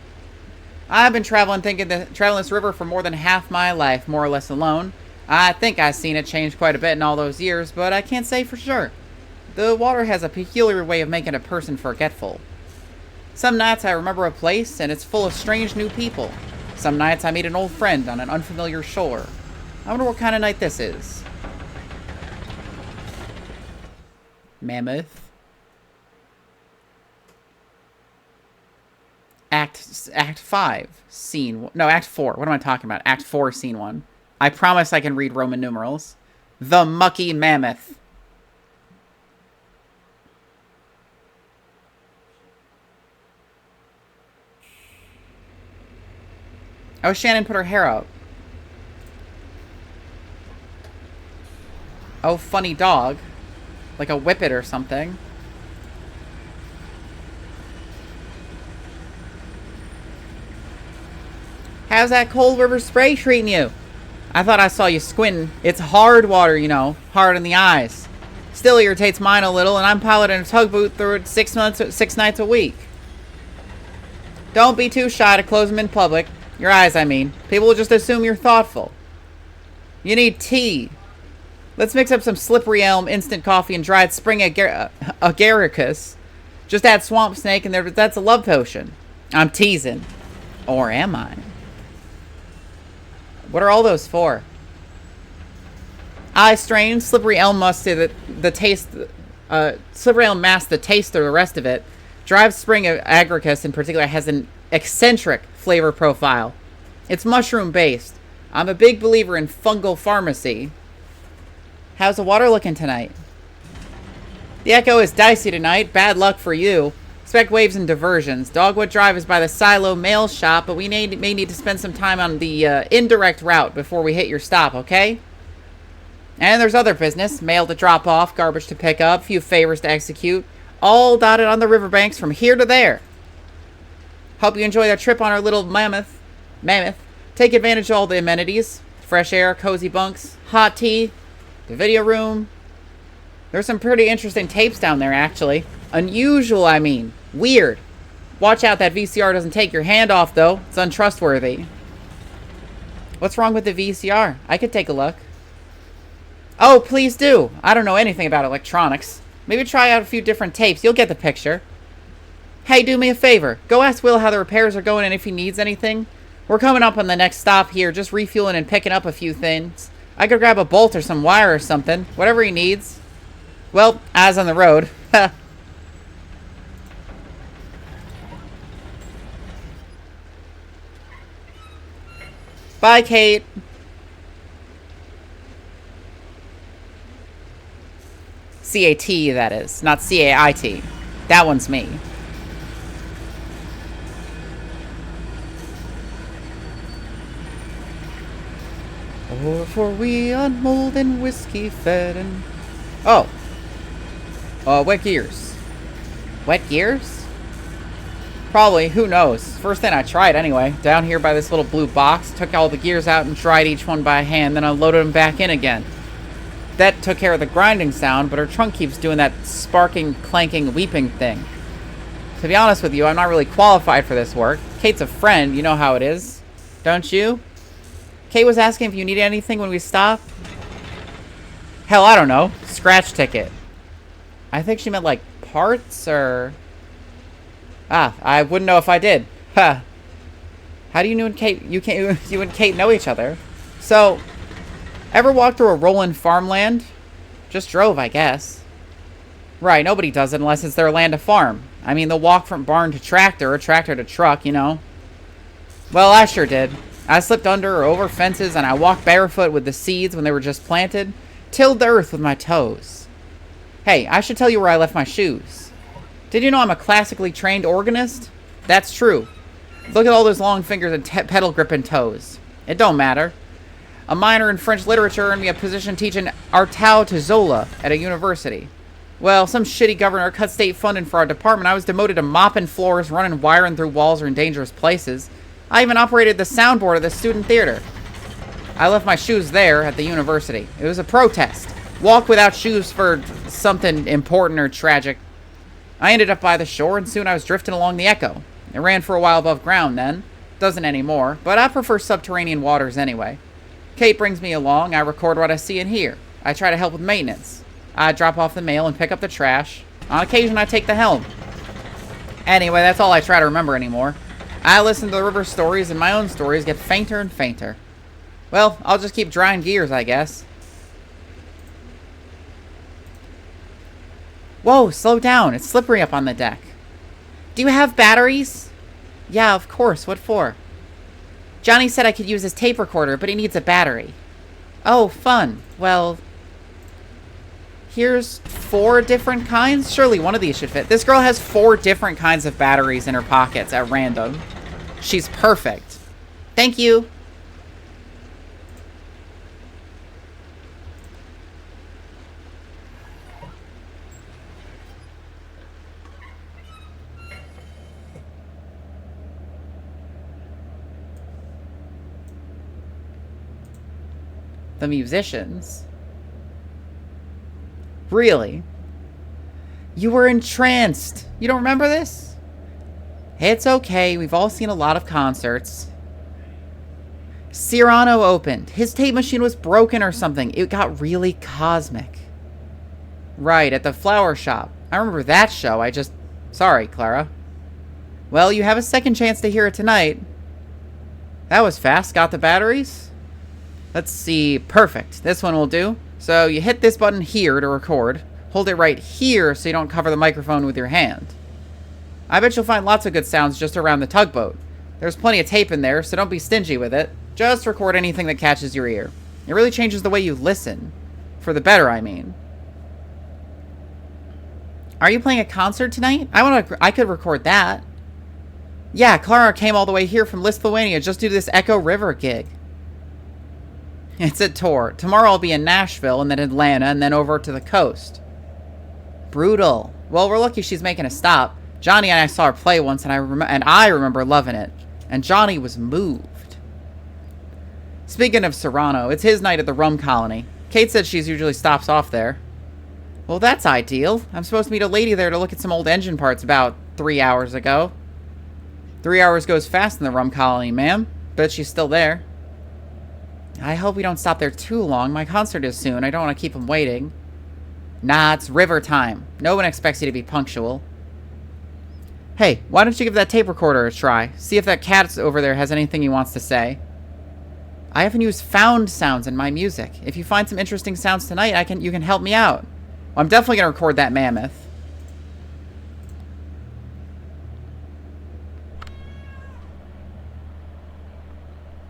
I've been traveling this river for more than half my life, more or less alone. I think I've seen it change quite a bit in all those years, but I can't say for sure. The water has a peculiar way of making a person forgetful. Some nights I remember a place, and it's full of strange new people. Some nights I meet an old friend on an unfamiliar shore. I wonder what kind of night this is. Mammoth. Act 5, scene... No, Act 4. What am I talking about? Act 4, scene 1. I promise I can read Roman numerals. The Mucky Mammoth. Oh, Shannon put her hair out. Oh, funny dog. Like a whippet or something. How's that cold river spray treating you? I thought I saw you squinting. It's hard water, you know. Hard in the eyes. Still irritates mine a little, and I'm piloting a tugboat through it 6 nights a week. Don't be too shy to close them in public. Your eyes, I mean. People will just assume you're thoughtful. You need tea. Let's mix up some slippery elm, instant coffee, and dried spring agaricus. Just add swamp snake, and that's a love potion. I'm teasing. Or am I? What are all those for? Eye strain, slippery elm must the taste, slippery elm mask the taste of the rest of it. Dried spring agaricus in particular has an eccentric flavor profile. It's mushroom based. I'm a big believer in fungal pharmacy. How's the water looking tonight? The Echo is dicey tonight. Bad luck for you. Expect waves and diversions. Dogwood Drive is by the Silo Mail Shop, but we may need to spend some time on the indirect route before we hit your stop, okay? And there's other business. Mail to drop off, garbage to pick up, few favors to execute. All dotted on the riverbanks from here to there. Hope you enjoy that trip on our little mammoth. Take advantage of all the amenities. Fresh air, cozy bunks, hot tea, the video room. There's some pretty interesting tapes down there, actually. Unusual, I mean. Weird. Watch out that VCR doesn't take your hand off, though. It's untrustworthy. What's wrong with the VCR? I could take a look. Oh, please do. I don't know anything about electronics. Maybe try out a few different tapes. You'll get the picture. Hey, do me a favor. Go ask Will how the repairs are going and if he needs anything. We're coming up on the next stop here. Just refueling and picking up a few things. I could grab a bolt or some wire or something. Whatever he needs. Well, eyes on the road. Bye, Kate. C-A-T, that is. Not C-A-I-T. That one's me. Or for we on mold and whiskey fed and... Oh. Wet gears. Wet gears? Probably, who knows. First thing I tried anyway. Down here by this little blue box. Took all the gears out and tried each one by hand. Then I loaded them back in again. That took care of the grinding sound, but her trunk keeps doing that sparking, clanking, weeping thing. To be honest with you, I'm not really qualified for this work. Kate's a friend, you know how it is. Don't you? Kate was asking if you need anything when we stop. Hell, I don't know. Scratch ticket. I think she meant like parts or... Ah, I wouldn't know if I did. Huh. How do you and Kate... You and Kate know each other? So, ever walked through a rolling farmland? Just drove, I guess. Right, nobody does it unless it's their land to farm. I mean, they'll walk from barn to tractor or tractor to truck, you know. Well, I sure did. I slipped under or over fences and I walked barefoot with the seeds when they were just planted. Tilled the earth with my toes. Hey, I should tell you where I left my shoes. Did you know I'm a classically trained organist? That's true. Look at all those long fingers and pedal gripping toes. It don't matter. A minor in French literature earned me a position teaching Artau to Zola at a university. Well, some shitty governor cut state funding for our department. I was demoted to mopping floors, running wiring through walls or in dangerous places. I even operated the soundboard of the student theater. I left my shoes there at the university. It was a protest. Walk without shoes for something important or tragic. I ended up by the shore, and soon I was drifting along the Echo. It ran for a while above ground then. Doesn't anymore, but I prefer subterranean waters anyway. Kate brings me along. I record what I see and hear. I try to help with maintenance. I drop off the mail and pick up the trash. On occasion, I take the helm. Anyway, that's all I try to remember anymore. I listen to the river stories, and my own stories get fainter and fainter. Well, I'll just keep drying gears, I guess. Whoa, slow down. It's slippery up on the deck. Do you have batteries? Yeah, of course. What for? Johnny said I could use his tape recorder, but he needs a battery. Oh, fun. Well, here's 4 different kinds. Surely one of these should fit. This girl has 4 different kinds of batteries in her pockets at random. She's perfect. Thank you. The musicians. Really? You were entranced. You don't remember this? It's okay. We've all seen a lot of concerts. Cyrano opened. His tape machine was broken or something. It got really cosmic. Right, at the flower shop. I remember that show. Sorry, Clara. Well, you have a second chance to hear it tonight. That was fast. Got the batteries? Let's see. Perfect. This one will do. So you hit this button here to record. Hold it right here so you don't cover the microphone with your hand. I bet you'll find lots of good sounds just around the tugboat. There's plenty of tape in there, so don't be stingy with it. Just record anything that catches your ear. It really changes the way you listen. For the better, I mean. Are you playing a concert tonight? I could record that. Yeah, Clara came all the way here from Lithuania just to do this Echo River gig. It's a tour. Tomorrow I'll be in Nashville and then Atlanta and then over to the coast. Brutal. Well, we're lucky she's making a stop. Johnny and I saw her play once and I remember loving it. And Johnny was moved. Speaking of Serrano, it's his night at the rum colony. Kate said she usually stops off there. Well, that's ideal. I'm supposed to meet a lady there to look at some old engine parts about 3 hours ago. 3 hours goes fast in the rum colony, ma'am. Bet she's still there. I hope we don't stop there too long. My concert is soon. I don't want to keep them waiting. Nah, it's river time. No one expects you to be punctual. Hey, why don't you give that tape recorder a try? See if that cat over there has anything he wants to say. I often use found sounds in my music. If you find some interesting sounds tonight, you can help me out. Well, I'm definitely going to record that mammoth.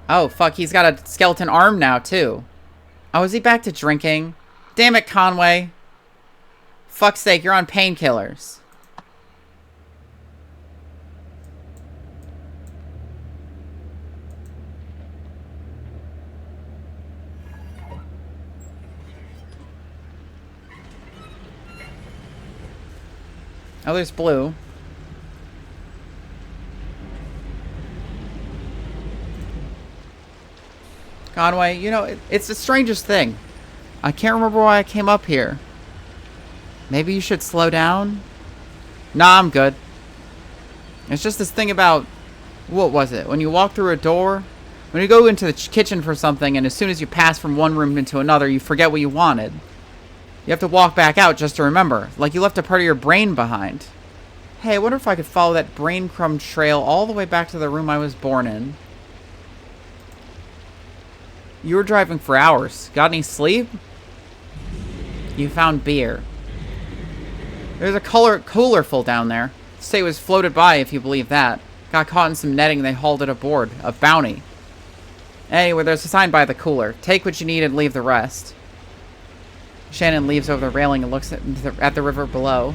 Oh, fuck, he's got a skeleton arm now, too. Oh, is he back to drinking? Damn it, Conway. Fuck's sake, you're on painkillers. Oh, there's Blue. Conway, you know, it's the strangest thing. I can't remember why I came up here. Maybe you should slow down? Nah, I'm good. It's just this thing about... What was it? When you walk through a door? When you go into the kitchen for something, and as soon as you pass from one room into another, you forget what you wanted. You have to walk back out just to remember. Like you left a part of your brain behind. Hey, I wonder if I could follow that brain crumb trail all the way back to the room I was born in. You were driving for hours. Got any sleep? You found beer. There's a cooler full down there. Say it was floated by if you believe that. Got caught in some netting and they hauled it aboard. A bounty. Anyway, there's a sign by the cooler. Take what you need and leave the rest. Shannon leaves over the railing and looks at the river below.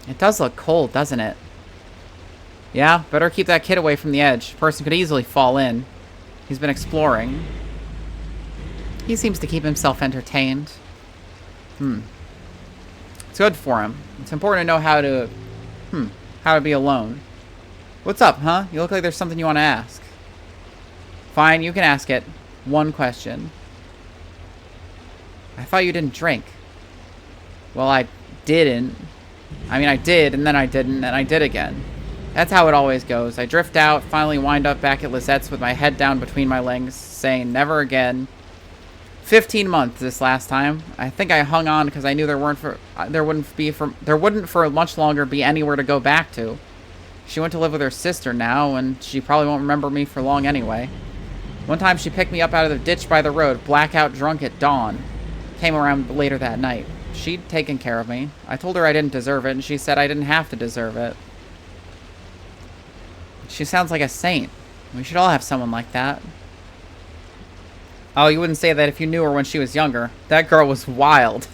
It does look cold, doesn't it? Yeah, better keep that kid away from the edge. A person could easily fall in. He's been exploring. He seems to keep himself entertained. It's good for him. It's important to know how to be alone. What's up, huh? You look like there's something you want to ask. Fine, you can ask it. One question. I thought you didn't drink. Well, I didn't. I mean, I did, and then I didn't, and I did again. That's how it always goes. I drift out, finally wind up back at Lizette's with my head down between my legs, saying never again. 15 months this last time. I think I hung on because I knew there wouldn't for much longer be anywhere to go back to. She went to live with her sister now, and she probably won't remember me for long anyway. One time she picked me up out of the ditch by the road, blackout drunk at dawn. Came around later that night. She'd taken care of me. I told her I didn't deserve it, and she said I didn't have to deserve it. She sounds like a saint. We should all have someone like that. Oh, you wouldn't say that if you knew her when she was younger. That girl was wild.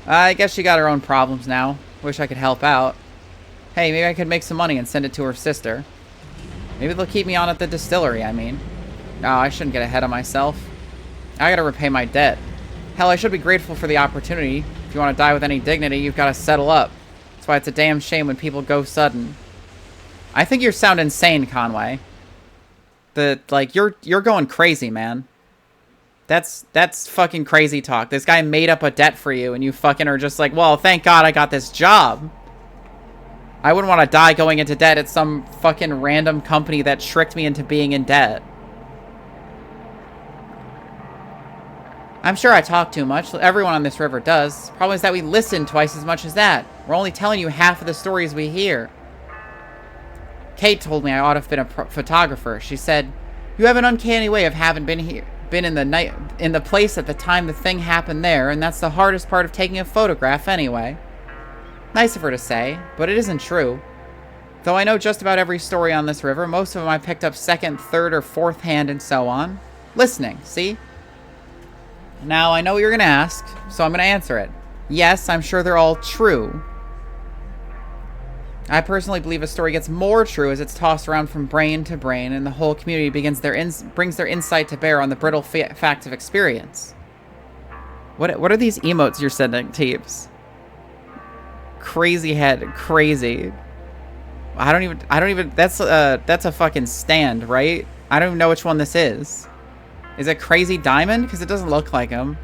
I guess she got her own problems now. Wish I could help out. Hey, maybe I could make some money and send it to her sister. Maybe they'll keep me on at the distillery, I mean. No, I shouldn't get ahead of myself. I gotta repay my debt. Hell, I should be grateful for the opportunity. If you want to die with any dignity, you've got to settle up. That's why it's a damn shame when people go sudden. I think you sound insane, Conway. You're going crazy, man. That's fucking crazy talk. This guy made up a debt for you, and you fucking are just like, well, thank God I got this job. I wouldn't want to die going into debt at some fucking random company that tricked me into being in debt. I'm sure I talk too much. Everyone on this river does. Problem is that we listen twice as much as that. We're only telling you half of the stories we hear. Kate told me I ought to have been a photographer. She said, "You have an uncanny way of having been in the place at the time the thing happened there, and that's the hardest part of taking a photograph anyway." Nice of her to say, but it isn't true. Though I know just about every story on this river, most of them I picked up second, third, or fourth hand and so on. Listening, see? Now, I know what you're going to ask, so I'm going to answer it. Yes, I'm sure they're all true. I personally believe a story gets more true as it's tossed around from brain to brain, and the whole community brings their insight to bear on the brittle facts of experience. What are these emotes you're sending, Teeps? Crazy head, crazy. I don't even. That's a fucking stand, right? I don't even know which one this is. Is it Crazy Diamond? Because it doesn't look like him.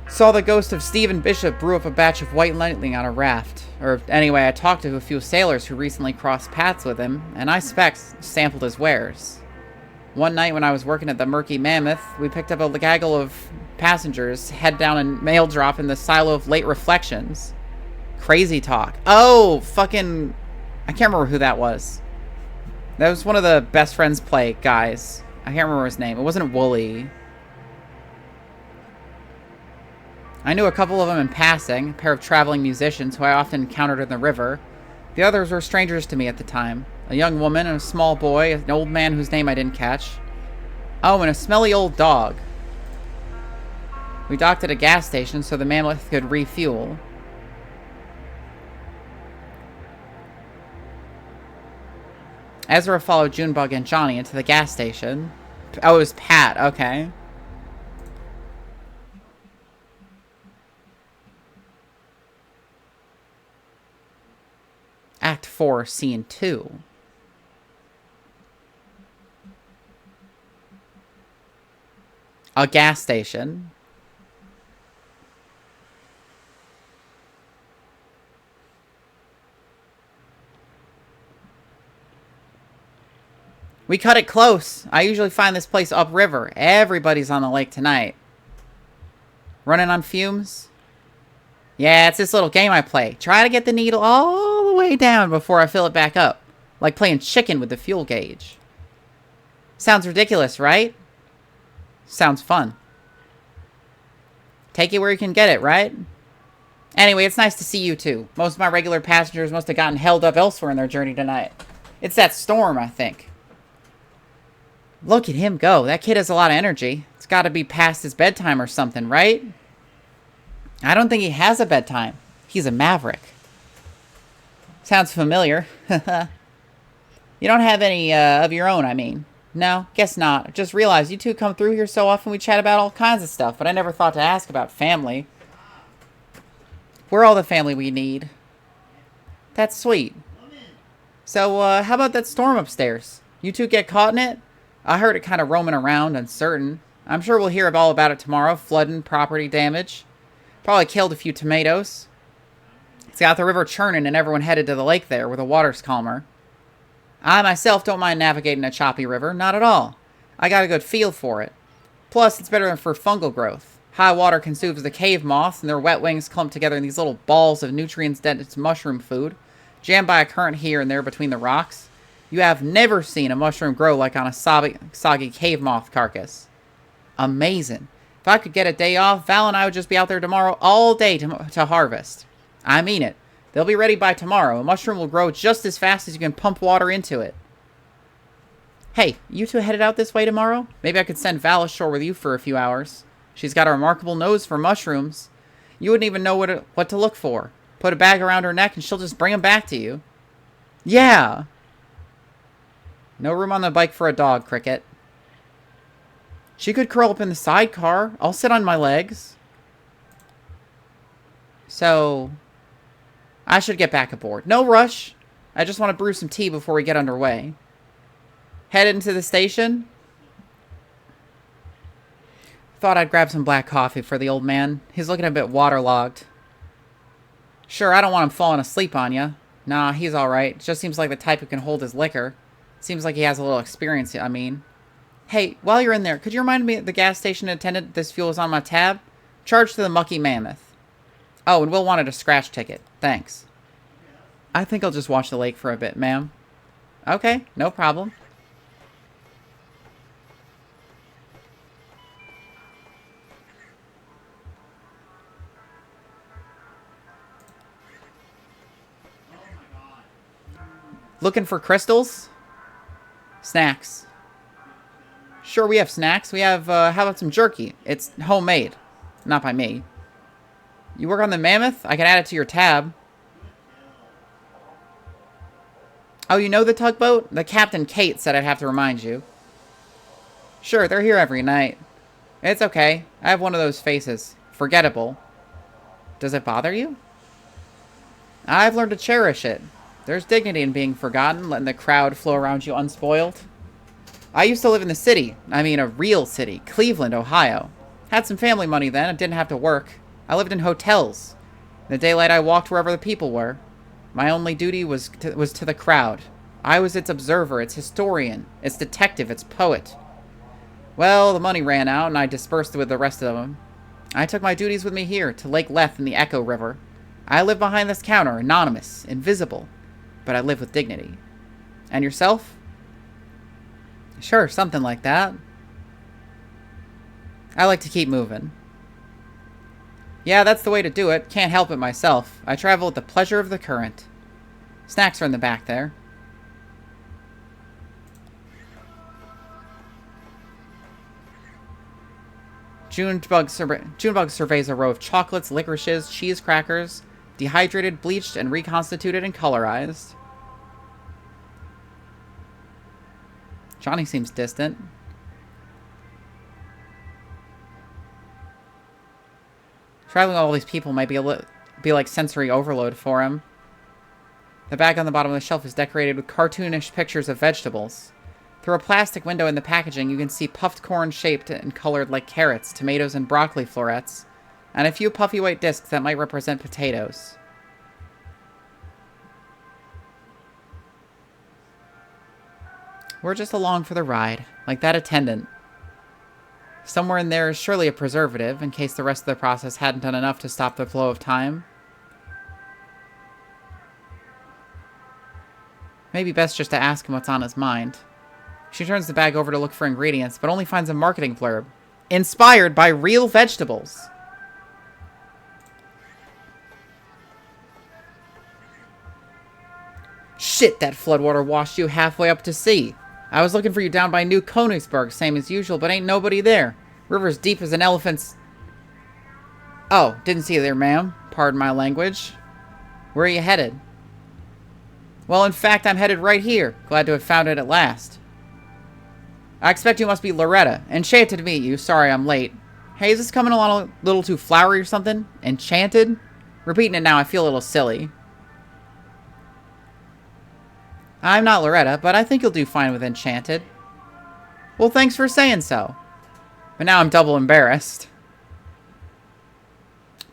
Saw the ghost of Stephen Bishop brew up a batch of white lightning on a raft. Or anyway, I talked to a few sailors who recently crossed paths with him, and I sampled his wares. One night when I was working at the Murky Mammoth, we picked up a gaggle of passengers, head down and mail drop in the silo of Late Reflections. Crazy talk. Oh, fucking... I can't remember who that was. That was one of the Best Friends Play guys. I can't remember his name. It wasn't Wooly. I knew a couple of them in passing, a pair of traveling musicians who I often encountered in the river. The others were strangers to me at the time. A young woman and a small boy, an old man whose name I didn't catch. Oh, and a smelly old dog. We docked at a gas station so the mammoth could refuel. Ezra followed Junebug and Johnny into the gas station. Oh, it was Pat. Okay. Act 4, Scene 2. A gas station. We cut it close. I usually find this place upriver. Everybody's on the lake tonight. Running on fumes? Yeah, it's this little game I play. Try to get the needle all the way down before I fill it back up. Like playing chicken with the fuel gauge. Sounds ridiculous, right? Sounds fun. Take it where you can get it, right? Anyway, it's nice to see you too. Most of my regular passengers must have gotten held up elsewhere in their journey tonight. It's that storm, I think. Look at him go. That kid has a lot of energy. It's got to be past his bedtime or something, right? I don't think he has a bedtime. He's a maverick. Sounds familiar. You don't have any of your own, I mean. No, guess not. Just realized you two come through here so often we chat about all kinds of stuff, but I never thought to ask about family. We're all the family we need. That's sweet. So, how about that storm upstairs? You two get caught in it? I heard it kind of roaming around, uncertain. I'm sure we'll hear all about it tomorrow. Flooding, property damage. Probably killed a few tomatoes. It's got the river churning and everyone headed to the lake there where the water's calmer. I myself don't mind navigating a choppy river, not at all. I got a good feel for it. Plus, it's better than for fungal growth. High water consumes the cave moths, and their wet wings clump together in these little balls of nutrient-dense mushroom food, jammed by a current here and there between the rocks. You have never seen a mushroom grow like on a soggy cave moth carcass. Amazing. If I could get a day off, Val and I would just be out there tomorrow all day to harvest. I mean it. They'll be ready by tomorrow. A mushroom will grow just as fast as you can pump water into it. Hey, you two headed out this way tomorrow? Maybe I could send Val ashore with you for a few hours. She's got a remarkable nose for mushrooms. You wouldn't even know what to look for. Put a bag around her neck and she'll just bring them back to you. Yeah. No room on the bike for a dog, Cricket. She could curl up in the sidecar. I'll sit on my legs. So, I should get back aboard. No rush. I just want to brew some tea before we get underway. Head into the station. Thought I'd grab some black coffee for the old man. He's looking a bit waterlogged. Sure, I don't want him falling asleep on you. Nah, he's alright. Just seems like the type who can hold his liquor. Seems like he has a little experience, I mean. Hey, while you're in there, could you remind me, the gas station attendant, this fuel is on my tab? Charge to the Mucky Mammoth. Oh, and Will wanted a scratch ticket. Thanks. I think I'll just watch the lake for a bit, ma'am. Okay, no problem. Looking for crystals? Snacks. Sure, we have snacks. We have, how about some jerky? It's homemade. Not by me. You work on the Mammoth? I can add it to your tab. Oh, you know the tugboat? The Captain Kate said I'd have to remind you. Sure, they're here every night. It's okay. I have one of those faces. Forgettable. Does it bother you? I've learned to cherish it. There's dignity in being forgotten, letting the crowd flow around you unspoiled. I used to live in the city. I mean, a real city. Cleveland, Ohio. Had some family money then. I didn't have to work. I lived in hotels. In the daylight, I walked wherever the people were. My only duty was to the crowd. I was its observer, its historian, its detective, its poet. Well, the money ran out, and I dispersed it with the rest of them. I took my duties with me here, to Lake Lethe in the Echo River. I live behind this counter, anonymous, invisible. But I live with dignity. And yourself? Sure, something like that. I like to keep moving. Yeah, that's the way to do it. Can't help it myself. I travel at the pleasure of the current. Snacks are in the back there. Junebug surveys a row of chocolates, licorices, cheese crackers, dehydrated, bleached, and reconstituted and colorized. Johnny seems distant. Traveling with all these people might be like sensory overload for him. The bag on the bottom of the shelf is decorated with cartoonish pictures of vegetables. Through a plastic window in the packaging, you can see puffed corn shaped and colored like carrots, tomatoes, and broccoli florets, and a few puffy white discs that might represent potatoes. We're just along for the ride, like that attendant. Somewhere in there is surely a preservative, in case the rest of the process hadn't done enough to stop the flow of time. Maybe best just to ask him what's on his mind. She turns the bag over to look for ingredients, but only finds a marketing blurb. Inspired by real vegetables. Shit, that floodwater washed you halfway up to sea. I was looking for you down by New Königsberg, same as usual, but ain't nobody there. River's deep as an elephant's... Oh, didn't see you there, ma'am. Pardon my language. Where are you headed? Well, in fact, I'm headed right here. Glad to have found it at last. I expect you must be Loretta. Enchanted to meet you. Sorry I'm late. Hey, is this coming along a little too flowery or something? Enchanted? Repeating it now, I feel a little silly. I'm not Loretta, but I think you'll do fine with Enchanted. Well, thanks for saying so. But now I'm double embarrassed.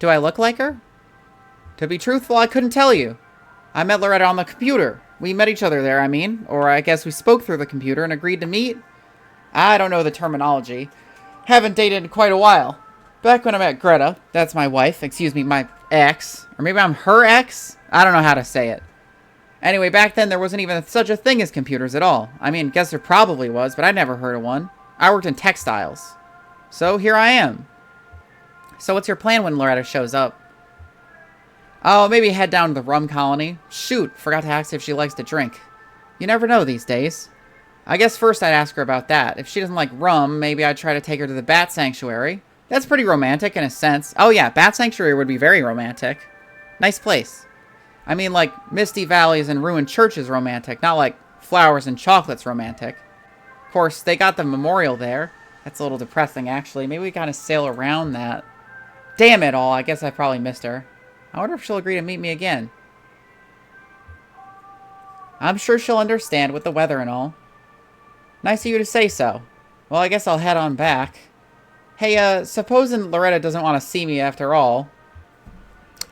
Do I look like her? To be truthful, I couldn't tell you. I met Loretta on the computer. We met each other there, I mean. Or I guess we spoke through the computer and agreed to meet. I don't know the terminology. Haven't dated in quite a while. Back when I met Greta, that's my wife, excuse me, my ex. Or maybe I'm her ex? I don't know how to say it. Anyway, back then there wasn't even such a thing as computers at all. I mean, guess there probably was, but I never heard of one. I worked in textiles. So here I am. So what's your plan when Loretta shows up? Oh, maybe head down to the rum colony. Shoot, forgot to ask if she likes to drink. You never know these days. I guess first I'd ask her about that. If she doesn't like rum, maybe I'd try to take her to the Bat Sanctuary. That's pretty romantic in a sense. Oh yeah, Bat Sanctuary would be very romantic. Nice place. I mean, like, misty valleys and ruined churches romantic, not like flowers and chocolates romantic. Of course, they got the memorial there. That's a little depressing, actually. Maybe we gotta sail around that. Damn it all, I guess I probably missed her. I wonder if she'll agree to meet me again. I'm sure she'll understand with the weather and all. Nice of you to say so. Well, I guess I'll head on back. Hey, supposing Loretta doesn't want to see me after all.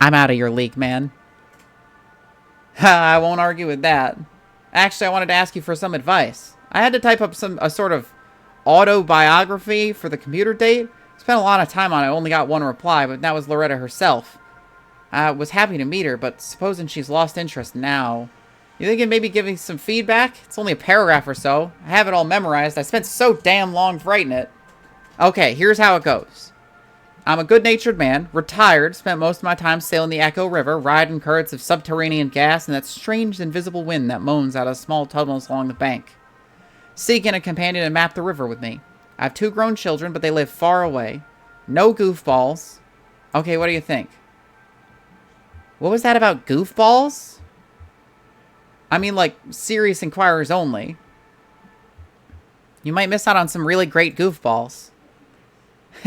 I'm out of your league, man. I won't argue with that. Actually, I wanted to ask you for some advice. I had to type up a sort of autobiography for the computer date. Spent a lot of time on it, only got one reply, but that was Loretta herself. I was happy to meet her, but supposing she's lost interest now. You think it maybe giving some feedback? It's only a paragraph or so. I have it all memorized. I spent so damn long writing it. Okay, here's how it goes. I'm a good-natured man, retired, spent most of my time sailing the Echo River, riding currents of subterranean gas and that strange invisible wind that moans out of small tunnels along the bank. Seeking a companion to map the river with me. I have 2 grown children, but they live far away. No goofballs. Okay, what do you think? What was that about goofballs? I mean, like, serious inquirers only. You might miss out on some really great goofballs.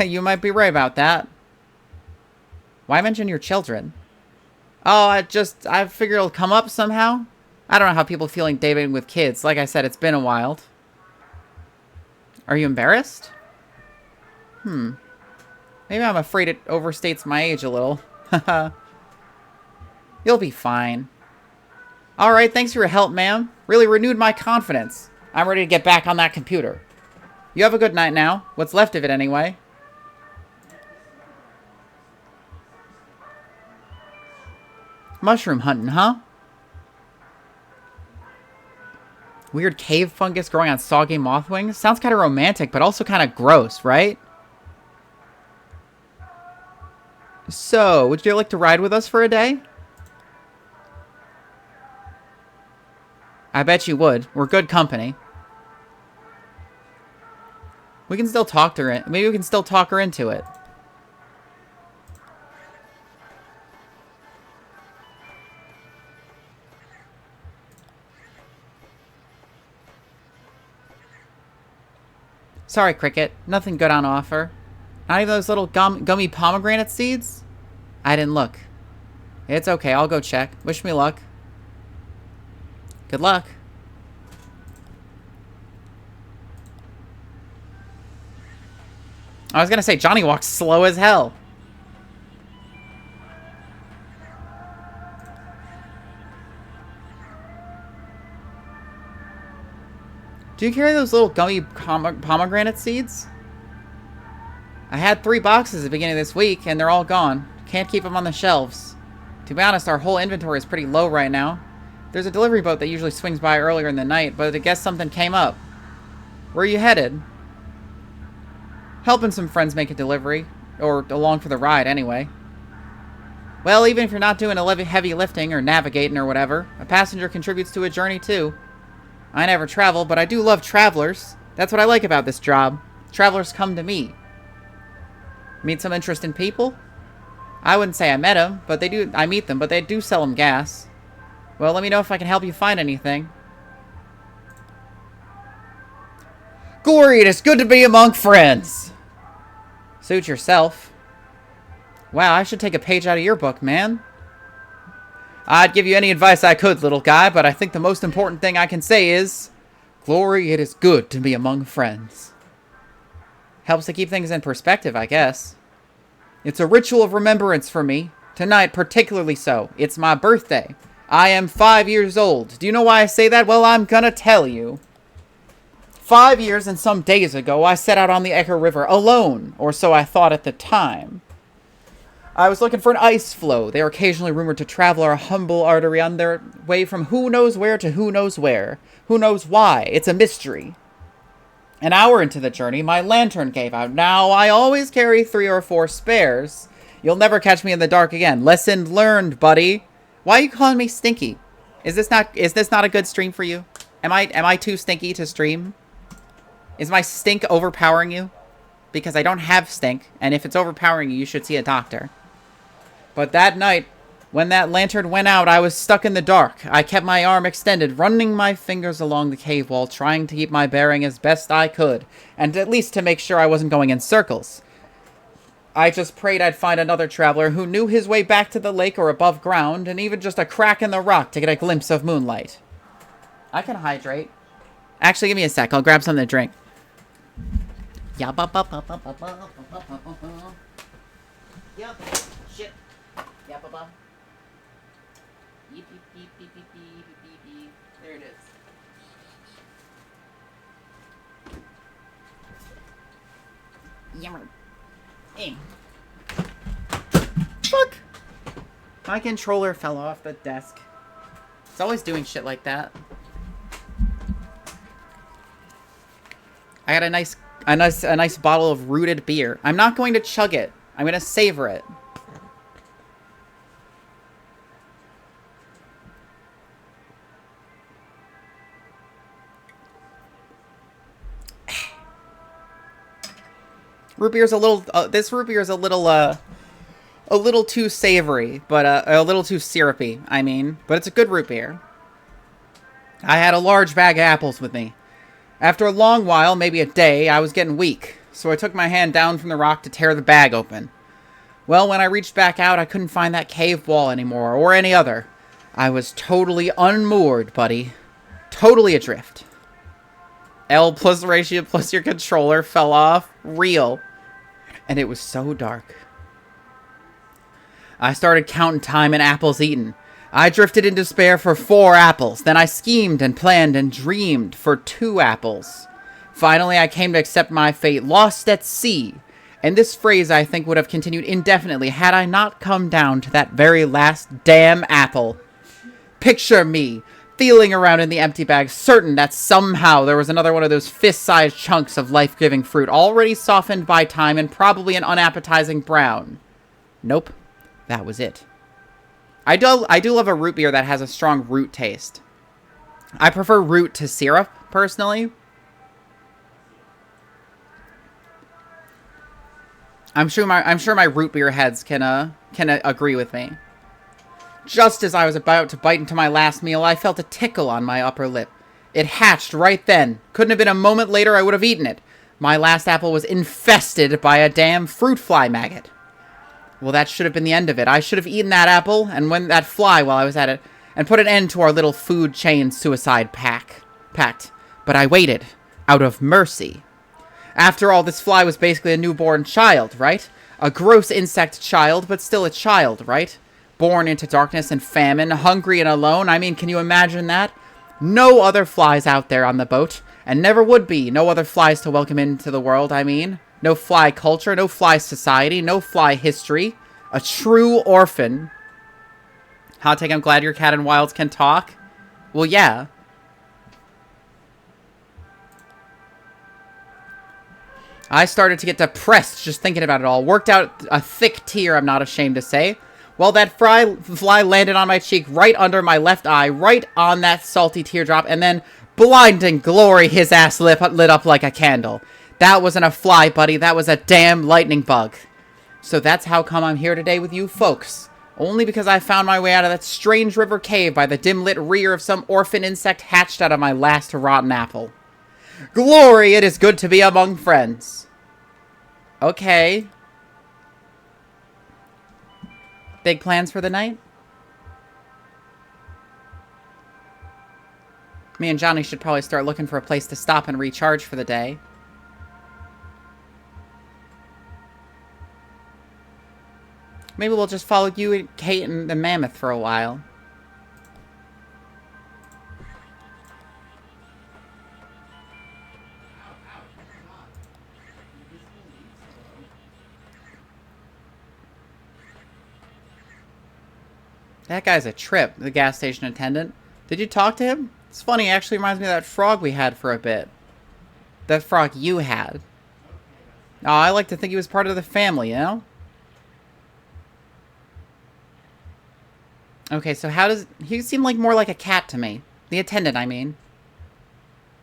You might be right about that. Why mention your children? Oh, I figure it'll come up somehow. I don't know how people feeling dating with kids. Like I said, it's been a while. Are you embarrassed? Maybe I'm afraid it overstates my age a little. Haha. You'll be fine. Alright, thanks for your help, ma'am. Really renewed my confidence. I'm ready to get back on that computer. You have a good night now. What's left of it, anyway. Mushroom hunting, huh? Weird cave fungus growing on soggy moth wings? Sounds kind of romantic, but also kind of gross, right? So, would you like to ride with us for a day? I bet you would. We're good company. We can still talk to her. Maybe we can still talk her into it. Sorry, Cricket. Nothing good on offer. Not even those little gummy pomegranate seeds? I didn't look. It's okay. I'll go check. Wish me luck. Good luck. I was gonna say, Johnny walks slow as hell. Do you carry those little gummy pomegranate seeds? I had 3 boxes at the beginning of this week, and they're all gone. Can't keep them on the shelves. To be honest, our whole inventory is pretty low right now. There's a delivery boat that usually swings by earlier in the night, but I guess something came up. Where are you headed? Helping some friends make a delivery. Or along for the ride, anyway. Well, even if you're not doing a heavy lifting or navigating or whatever, a passenger contributes to a journey, too. I never travel, but I do love travelers. That's what I like about this job. Travelers come to me. Meet some interesting people? I wouldn't say I met them, but they do. I meet them, but they do sell them gas. Well, let me know if I can help you find anything. Glory, it is good to be among friends. Suit yourself. Wow, I should take a page out of your book, man. I'd give you any advice I could, little guy, but I think the most important thing I can say is, Glory, it is good to be among friends. Helps to keep things in perspective, I guess. It's a ritual of remembrance for me. Tonight, particularly so. It's my birthday. I am 5 years old. Do you know why I say that? Well, I'm gonna tell you. 5 years and some days ago, I set out on the Echo River alone, or so I thought at the time. I was looking for an ice floe. They are occasionally rumored to travel our humble artery on their way from who knows where to who knows where. Who knows why? It's a mystery. An hour into the journey, my lantern gave out. Now, I always carry 3 or 4 spares. You'll never catch me in the dark again. Lesson learned, buddy. Why are you calling me stinky? Is this not a good stream for you? Am I too stinky to stream? Is my stink overpowering you? Because I don't have stink, and if it's overpowering you, you should see a doctor. But that night, when that lantern went out, I was stuck in the dark. I kept my arm extended, running my fingers along the cave wall, trying to keep my bearing as best I could, and at least to make sure I wasn't going in circles. I just prayed I'd find another traveler who knew his way back to the lake or above ground, and even just a crack in the rock to get a glimpse of moonlight. I can hydrate. Actually, give me a sec. I'll grab something to drink. Yup. Shit. Yup. Beep, beep, beep, beep, beep, beep, beep, beep. There it is. Yummer. Hey. Fuck! My controller fell off the desk. It's always doing shit like that. I got a nice bottle of rooted beer. I'm not going to chug it. I'm going to savor it. Root beer's a little. This root beer is a little too savory, but a little too syrupy. I mean, but it's a good root beer. I had a large bag of apples with me. After a long while, maybe a day, I was getting weak, so I took my hand down from the rock to tear the bag open. Well, when I reached back out, I couldn't find that cave wall anymore, or any other. I was totally unmoored, buddy. Totally adrift. L plus ratio plus your controller fell off. Real. And it was so dark. I started counting time and apples eaten. I drifted in despair for 4 apples. Then I schemed and planned and dreamed for 2 apples. Finally, I came to accept my fate, lost at sea. And this phrase, I think, would have continued indefinitely had I not come down to that very last damn apple. Picture me, feeling around in the empty bag, certain that somehow there was another one of those fist-sized chunks of life-giving fruit, already softened by time and probably an unappetizing brown. Nope, that was it. I do love a root beer that has a strong root taste. I prefer root to syrup, personally. I'm sure my root beer heads can agree with me. Just as I was about to bite into my last meal, I felt a tickle on my upper lip. It hatched right then. Couldn't have been a moment later, I would have eaten it. My last apple was infested by a damn fruit fly maggot. Well, that should have been the end of it. I should have eaten that apple and that fly while I was at it, and put an end to our little food chain suicide pact. But I waited, out of mercy. After all, this fly was basically a newborn child, right? A gross insect child, but still a child, right? Born into darkness and famine, hungry and alone. I mean, can you imagine that? No other flies out there on the boat, and never would be. No other flies to welcome into the world, I mean. No fly culture, no fly society, no fly history. A true orphan. Hot take, I'm glad your cat and wilds can talk. Well, yeah. I started to get depressed just thinking about it all. Worked out a thick tear, I'm not ashamed to say. Well, that fly landed on my cheek right under my left eye, right on that salty teardrop, and then Blinding glory, his ass lit up like a candle. That wasn't a fly, buddy. That was a damn lightning bug. So that's how come I'm here today with you folks. Only because I found my way out of that strange river cave by the dim-lit rear of some orphan insect hatched out of my last rotten apple. Glory, it is good to be among friends. Okay. Big plans for the night? Me and Johnny should probably start looking for a place to stop and recharge for the day. Maybe we'll just follow you and Kate and the mammoth for a while. That guy's a trip, the gas station attendant. Did you talk to him? It's funny, it actually reminds me of that frog we had for a bit. That frog you had. Oh, I like to think he was part of the family, you know? Okay, so how does... He seemed like more like a cat to me. The attendant, I mean.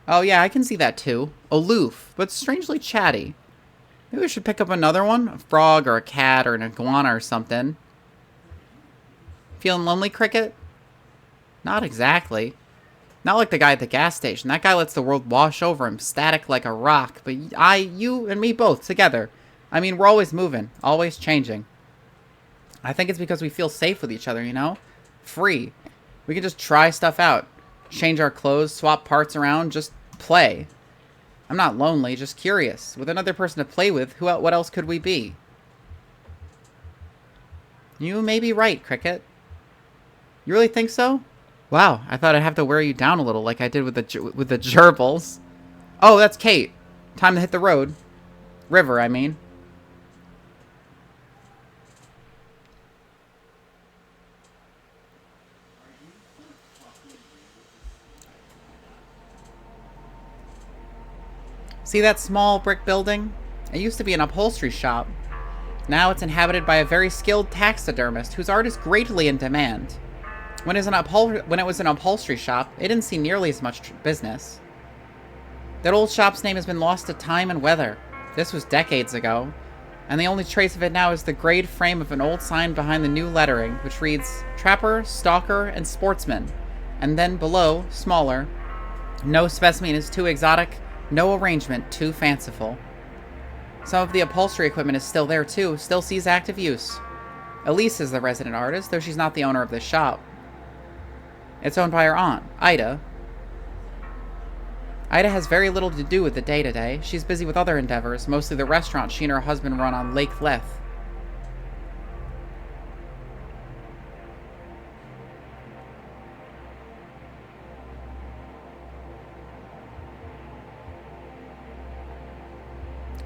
Oh, yeah, I can see that too. Aloof, but strangely chatty. Maybe we should pick up another one? A frog or a cat or an iguana or something. Feeling lonely, Cricket? Not exactly. Not like the guy at the gas station. That guy lets the world wash over him, static like a rock. But you, and me both, together. I mean, we're always moving, always changing. I think it's because we feel safe with each other, you know? Free. We can just try stuff out. Change our clothes, swap parts around, just play. I'm not lonely, just curious. With another person to play with, what else could we be? You may be right, Cricket. You really think so? Wow, I thought I'd have to wear you down a little like I did with the gerbils. Oh, that's Kate. Time to hit the road. River, I mean. See that small brick building? It used to be an upholstery shop. Now it's inhabited by a very skilled taxidermist whose art is greatly in demand. When it was an upholstery shop, it didn't see nearly as much business. That old shop's name has been lost to time and weather. This was decades ago, and the only trace of it now is the grayed frame of an old sign behind the new lettering, which reads, Trapper, Stalker, and Sportsman. And then below, smaller, no specimen is too exotic, no arrangement too fanciful. Some of the upholstery equipment is still there too, still sees active use. Elise is the resident artist, though she's not the owner of this shop. It's owned by her aunt, Ida. Ida has very little to do with the day-to-day. She's busy with other endeavors, mostly the restaurant she and her husband run on Lake Leth.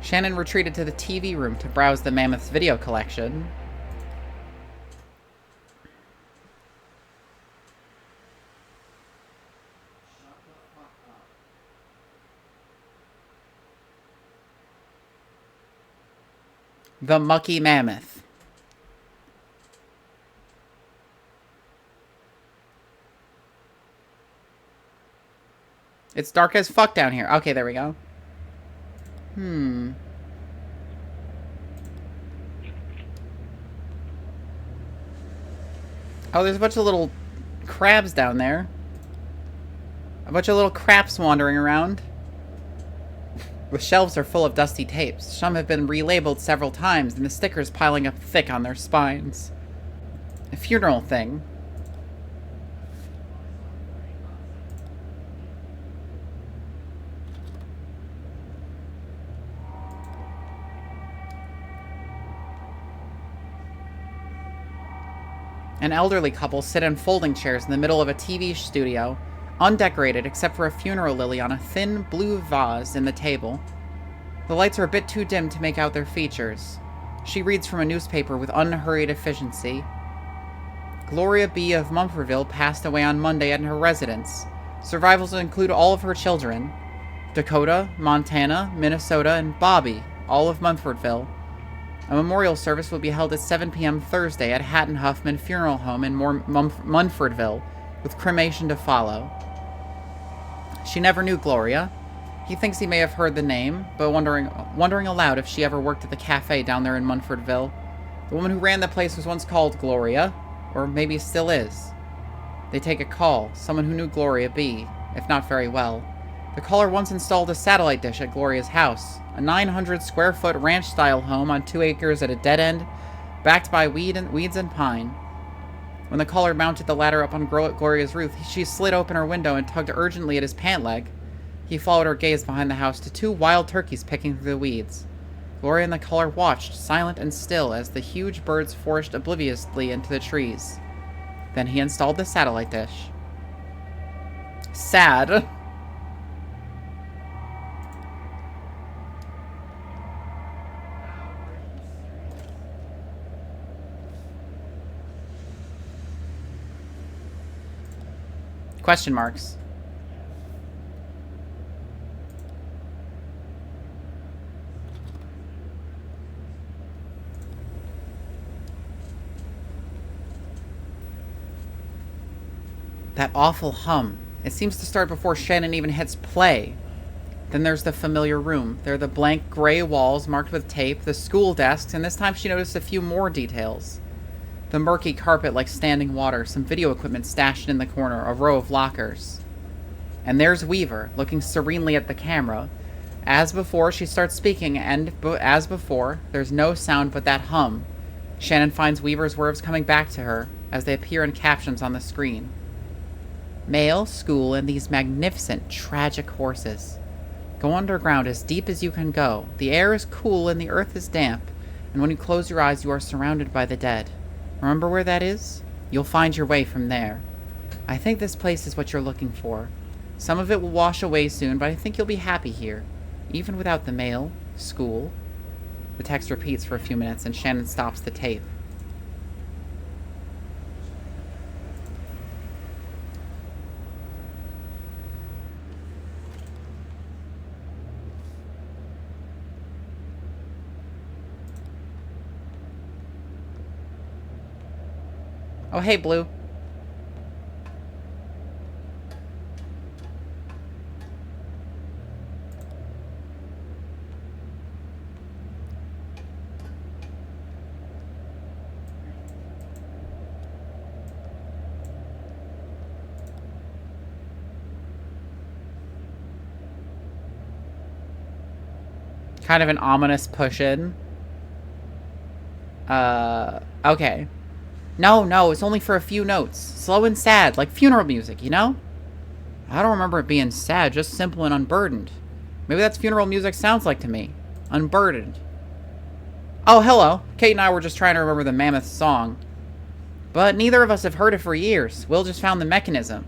Shannon retreated to the TV room to browse the mammoth's video collection. The Mucky Mammoth. It's dark as fuck down here. Okay, there we go. Oh, there's a bunch of little crabs down there. A bunch of little craps wandering around. The shelves are full of dusty tapes. Some have been relabeled several times, and the stickers piling up thick on their spines. A funeral thing. An elderly couple sit in folding chairs in the middle of a TV studio, undecorated except for a funeral lily on a thin blue vase in the table. The lights are a bit too dim to make out their features. She reads from a newspaper with unhurried efficiency. Gloria B. of Mumfordville passed away on Monday at her residence. Survivals include all of her children: Dakota, Montana, Minnesota, and Bobby, all of Mumfordville. A memorial service will be held at 7 p.m. Thursday at Hatton Huffman Funeral Home in Munfordville, with cremation to follow. She never knew Gloria. He thinks he may have heard the name, but wondering aloud if she ever worked at the cafe down there in Munfordville. The woman who ran the place was once called Gloria, or maybe still is. They take a call, someone who knew Gloria B., if not very well. The caller once installed a satellite dish at Gloria's house, a 900-square-foot ranch-style home on 2 acres at a dead end, backed by weeds and pine. When the caller mounted the ladder up on Gloria's roof, she slid open her window and tugged urgently at his pant leg. He followed her gaze behind the house to 2 wild turkeys picking through the weeds. Gloria and the caller watched, silent and still, as the huge birds foraged obliviously into the trees. Then he installed the satellite dish. Sad. Question marks. That awful hum. It seems to start before Shannon even hits play. Then there's the familiar room. There are the blank gray walls marked with tape, the school desks, and this time she noticed a few more details. The murky carpet like standing water, some video equipment stashed in the corner, a row of lockers. And there's Weaver, looking serenely at the camera. As before, she starts speaking, and as before, there's no sound but that hum. Shannon finds Weaver's words coming back to her as they appear in captions on the screen. Mail, school, and these magnificent, tragic horses. Go underground as deep as you can go. The air is cool and the earth is damp, and when you close your eyes, you are surrounded by the dead. Remember where that is? You'll find your way from there. I think this place is what you're looking for. Some of it will wash away soon, but I think you'll be happy here, even without the mail, school. The text repeats for a few minutes, and Shannon stops the tape. Oh, hey, Blue. Kind of an ominous push-in. Okay. No, it's only for a few notes. Slow and sad, like funeral music, you know? I don't remember it being sad, just simple and unburdened. Maybe that's funeral music sounds like to me. Unburdened. Oh, hello. Kate and I were just trying to remember the Mammoth song. But neither of us have heard it for years. Will just found the mechanism.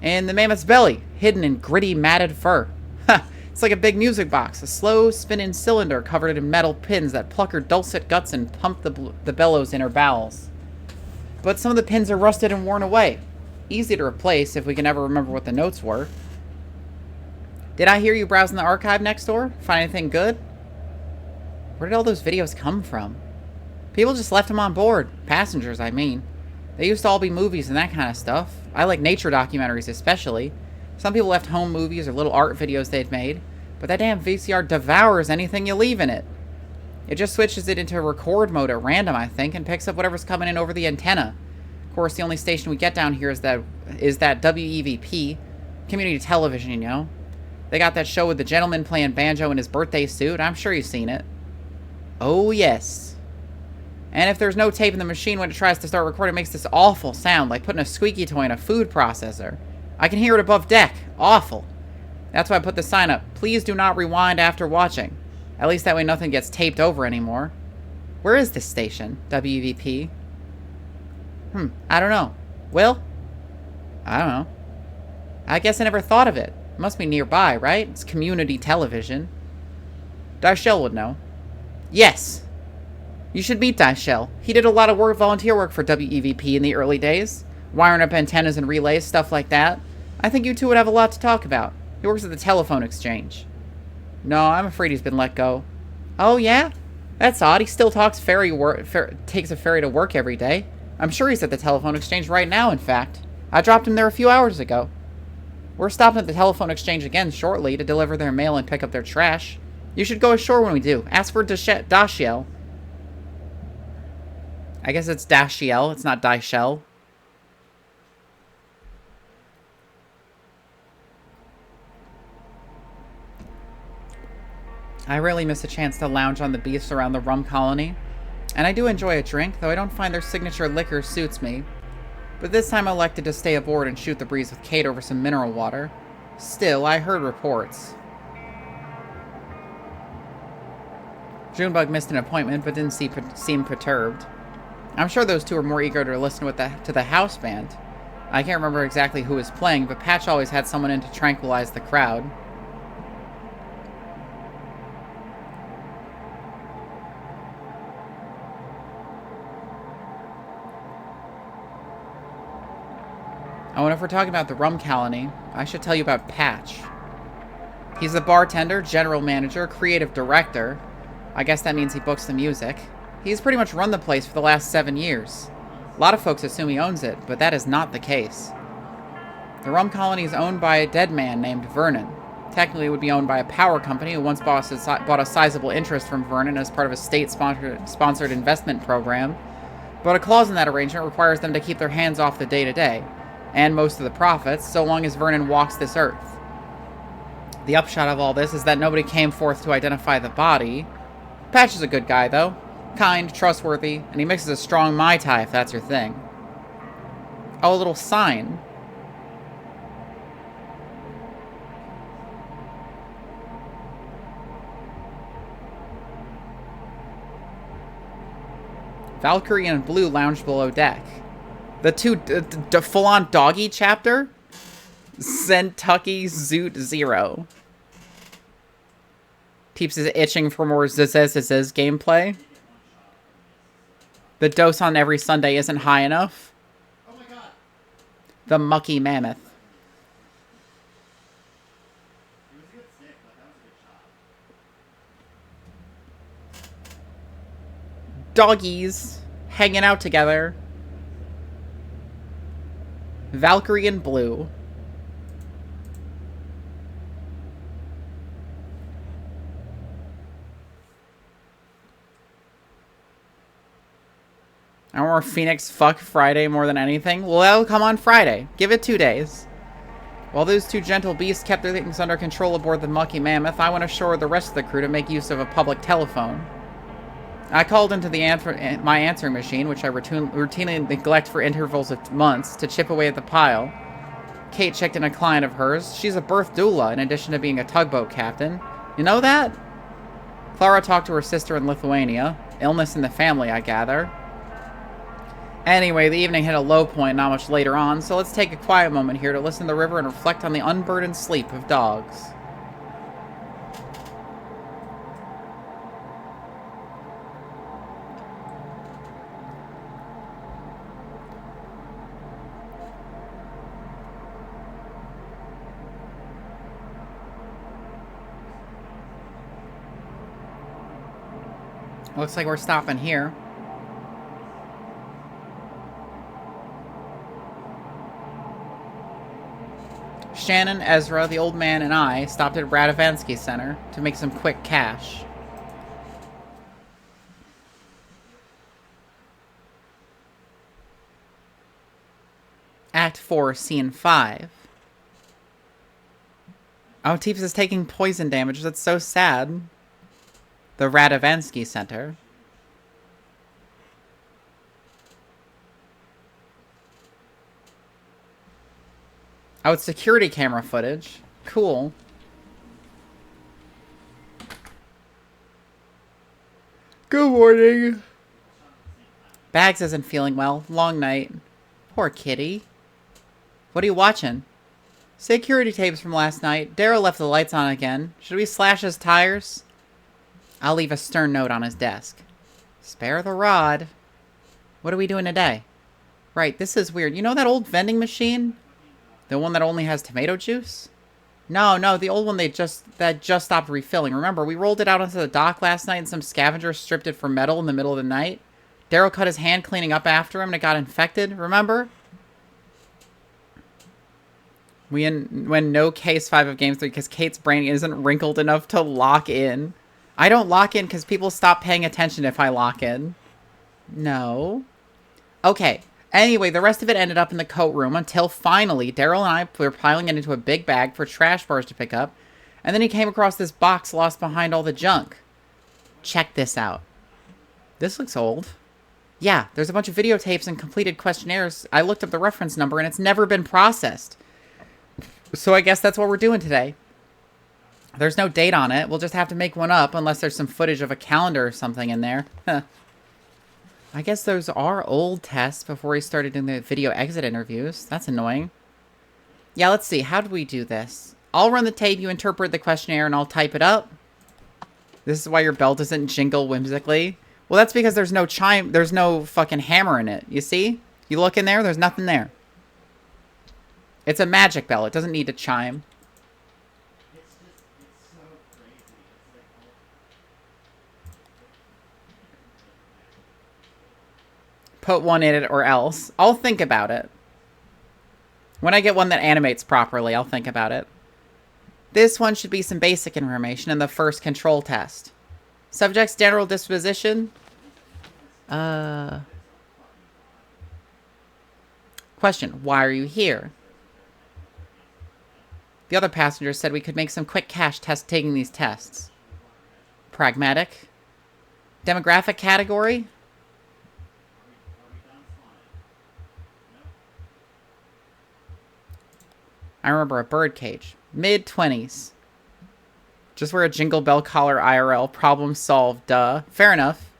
In the Mammoth's belly, hidden in gritty, matted fur. Ha! It's like a big music box, a slow spinning cylinder covered in metal pins that pluck her dulcet guts and pump the bellows in her bowels. But some of the pins are rusted and worn away. Easy to replace if we can ever remember what the notes were. Did I hear you browsing the archive next door? Find anything good? Where did all those videos come from? People just left them on board. Passengers, I mean. They used to all be movies and that kind of stuff. I like nature documentaries especially. Some people left home movies or little art videos they'd made. But that damn VCR devours anything you leave in it. It just switches it into record mode at random, I think, and picks up whatever's coming in over the antenna. Of course, the only station we get down here is that WEVP, community television, you know. They got that show with the gentleman playing banjo in his birthday suit. I'm sure you've seen it. Oh, yes. And if there's no tape in the machine when it tries to start recording, it makes this awful sound, like putting a squeaky toy in a food processor. I can hear it above deck. Awful. That's why I put the sign up. Please do not rewind after watching. At least that way nothing gets taped over anymore. Where is this station? WVP? I don't know. Will? I don't know. I guess I never thought of it. It must be nearby, right? It's community television. Darshell would know. Yes. You should meet Darshell. He did a lot of volunteer work for WEVP in the early days. Wiring up antennas and relays, stuff like that. I think you two would have a lot to talk about. He works at the telephone exchange. No, I'm afraid he's been let go. Oh, yeah? That's odd. He still takes a ferry to work every day. I'm sure he's at the telephone exchange right now, in fact. I dropped him there a few hours ago. We're stopping at the telephone exchange again shortly to deliver their mail and pick up their trash. You should go ashore when we do. Ask for Dashiell. I guess it's Dashiell. It's not Daishell. I really miss a chance to lounge on the beach around the rum colony. And I do enjoy a drink, though I don't find their signature liquor suits me. But this time I elected to stay aboard and shoot the breeze with Kate over some mineral water. Still, I heard reports. Junebug missed an appointment, but didn't seem perturbed. I'm sure those two were more eager to listen to the house band. I can't remember exactly who was playing, but Patch always had someone in to tranquilize the crowd. Oh, and if we're talking about the rum colony, I should tell you about Patch. He's the bartender, general manager, creative director. I guess that means he books the music. He's pretty much run the place for the last 7 years. A lot of folks assume he owns it, but that is not the case. The rum colony is owned by a dead man named Vernon. Technically, it would be owned by a power company who once bought a sizable interest from Vernon as part of a state-sponsored investment program. But a clause in that arrangement requires them to keep their hands off the day-to-day, and most of the profits, so long as Vernon walks this earth. The upshot of all this is that nobody came forth to identify the body. Patch is a good guy, though. Kind, trustworthy, and he mixes a strong Mai Tai if that's your thing. Oh, a little sign. Valkyrie and Blue lounge below deck. The two full-on doggy chapter? Zentucky Zoot Zero. Teeps is itching for more Zzzz gameplay. The dose on every Sunday isn't high enough. Oh my god. The Mucky Mammoth. Doggies hanging out together. Valkyrie and Blue. I want Phoenix fuck Friday more than anything. Well, that'll come on Friday. Give it 2 days. While those two gentle beasts kept their things under control aboard the Mucky Mammoth, I went ashore with the rest of the crew to make use of a public telephone. I called into my answering machine, which I routinely neglect for intervals of months, to chip away at the pile. Kate checked in a client of hers. She's a birth doula, in addition to being a tugboat captain. You know that? Clara talked to her sister in Lithuania. Illness in the family, I gather. Anyway, the evening hit a low point not much later on, so let's take a quiet moment here to listen to the river and reflect on the unburdened sleep of dogs. Looks like we're stopping here. Shannon, Ezra, the old man, and I stopped at Radovansky Center to make some quick cash. Act 4, Scene 5. Oh, Teeps is taking poison damage. That's so sad. The Radovansky Center. Oh, it's security camera footage. Cool. Good morning. Bags isn't feeling well. Long night. Poor kitty. What are you watching? Security tapes from last night. Daryl left the lights on again. Should we slash his tires? I'll leave a stern note on his desk. Spare the rod. What are we doing today? Right, this is weird. You know that old vending machine? The one that only has tomato juice? No, the old one that just stopped refilling. Remember, we rolled it out onto the dock last night and some scavenger stripped it for metal in the middle of the night? Daryl cut his hand cleaning up after him and it got infected, remember? When no case 5 of Game 3 because Kate's brain isn't wrinkled enough to lock in. I don't lock in because people stop paying attention if I lock in. No. Okay. Anyway, the rest of it ended up in the coat room until finally Daryl and I were piling it into a big bag for trash bars to pick up. And then he came across this box lost behind all the junk. Check this out. This looks old. Yeah, there's a bunch of videotapes and completed questionnaires. I looked up the reference number and it's never been processed. So I guess that's what we're doing today. There's no date on it. We'll just have to make one up unless there's some footage of a calendar or something in there. Huh. I guess those are old tests before he started doing the video exit interviews. That's annoying. Yeah, let's see. How do we do this? I'll run the tape, you interpret the questionnaire, and I'll type it up. This is why your bell doesn't jingle whimsically. Well, that's because there's no chime. There's no fucking hammer in it. You see? You look in there, there's nothing there. It's a magic bell. It doesn't need to chime. It's so crazy. Put one in it or else. I'll think about it. When I get one that animates properly, I'll think about it. This one should be some basic information in the first control test. Subject's general disposition. Question, why are you here? The other passengers said we could make some quick cash taking these tests. Pragmatic. Demographic category. I remember a birdcage. Mid-20s. Just wear a jingle bell collar IRL. Problem solved, duh. Fair enough.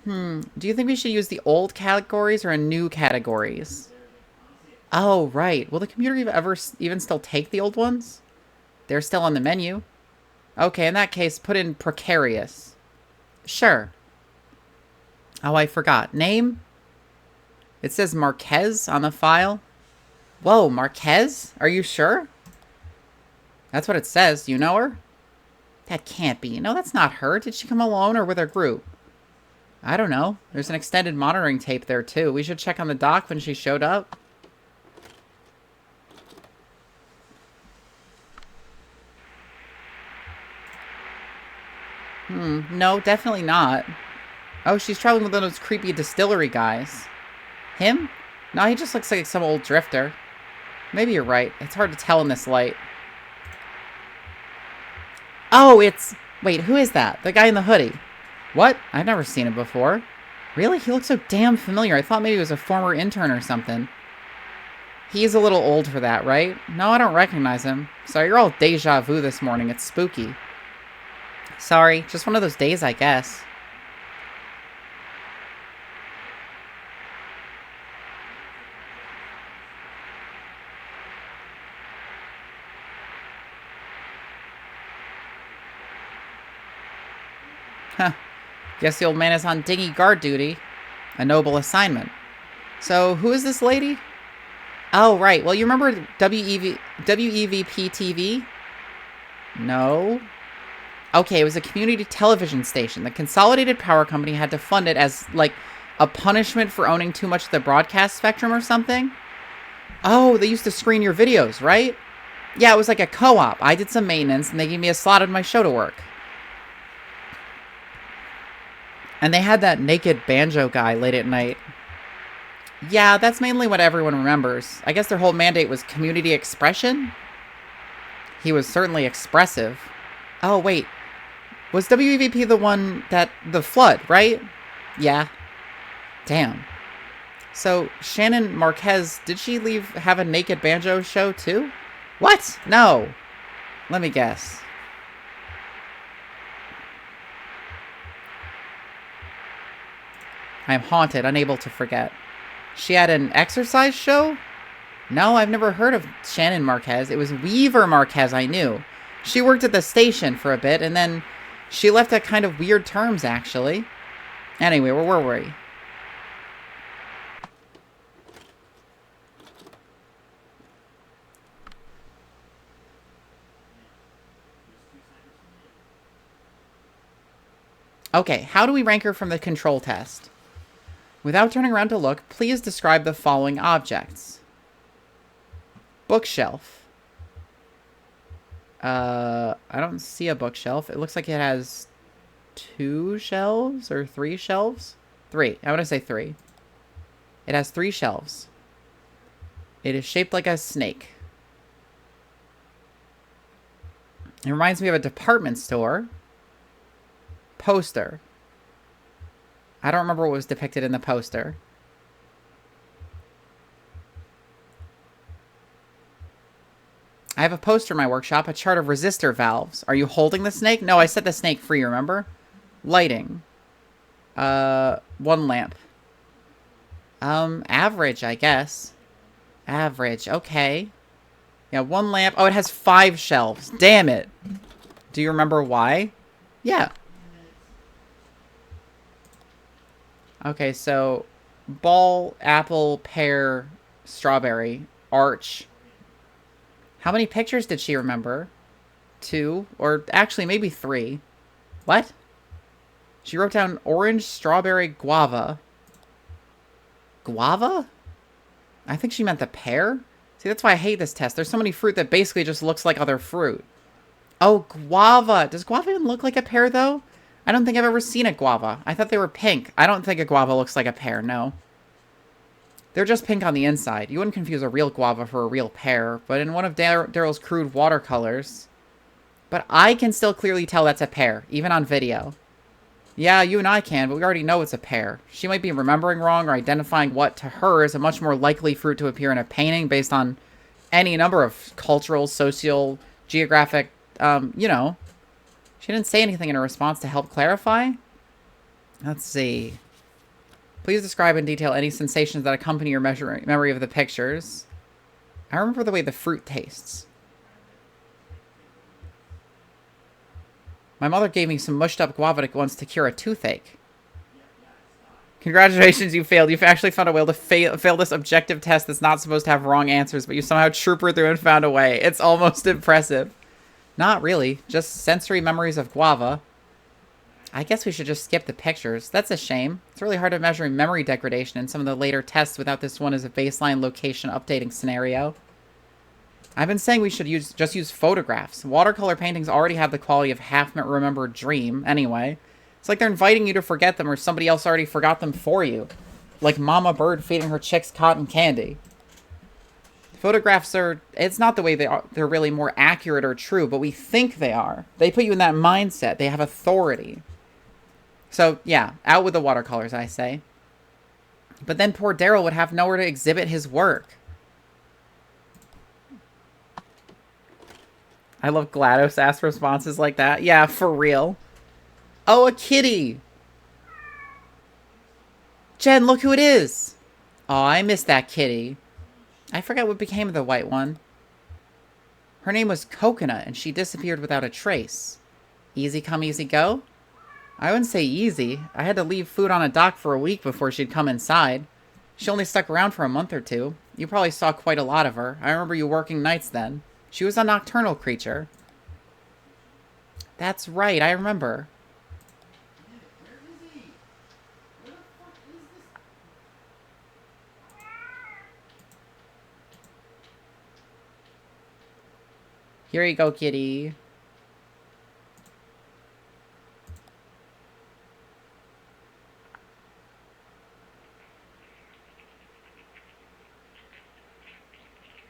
Do you think we should use the old categories or new categories? Oh, right. Will the computer even still take the old ones? They're still on the menu. Okay, in that case, put in precarious. Sure. Oh, I forgot. Name? It says Marquez on the file. Whoa, Marquez? Are you sure? That's what it says. Do you know her? That can't be. No, that's not her. Did she come alone or with her group? I don't know. There's an extended monitoring tape there, too. We should check on the dock when she showed up. No, definitely not. Oh, she's traveling with one of those creepy distillery guys. Him? No, he just looks like some old drifter. Maybe you're right. It's hard to tell in this light. Oh, it's... Wait, who is that? The guy in the hoodie. What? I've never seen him before. Really? He looks so damn familiar. I thought maybe he was a former intern or something. He's a little old for that, right? No, I don't recognize him. Sorry, you're all deja vu this morning. It's spooky. Sorry, just one of those days, I guess. Huh. Guess the old man is on dinghy guard duty. A noble assignment. So, who is this lady? Oh, right. Well, you remember WEVP TV? No. Okay, it was a community television station. The Consolidated Power Company had to fund it as, like, a punishment for owning too much of the broadcast spectrum or something. Oh, they used to screen your videos, right? Yeah, it was like a co-op. I did some maintenance, and they gave me a slot in my show to work. And they had that naked banjo guy late at night. Yeah, that's mainly what everyone remembers. I guess their whole mandate was community expression? He was certainly expressive. Oh, wait. Was WEVP the one that... the flood, right? Yeah. Damn. So, Shannon Marquez, did she have a naked banjo show, too? What? No. Let me guess. I am haunted, unable to forget. She had an exercise show? No, I've never heard of Shannon Marquez. It was Weaver Marquez I knew. She worked at the station for a bit, and then she left at kind of weird terms, actually. Anyway, where were we? Okay, how do we rank her from the control test? Without turning around to look, please describe the following objects. bookshelf. I don't see a bookshelf. It looks like it has 2 shelves or 3 shelves. 3. I want to say 3. It has 3 shelves. It is shaped like a snake. It reminds me of a department store. Poster. I don't remember what was depicted in the poster. I have a poster in my workshop, a chart of resistor valves. Are you holding the snake? No, I set the snake free, remember? Lighting. 1 lamp. Average, I guess. Average, okay. Yeah, 1 lamp. Oh, it has 5 shelves. Damn it. Do you remember why? Yeah. Okay, so ball, apple, pear, strawberry, arch. How many pictures did she remember? 2? Or actually, maybe 3. What? She wrote down orange, strawberry, guava. Guava? I think she meant the pear? See, that's why I hate this test. There's so many fruit that basically just looks like other fruit. Oh, guava. Does guava even look like a pear, though? I don't think I've ever seen a guava. I thought they were pink. I don't think a guava looks like a pear, no. They're just pink on the inside. You wouldn't confuse a real guava for a real pear, but in one of Daryl's crude watercolors. But I can still clearly tell that's a pear, even on video. Yeah, you and I can, but we already know it's a pear. She might be remembering wrong or identifying what, to her, is a much more likely fruit to appear in a painting based on any number of cultural, social, geographic, you know. She didn't say anything in her response to help clarify. Let's see. Please describe in detail any sensations that accompany your memory of the pictures. I remember the way the fruit tastes. My mother gave me some mushed up guava once to cure a toothache. Congratulations, you failed. You've actually found a way to fail this objective test that's not supposed to have wrong answers, but you somehow troopered through and found a way. It's almost impressive. Not really. Just sensory memories of guava. I guess we should just skip the pictures. That's a shame. It's really hard to measure memory degradation in some of the later tests without this one as a baseline location updating scenario. I've been saying we should just use photographs. Watercolor paintings already have the quality of half-remembered dream, anyway. It's like they're inviting you to forget them or somebody else already forgot them for you. Like Mama Bird feeding her chicks cotton candy. Photographs are... It's not the way they are. They're really more accurate or true, but we think they are. They put you in that mindset. They have authority. So, yeah, out with the watercolors, I say. But then poor Daryl would have nowhere to exhibit his work. I love GLaDOS ass responses like that. Yeah, for real. Oh, a kitty! Jen, look who it is! Oh, I missed that kitty. I forgot what became of the white one. Her name was Coconut, and she disappeared without a trace. Easy come, easy go? I wouldn't say easy. I had to leave food on a dock for a week before she'd come inside. She only stuck around for a month or 2. You probably saw quite a lot of her. I remember you working nights then. She was a nocturnal creature. That's right, I remember. Here you go, kitty.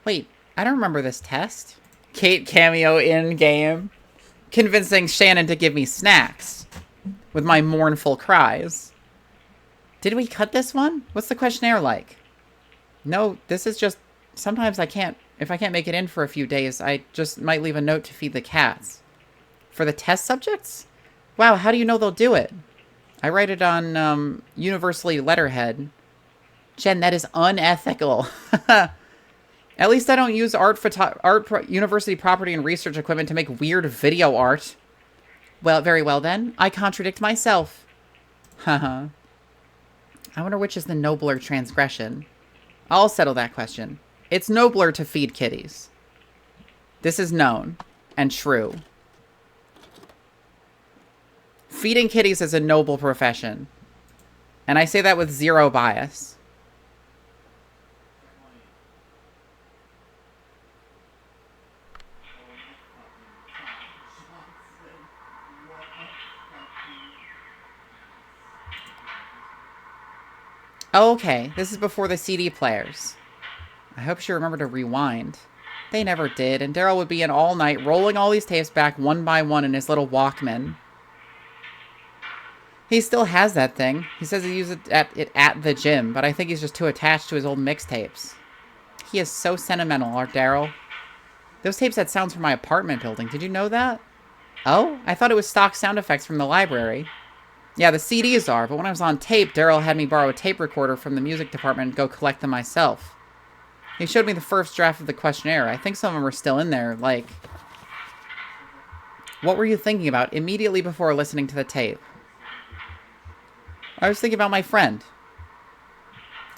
Wait, I don't remember this test. Kate cameo in-game. Convincing Shannon to give me snacks. With my mournful cries. Did we cut this one? What's the questionnaire like? No, this is just... Sometimes I can't... If I can't make it in for a few days, I just might leave a note to feed the cats. For the test subjects? Wow, how do you know they'll do it? I write it on, universally letterhead. Jen, that is unethical. At least I don't use university property and research equipment to make weird video art. Well, very well then. I contradict myself. Haha. I wonder which is the nobler transgression. I'll settle that question. It's nobler to feed kitties. This is known and true. Feeding kitties is a noble profession. And I say that with zero bias. Oh, okay, this is before the CD players. I hope she remembered to rewind. They never did, and Daryl would be in all night, rolling all these tapes back one by one in his little Walkman. He still has that thing. He says he uses it at the gym, but I think he's just too attached to his old mixtapes. He is so sentimental, our Daryl. Those tapes had sounds from my apartment building. Did you know that? Oh? I thought it was stock sound effects from the library. Yeah, the CDs are, but when I was on tape, Daryl had me borrow a tape recorder from the music department and go collect them myself. He showed me the first draft of the questionnaire. I think some of them are still in there, like... What were you thinking about immediately before listening to the tape? I was thinking about my friend.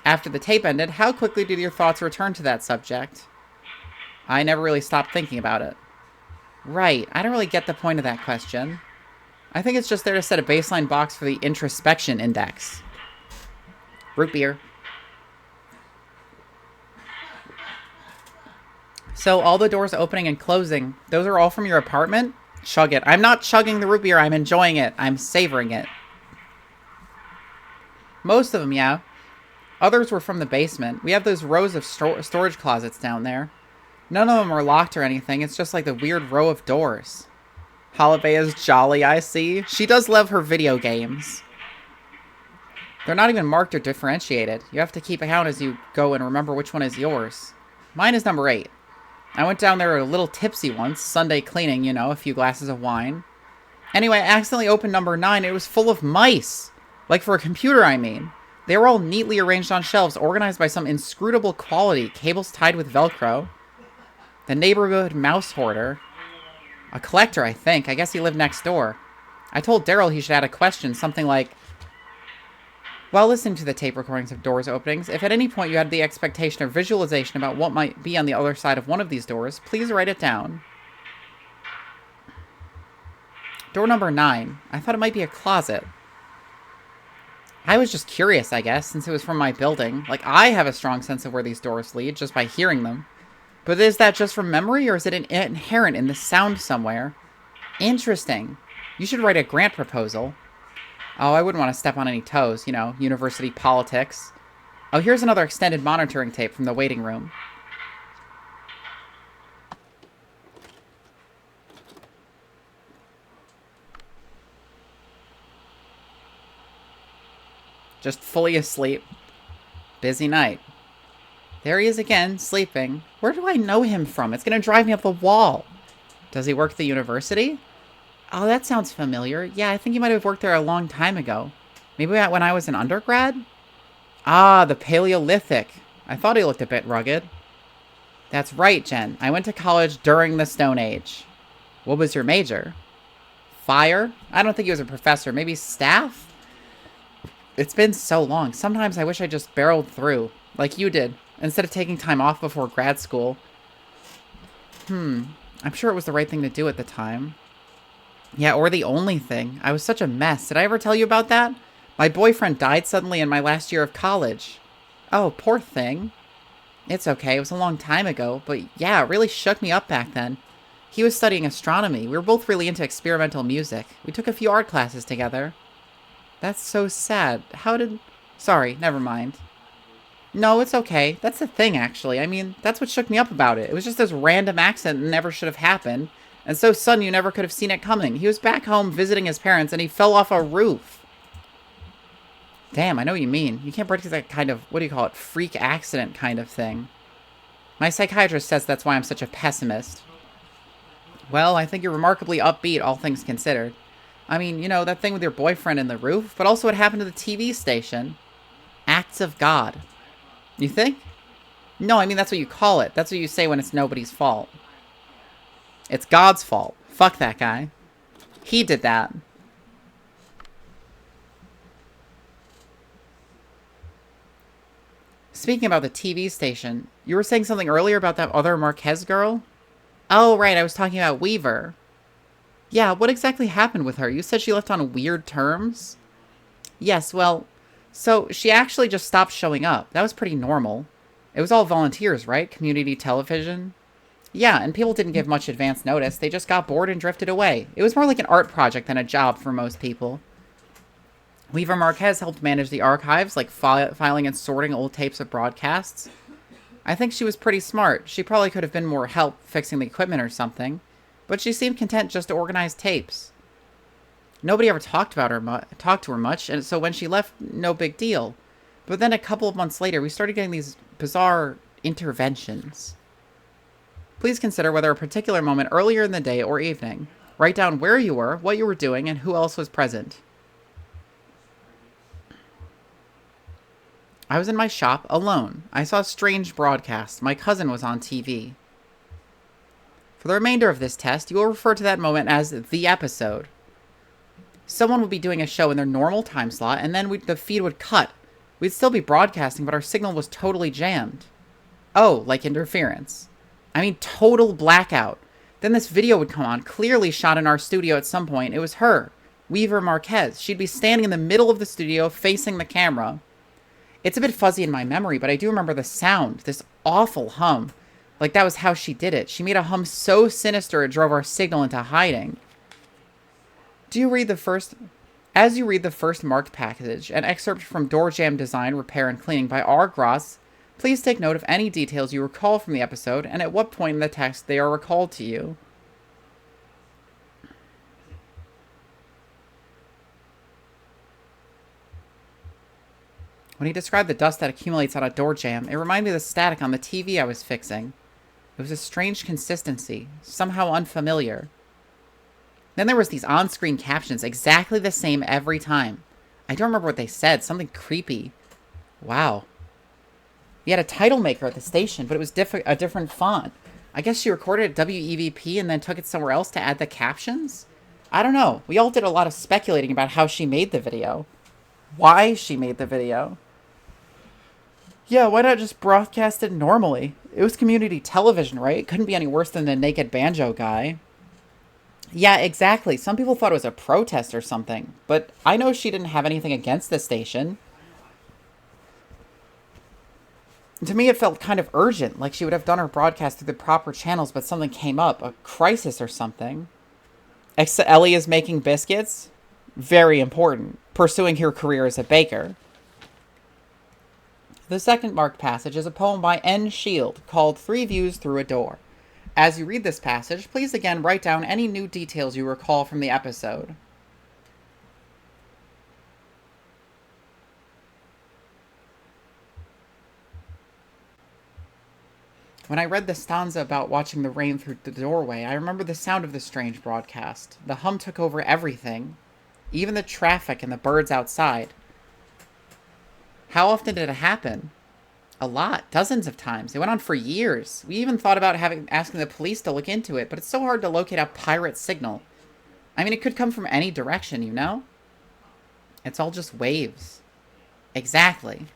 After the tape ended, how quickly did your thoughts return to that subject? I never really stopped thinking about it. Right, I don't really get the point of that question. I think it's just there to set a baseline box for the introspection index. Root beer. So all the doors opening and closing, those are all from your apartment? Chug it. I'm not chugging the root beer, I'm enjoying it. I'm savoring it. Most of them, yeah. Others were from the basement. We have those rows of storage closets down there. None of them are locked or anything. It's just like the weird row of doors. Holiday is jolly, I see. She does love her video games. They're not even marked or differentiated. You have to keep account as you go and remember which one is yours. Mine is number 8. I went down there a little tipsy once. Sunday cleaning, you know, a few glasses of wine. Anyway, I accidentally opened number 9. It was full of mice. Like for a computer, I mean. They were all neatly arranged on shelves, organized by some inscrutable quality, cables tied with Velcro. The neighborhood mouse hoarder. A collector, I think. I guess he lived next door. I told Daryl he should add a question, something like, while listening to the tape recordings of doors openings, if at any point you had the expectation or visualization about what might be on the other side of one of these doors, please write it down. Door number 9. I thought it might be a closet. I was just curious, I guess, since it was from my building. Like, I have a strong sense of where these doors lead, just by hearing them. But is that just from memory, or is it inherent in the sound somewhere? Interesting. You should write a grant proposal. Oh, I wouldn't want to step on any toes, you know, university politics. Oh, here's another extended monitoring tape from the waiting room. Just fully asleep. Busy night. There he is again, sleeping. Where do I know him from? It's going to drive me up the wall. Does he work at the university? Oh, that sounds familiar. Yeah, I think he might have worked there a long time ago. Maybe when I was an undergrad? Ah, the Paleolithic. I thought he looked a bit rugged. That's right, Jen. I went to college during the Stone Age. What was your major? Fire? I don't think he was a professor. Maybe staff? It's been so long. Sometimes I wish I just barreled through, like you did, instead of taking time off before grad school. I'm sure it was the right thing to do at the time. Yeah, or the only thing. I was such a mess. Did I ever tell you about that? My boyfriend died suddenly in my last year of college. Oh, poor thing. It's okay. It was a long time ago. But yeah, it really shook me up back then. He was studying astronomy. We were both really into experimental music. We took a few art classes together. That's so sad. Sorry, never mind. No, it's okay. That's the thing, actually. I mean, that's what shook me up about it. It was just this random accident that never should have happened. And so sudden you never could have seen it coming. He was back home visiting his parents and he fell off a roof. Damn, I know what you mean. You can't predict that kind of, what do you call it, freak accident kind of thing. My psychiatrist says that's why I'm such a pessimist. Well, I think you're remarkably upbeat, all things considered. I mean, you know, that thing with your boyfriend and the roof, but also what happened to the TV station. Acts of God. You think? No, I mean, that's what you call it. That's what you say when it's nobody's fault. It's God's fault. Fuck that guy. He did that. Speaking about the TV station, you were saying something earlier about that other Marquez girl? Oh, right, I was talking about Weaver. Yeah, what exactly happened with her? You said she left on weird terms? Yes, well, so she actually just stopped showing up. That was pretty normal. It was all volunteers, right? Community television? Yeah, and people didn't give much advance notice. They just got bored and drifted away. It was more like an art project than a job for most people. Weaver Marquez helped manage the archives, like filing and sorting old tapes of broadcasts. I think she was pretty smart. She probably could have been more help fixing the equipment or something, but she seemed content just to organize tapes. Nobody ever talked to her much, and so when she left, no big deal. But then a couple of months later, we started getting these bizarre interventions. Please consider whether a particular moment earlier in the day or evening. Write down where you were, what you were doing, and who else was present. I was in my shop alone. I saw a strange broadcast. My cousin was on TV. For the remainder of this test, you will refer to that moment as the episode. Someone would be doing a show in their normal time slot, and then the feed would cut. We'd still be broadcasting, but our signal was totally jammed. Oh, like interference. I mean, total blackout. Then this video would come on, clearly shot in our studio at some point. It was her, Weaver Marquez. She'd be standing in the middle of the studio, facing the camera. It's a bit fuzzy in my memory, but I do remember the sound, this awful hum. Like that was how she did it. She made a hum so sinister it drove our signal into hiding. As you read the first marked passage, an excerpt from Door Jam Design, Repair, and Cleaning by R. Gross, please take note of any details you recall from the episode and at what point in the text they are recalled to you. When he described the dust that accumulates on a door jamb, it reminded me of the static on the TV I was fixing. It was a strange consistency, somehow unfamiliar. Then there was these on-screen captions, exactly the same every time. I don't remember what they said, something creepy. Wow. We had a title maker at the station, but it was a different font. I guess she recorded at WEVP and then took it somewhere else to add the captions? I don't know. We all did a lot of speculating about how she made the video. Why she made the video. Yeah, why not just broadcast it normally? It was community television, right? It couldn't be any worse than the naked banjo guy. Yeah, exactly. Some people thought it was a protest or something, but I know she didn't have anything against the station. To me, it felt kind of urgent, like she would have done her broadcast through the proper channels, but something came up, a crisis or something. Ellie is making biscuits? Very important. Pursuing her career as a baker. The second marked passage is a poem by N. Shield called 3 Views Through a Door. As you read this passage, please again write down any new details you recall from the episode. When I read the stanza about watching the rain through the doorway, I remember the sound of the strange broadcast. The hum took over everything, even the traffic and the birds outside. How often did it happen? A lot, dozens of times. It went on for years. We even thought about asking the police to look into it, but it's so hard to locate a pirate signal. I mean, it could come from any direction, you know? It's all just waves. Exactly.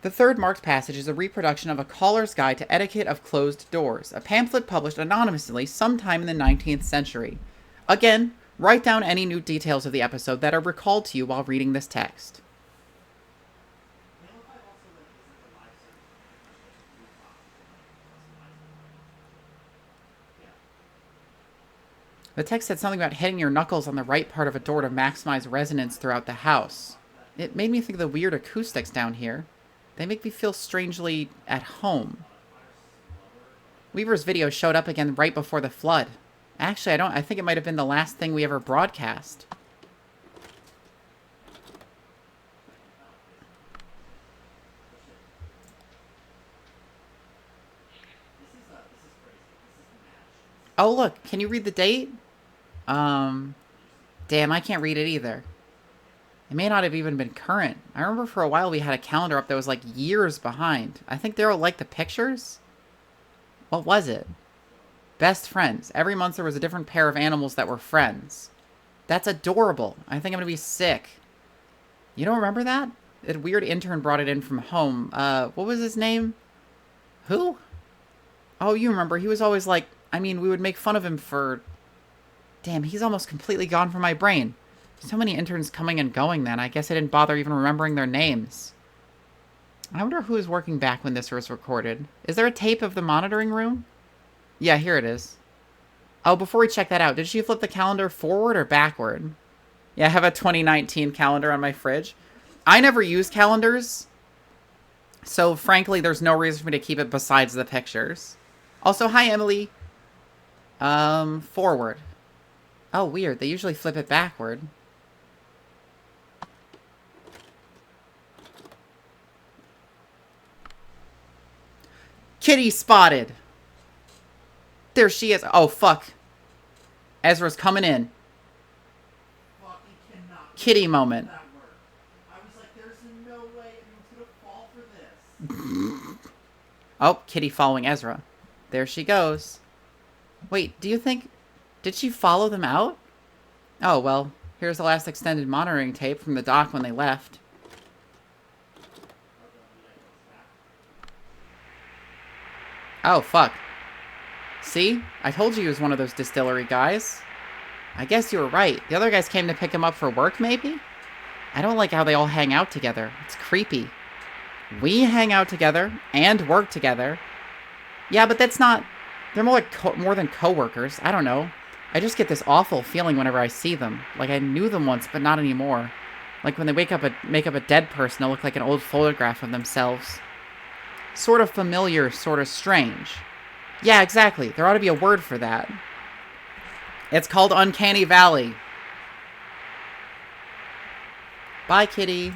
The third marked passage is a reproduction of A Caller's Guide to Etiquette of Closed Doors, a pamphlet published anonymously sometime in the 19th century. Again, write down any new details of the episode that are recalled to you while reading this text. The text said something about hitting your knuckles on the right part of a door to maximize resonance throughout the house. It made me think of the weird acoustics down here. They make me feel strangely at home. Weaver's video showed up again right before the flood. Actually, I think it might have been the last thing we ever broadcast. Oh, look, can you read the date? Damn, I can't read it either. It may not have even been current. I remember for a while we had a calendar up that was like years behind. I think Daryl liked the pictures? What was it? Best friends. Every month there was a different pair of animals that were friends. That's adorable. I think I'm gonna be sick. You don't remember that? A weird intern brought it in from home. What was his name? Who? Oh, you remember. He was always like, I mean, we would make fun of him for... Damn, he's almost completely gone from my brain. So many interns coming and going then. I guess I didn't bother even remembering their names. I wonder who was working back when this was recorded. Is there a tape of the monitoring room? Yeah, here it is. Oh, before we check that out, did she flip the calendar forward or backward? Yeah, I have a 2019 calendar on my fridge. I never use calendars, so frankly, there's no reason for me to keep it besides the pictures. Also, hi, Emily. Forward. Oh, weird. They usually flip it backward. Kitty spotted. There she is. Oh, fuck. Ezra's coming in. Fucking cannot. Kitty moment. That work. I was like, there's no way anyone's gonna fall for this. Oh, Kitty following Ezra. There she goes. Wait, do you think... Did she follow them out? Oh, well, here's the last extended monitoring tape from the dock when they left. Oh, fuck. See? I told you he was one of those distillery guys. I guess you were right. The other guys came to pick him up for work, maybe? I don't like how they all hang out together. It's creepy. We hang out together and work together. Yeah, but that's not... They're more like more than co-workers. I don't know. I just get this awful feeling whenever I see them. Like I knew them once, but not anymore. Like when they make up a dead person, they'll look like an old photograph of themselves. Sort of familiar, sort of strange. Yeah, exactly. There ought to be a word for that. It's called Uncanny Valley. Bye, Kitty.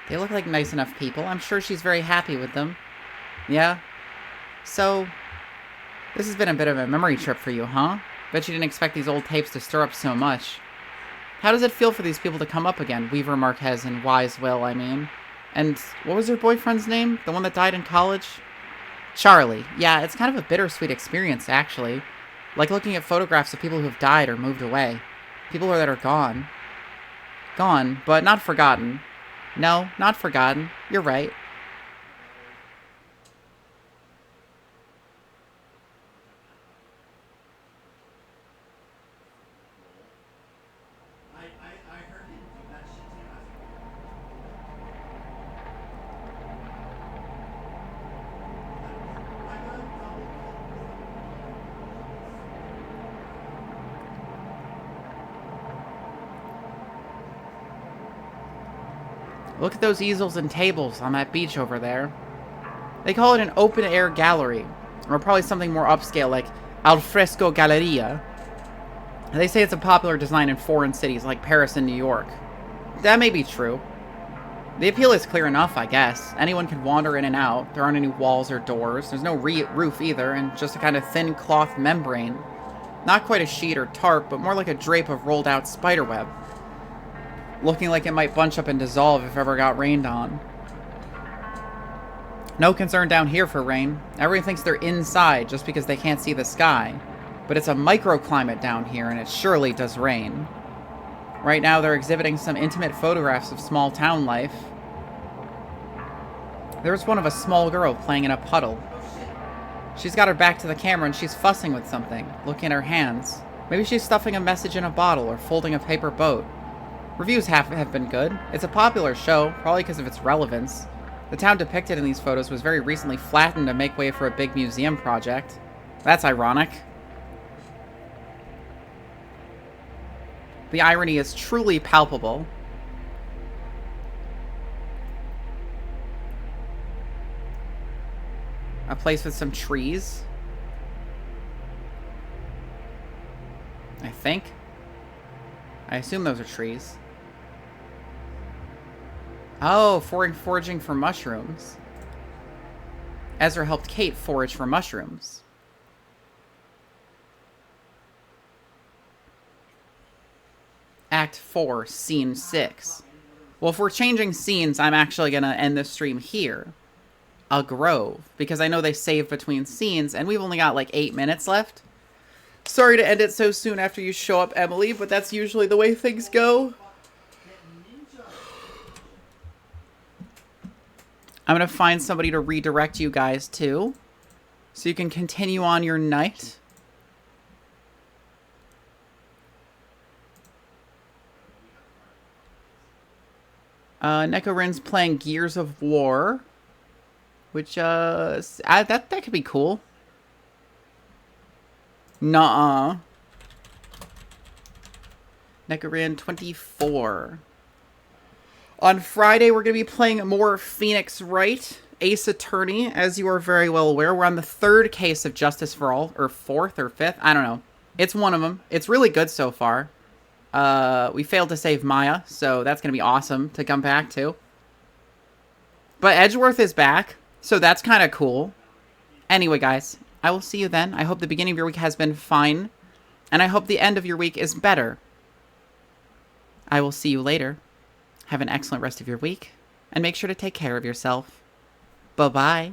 They look like nice enough people. I'm sure she's very happy with them. Yeah? So, this has been a bit of a memory trip for you, huh? Bet you didn't expect these old tapes to stir up so much. How does it feel for these people to come up again? Weaver Marquez and Wise Will, I mean. And what was her boyfriend's name? The one that died in college? Charlie. Yeah, it's kind of a bittersweet experience, actually. Like looking at photographs of people who have died or moved away. People that are gone. Gone, but not forgotten. No, not forgotten. You're right. I heard him do that shit too. I got him double Look at those easels and tables on that beach over there. They call it an open-air gallery, or probably something more upscale like Alfresco Galleria. They say it's a popular design in foreign cities like Paris and New York. That may be true. The appeal is clear enough, I guess. Anyone can wander in and out. There aren't any walls or doors. There's no roof either, and just a kind of thin cloth membrane. Not quite a sheet or tarp, but more like a drape of rolled-out spiderweb. Looking like it might bunch up and dissolve if ever got rained on. No concern down here for rain. Everyone thinks they're inside just because they can't see the sky. But it's a microclimate down here, and it surely does rain. Right now, they're exhibiting some intimate photographs of small town life. There's one of a small girl playing in a puddle. She's got her back to the camera and she's fussing with something, looking at her hands. Maybe she's stuffing a message in a bottle or folding a paper boat. Reviews have been good. It's a popular show, probably because of its relevance. The town depicted in these photos was very recently flattened to make way for a big museum project. That's ironic. The irony is truly palpable. A place with some trees. I think. I assume those are trees. Oh, foraging for mushrooms. Ezra helped Kate forage for mushrooms. Act 4, Scene 6. Well, if we're changing scenes, I'm actually going to end this stream here. A grove. Because I know they save between scenes, and we've only got like 8 minutes left. Sorry to end it so soon after you show up, Emily, but that's usually the way things go. I'm going to find somebody to redirect you guys to, so you can continue on your night. Neko Rin's playing Gears of War, which, that could be cool. Nuh-uh. Necroran 24. On Friday, we're going to be playing more Phoenix Wright, Ace Attorney. As you are very well aware, we're on the third case of Justice for All, or fourth or fifth. I don't know. It's one of them. It's really good so far. We failed to save Maya, so that's going to be awesome to come back to. But Edgeworth is back, so that's kind of cool. Anyway, guys, I will see you then. I hope the beginning of your week has been fine, and I hope the end of your week is better. I will see you later. Have an excellent rest of your week, and make sure to take care of yourself. Bye-bye.